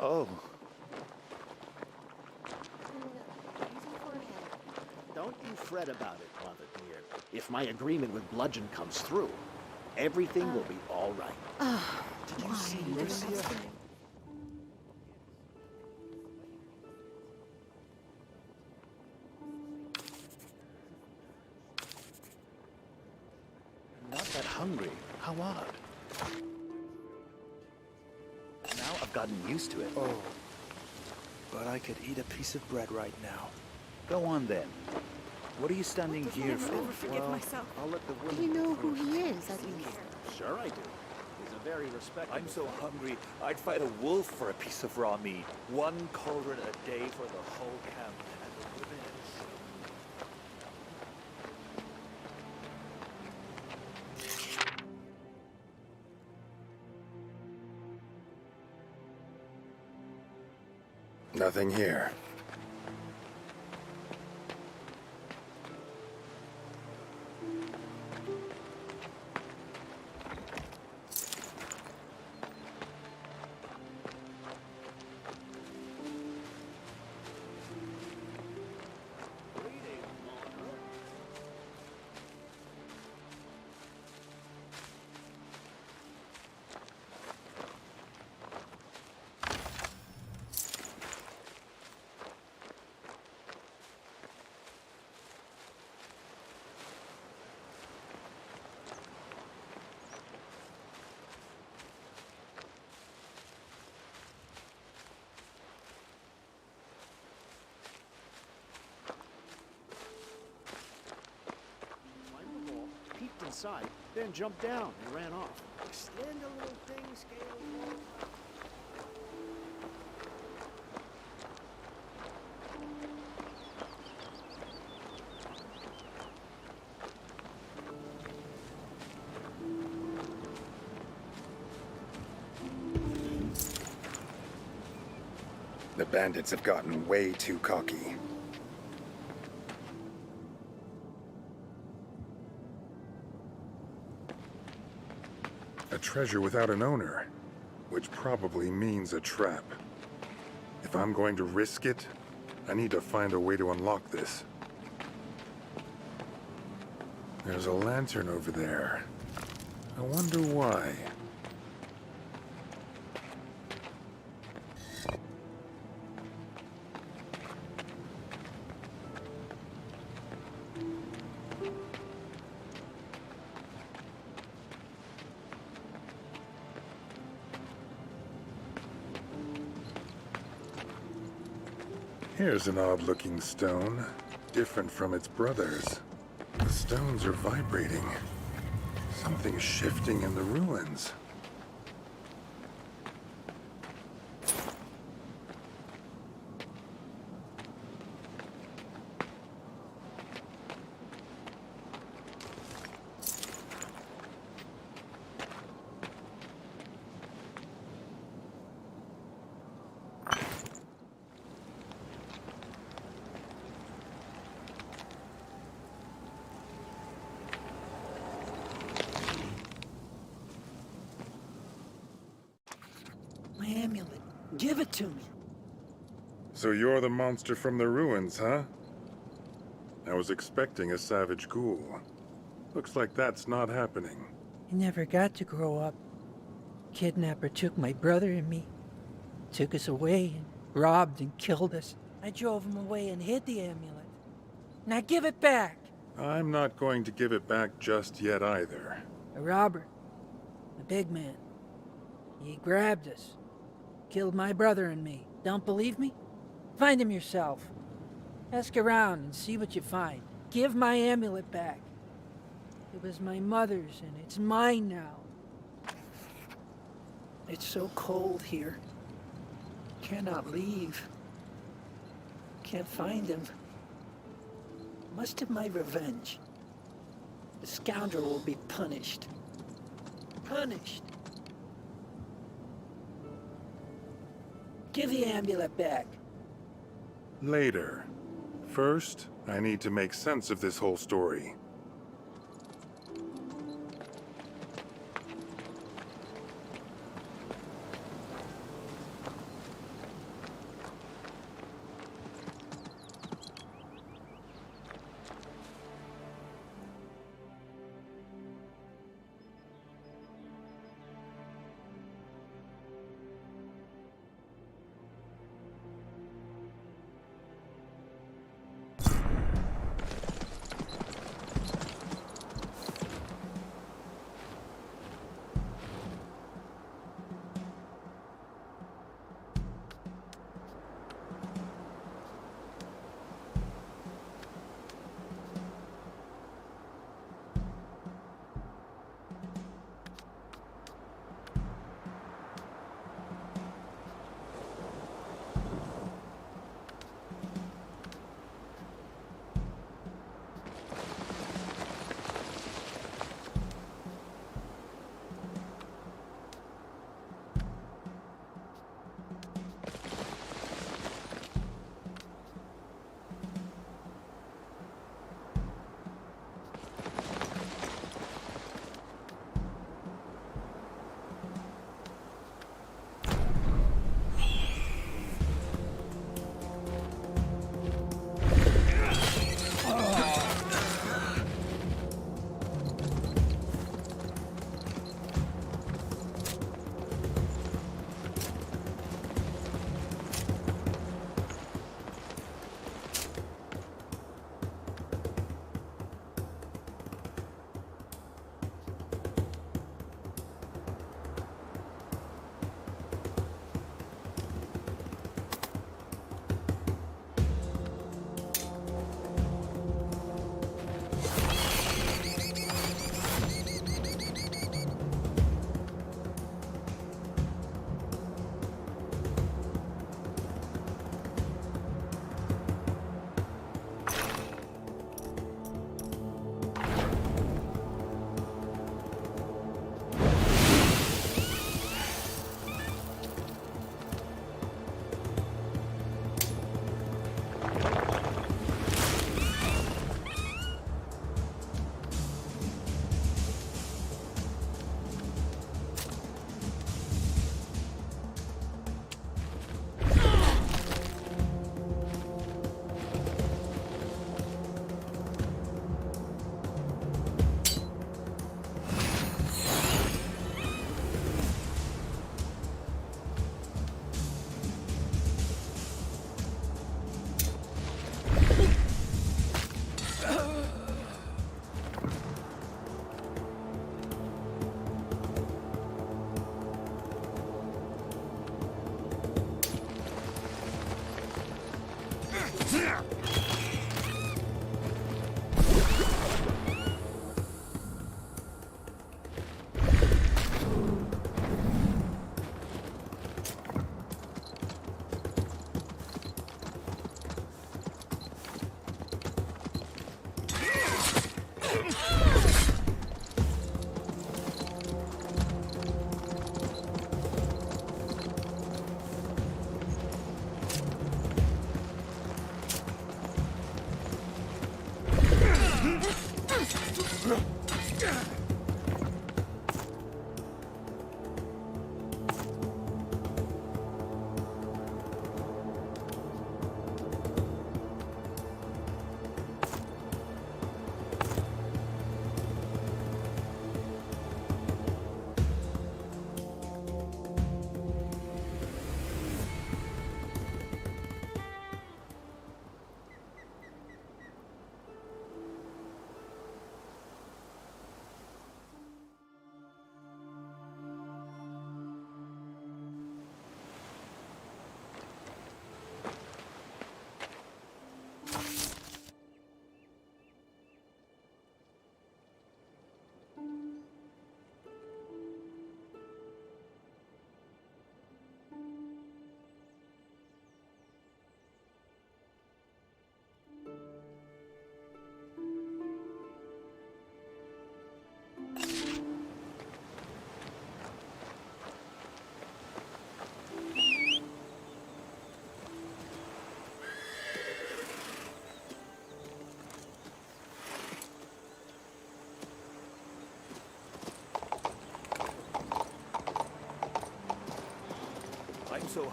T: Oh. Don't you fret about it, mother dear. If my agreement with Bludgeon comes through, everything will be all right. Did you see Mercia? Not that hungry. How odd. Now I've gotten used to it.
O: Oh. But I could eat a piece of bread right now.
Q: Go on then. What are you standing here for?
J: Never forgive myself.
T: I'll let the
D: Do you know who he is, at least?
T: Sure I do. He's a very respectable...
Q: I'm so hungry, I'd fight a wolf for a piece of raw meat. One cauldron a day for the whole camp. And the women and
E: Nothing here.
T: peeked inside, then jumped down and ran off. Extend a little thing, Scale.
E: The bandits have gotten way too cocky.
B: A treasure without an owner, which probably means a trap. If I'm going to risk it, I need to find a way to unlock this. There's a lantern over there. I wonder why. Here's an odd-looking stone, different from its brothers. The stones are vibrating. Something's shifting in the ruins.
F: Give it to me.
B: So you're the monster from the ruins, huh? I was expecting a savage ghoul. Looks like that's not happening.
F: I never got to grow up. Kidnapper took my brother and me. Took us away and robbed and killed us. I drove him away and hid the amulet. Now give it back!
B: I'm not going to give it back just yet either.
F: A robber. A big man. He grabbed us. Killed my brother and me. Don't believe me? Find him yourself. Ask around and see what you find. Give my amulet back. It was my mother's and it's mine now. It's so cold here. Cannot leave. Can't find him. Must have my revenge. The scoundrel will be punished. Punished. Give the amulet back.
B: Later. First, I need to make sense of this whole story.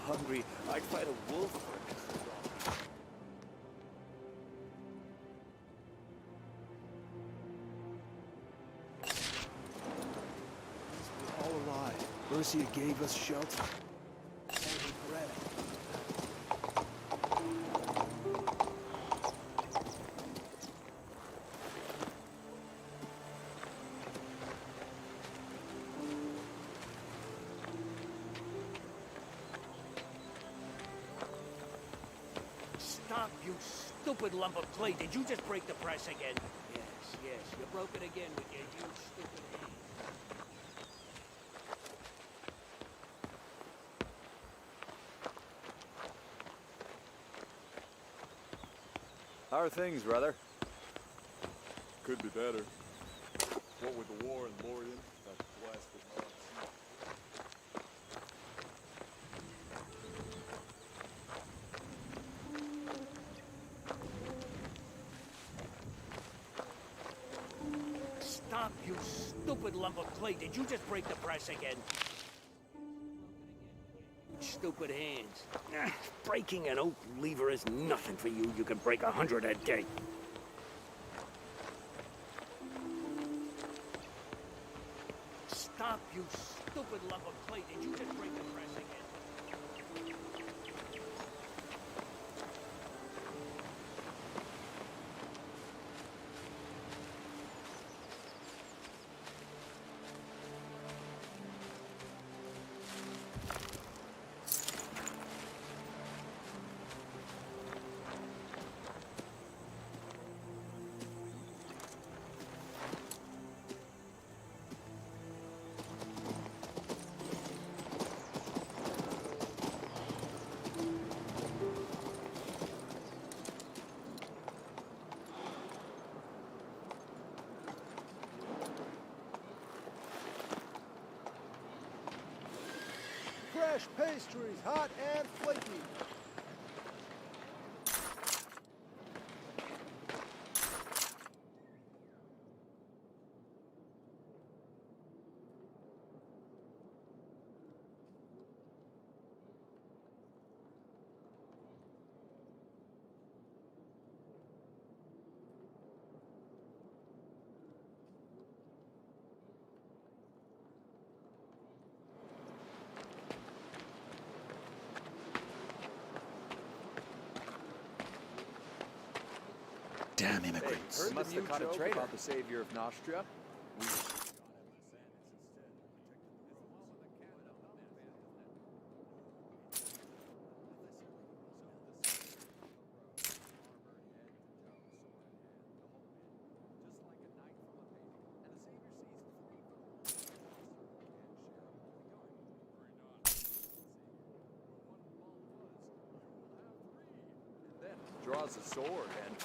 Q: hungry, I'd fight a wolf for a piece of raw meat.
O: We're all alive. Mercia gave us shelter. And regret it.
H: Stop, you stupid lump of clay. Did you just break the press again? Yes, yes, you broke it again with your huge stupid hand.
I: How are things, brother?
G: Could be better. What with the war in Lorien, that blasted mob.
H: Stop, you stupid lump of clay. Did you just break the press again? Stupid hands. Breaking an oak lever is nothing for you. You can break 100 a day. Stop, you stupid lump of clay. Did you just break the press again?
O: Fresh pastries, hot and flaky.
I: Damn immigrants.
K: Heard
I: Must
K: the
I: have
K: new
I: caught a
K: joke
I: traitor.
K: about the savior of Nostria?
I: Then draws a sword and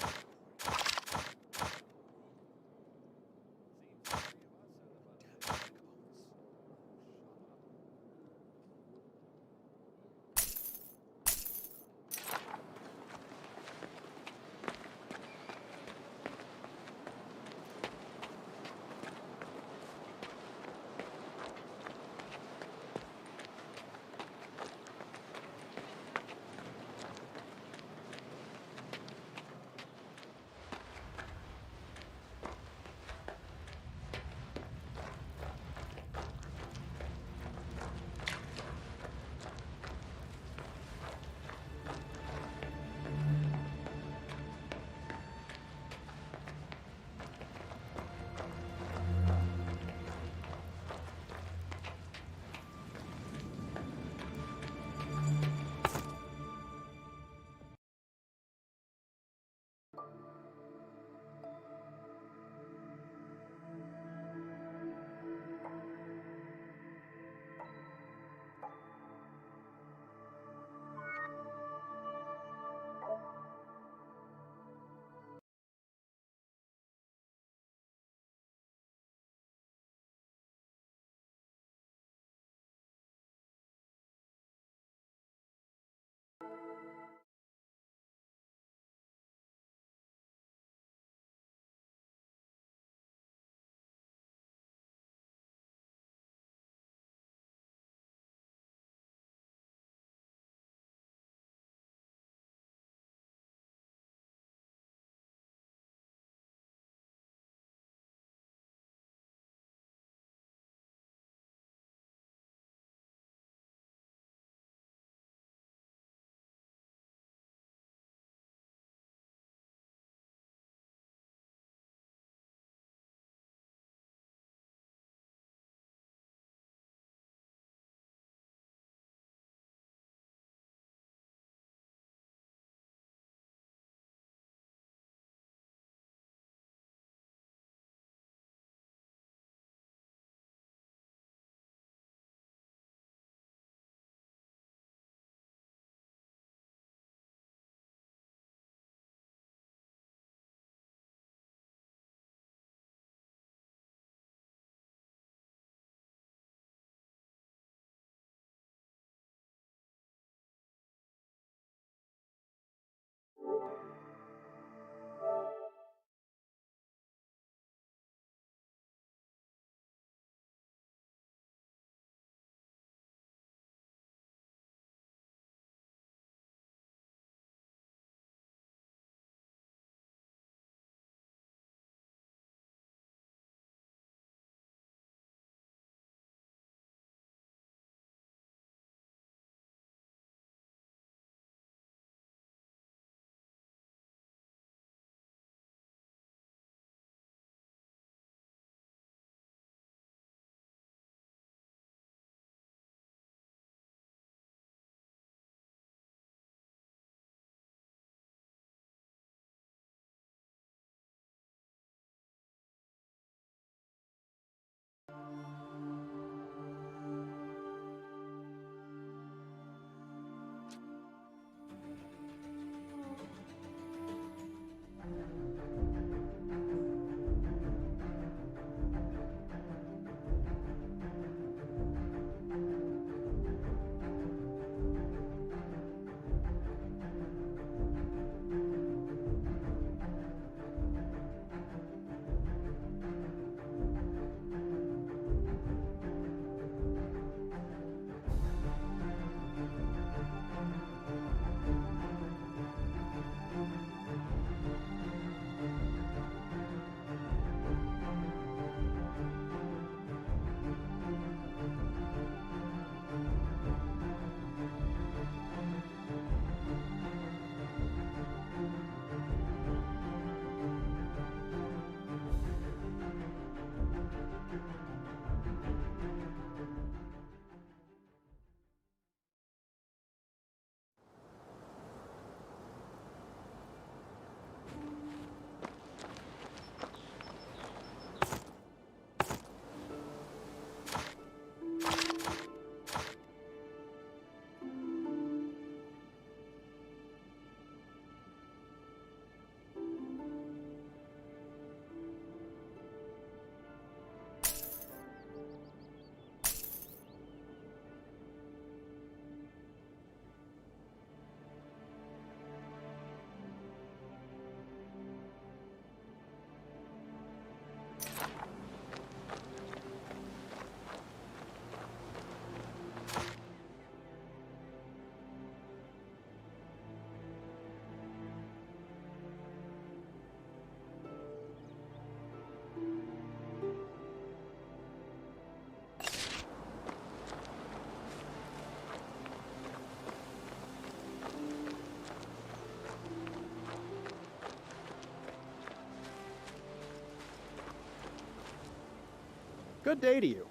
T: Good day to you.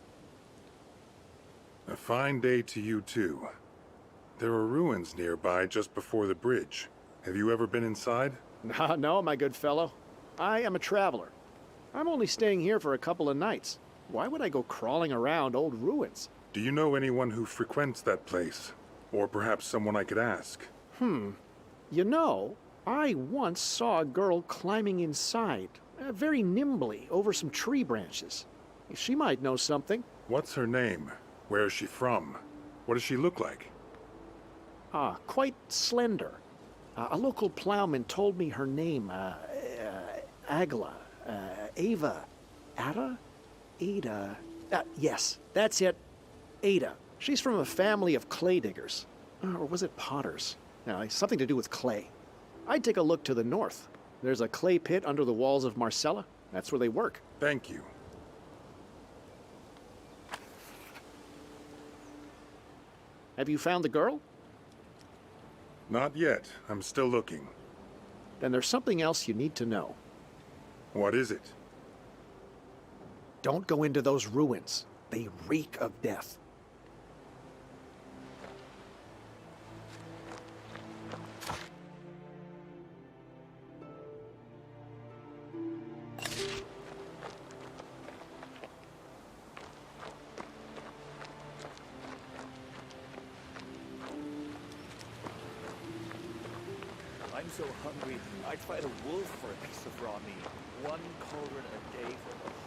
B: A fine day to you, too. There are ruins nearby just before the bridge. Have you ever been inside?
T: No, my good fellow. I am a traveler. I'm only staying here for a couple of nights. Why would I go crawling around old ruins?
B: Do you know anyone who frequents that place? Or perhaps someone I could ask?
T: You know, I once saw a girl climbing inside, very nimbly, over some tree branches. She might know something.
B: What's her name? Where is she from? What does she look like?
T: Quite slender. A local plowman told me her name, Agla, Ava, Ada? Yes, that's it. Ada. She's from a family of clay diggers. Or was it potters? Something to do with clay. I'd take a look to the north. There's a clay pit under the walls of Marcella. That's where they work.
B: Thank you.
T: Have you found the girl?
B: Not yet. I'm still looking.
T: Then there's something else you need to know.
B: What is it?
T: Don't go into those ruins. They reek of death.
Q: I'm so hungry, I'd fight a wolf for a piece of raw meat. One cauldron a day for the whole...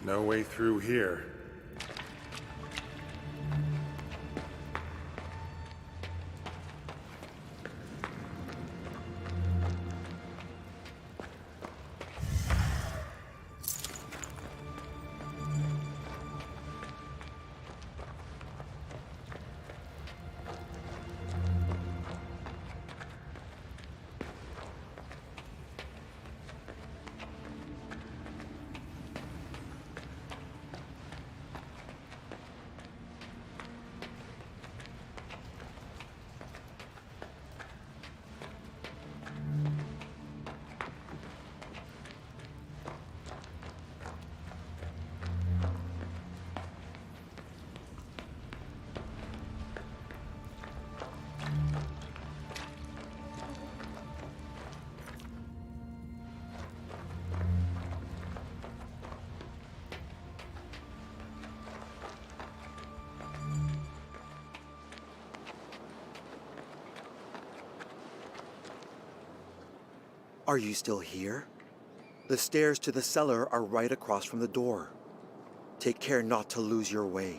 B: No way through here.
M: Are you still here? The stairs to the cellar are right across from the door. Take care not to lose your way.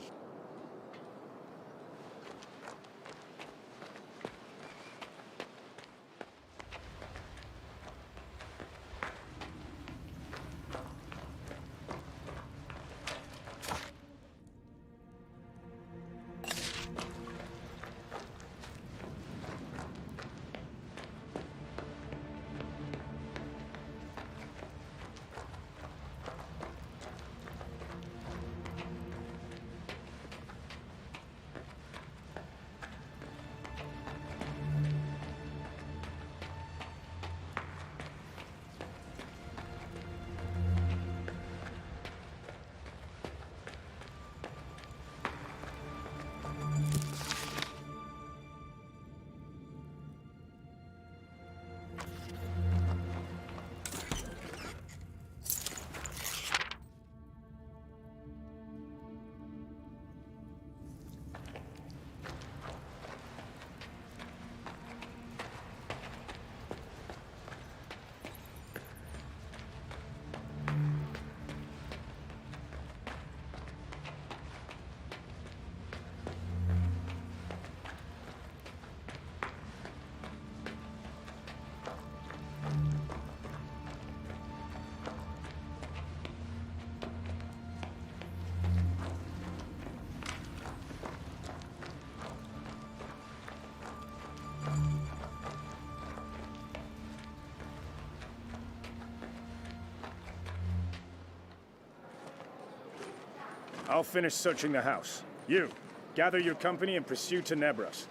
U: I'll finish searching the house. You, gather your company and pursue Tenebras.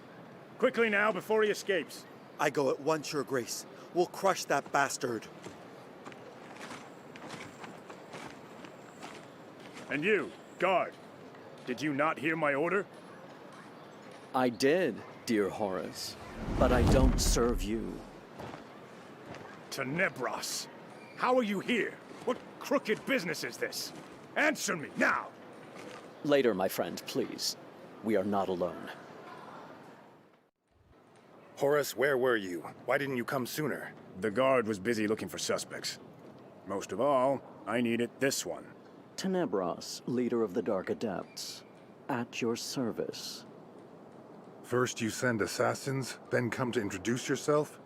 U: Quickly now, before he escapes.
M: I go at once, Your Grace. We'll crush that bastard.
U: And you, guard. Did you not hear my order?
N: I did, dear Horace. But I don't serve you.
U: Tenebras. How are you here? What crooked business is this? Answer me, now!
N: Later, my friend, please. We are not alone.
E: Horace, where were you? Why didn't you come sooner?
U: The guard was busy looking for suspects. Most of all, I needed this one.
N: Tenebras, leader of the Dark Adepts. At your service.
B: First you send assassins, then come to introduce yourself?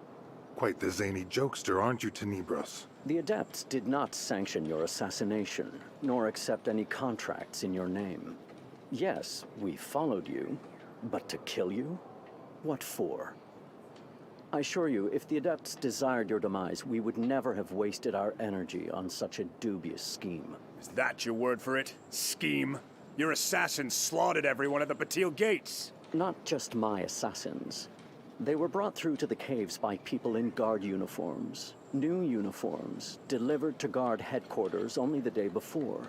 B: Quite the zany jokester, aren't you, Tenebras?
N: The Adepts did not sanction your assassination, nor accept any contracts in your name. Yes, we followed you, but to kill you? What for? I assure you, if the Adepts desired your demise, we would never have wasted our energy on such a dubious scheme.
U: Is that your word for it? Scheme? Your assassins slaughtered everyone at the Batil gates.
N: Not just my assassins. They were brought through to the caves by people in guard uniforms. New uniforms, delivered to guard headquarters only the day before.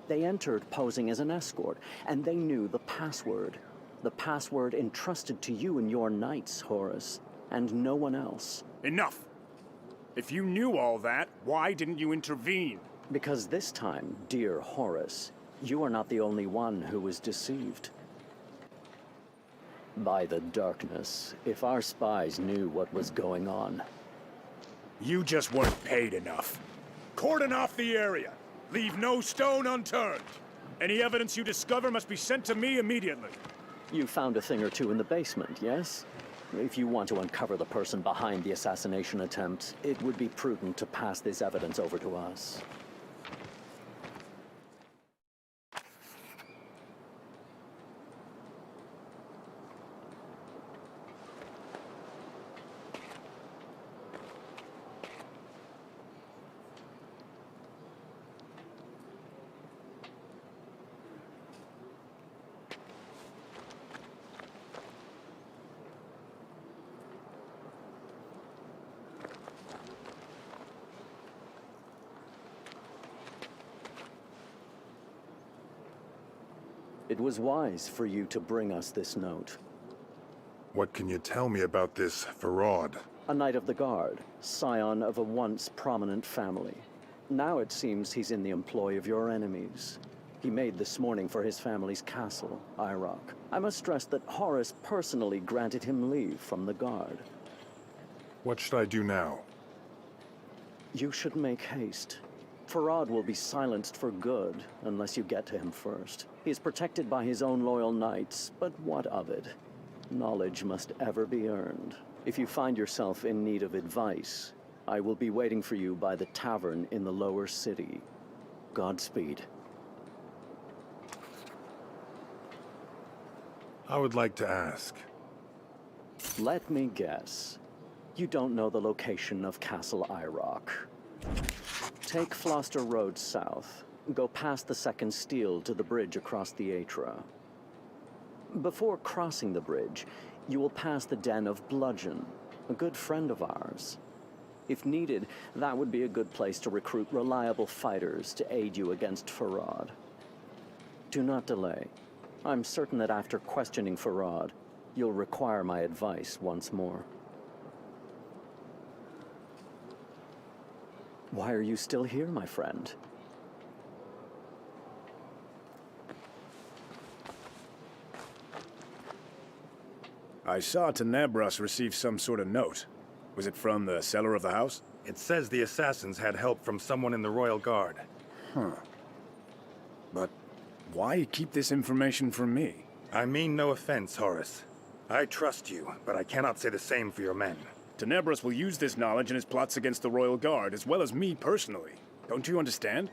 N: They entered posing as an escort, and they knew the password. The password entrusted to you and your knights, Horace, and no one else.
U: Enough! If you knew all that, why didn't you intervene?
N: Because this time, dear Horace, you are not the only one who was deceived. By the darkness, if our spies knew what was going on.
U: You just weren't paid enough. Cordon off the area. Leave no stone unturned. Any evidence you discover must be sent to me immediately.
N: You found a thing or two in the basement, yes? If you want to uncover the person behind the assassination attempt, it would be prudent to pass this evidence over to us. It was wise for you to bring us this note.
B: What can you tell me about this Farad?
N: A knight of the guard, scion of a once prominent family. Now it seems he's in the employ of your enemies. He made this morning for his family's castle, Iraq. I must stress that Horace personally granted him leave from the guard.
B: What should I do now?
N: You should make haste. Farad will be silenced for good, unless you get to him first. He is protected by his own loyal knights, but what of it? Knowledge must ever be earned. If you find yourself in need of advice, I will be waiting for you by the tavern in the lower city. Godspeed.
B: I would like to ask.
N: Let me guess. You don't know the location of Castle Iraq. Take Floster Road south. Go past the second steel to the bridge across the Atra. Before crossing the bridge, you will pass the den of Bludgeon, a good friend of ours. If needed, that would be a good place to recruit reliable fighters to aid you against Farad. Do not delay. I'm certain that after questioning Farad, you'll require my advice once more. Why are you still here, my friend?
U: I saw Tenebras receive some sort of note. Was it from the seller of the house?
E: It says the assassins had help from someone in the Royal Guard.
U: Huh. But why keep this information from me?
E: I mean no offense, Horace. I trust you, but I cannot say the same for your men.
U: Tenebras will use this knowledge in his plots against the Royal Guard, as well as me personally. Don't you understand?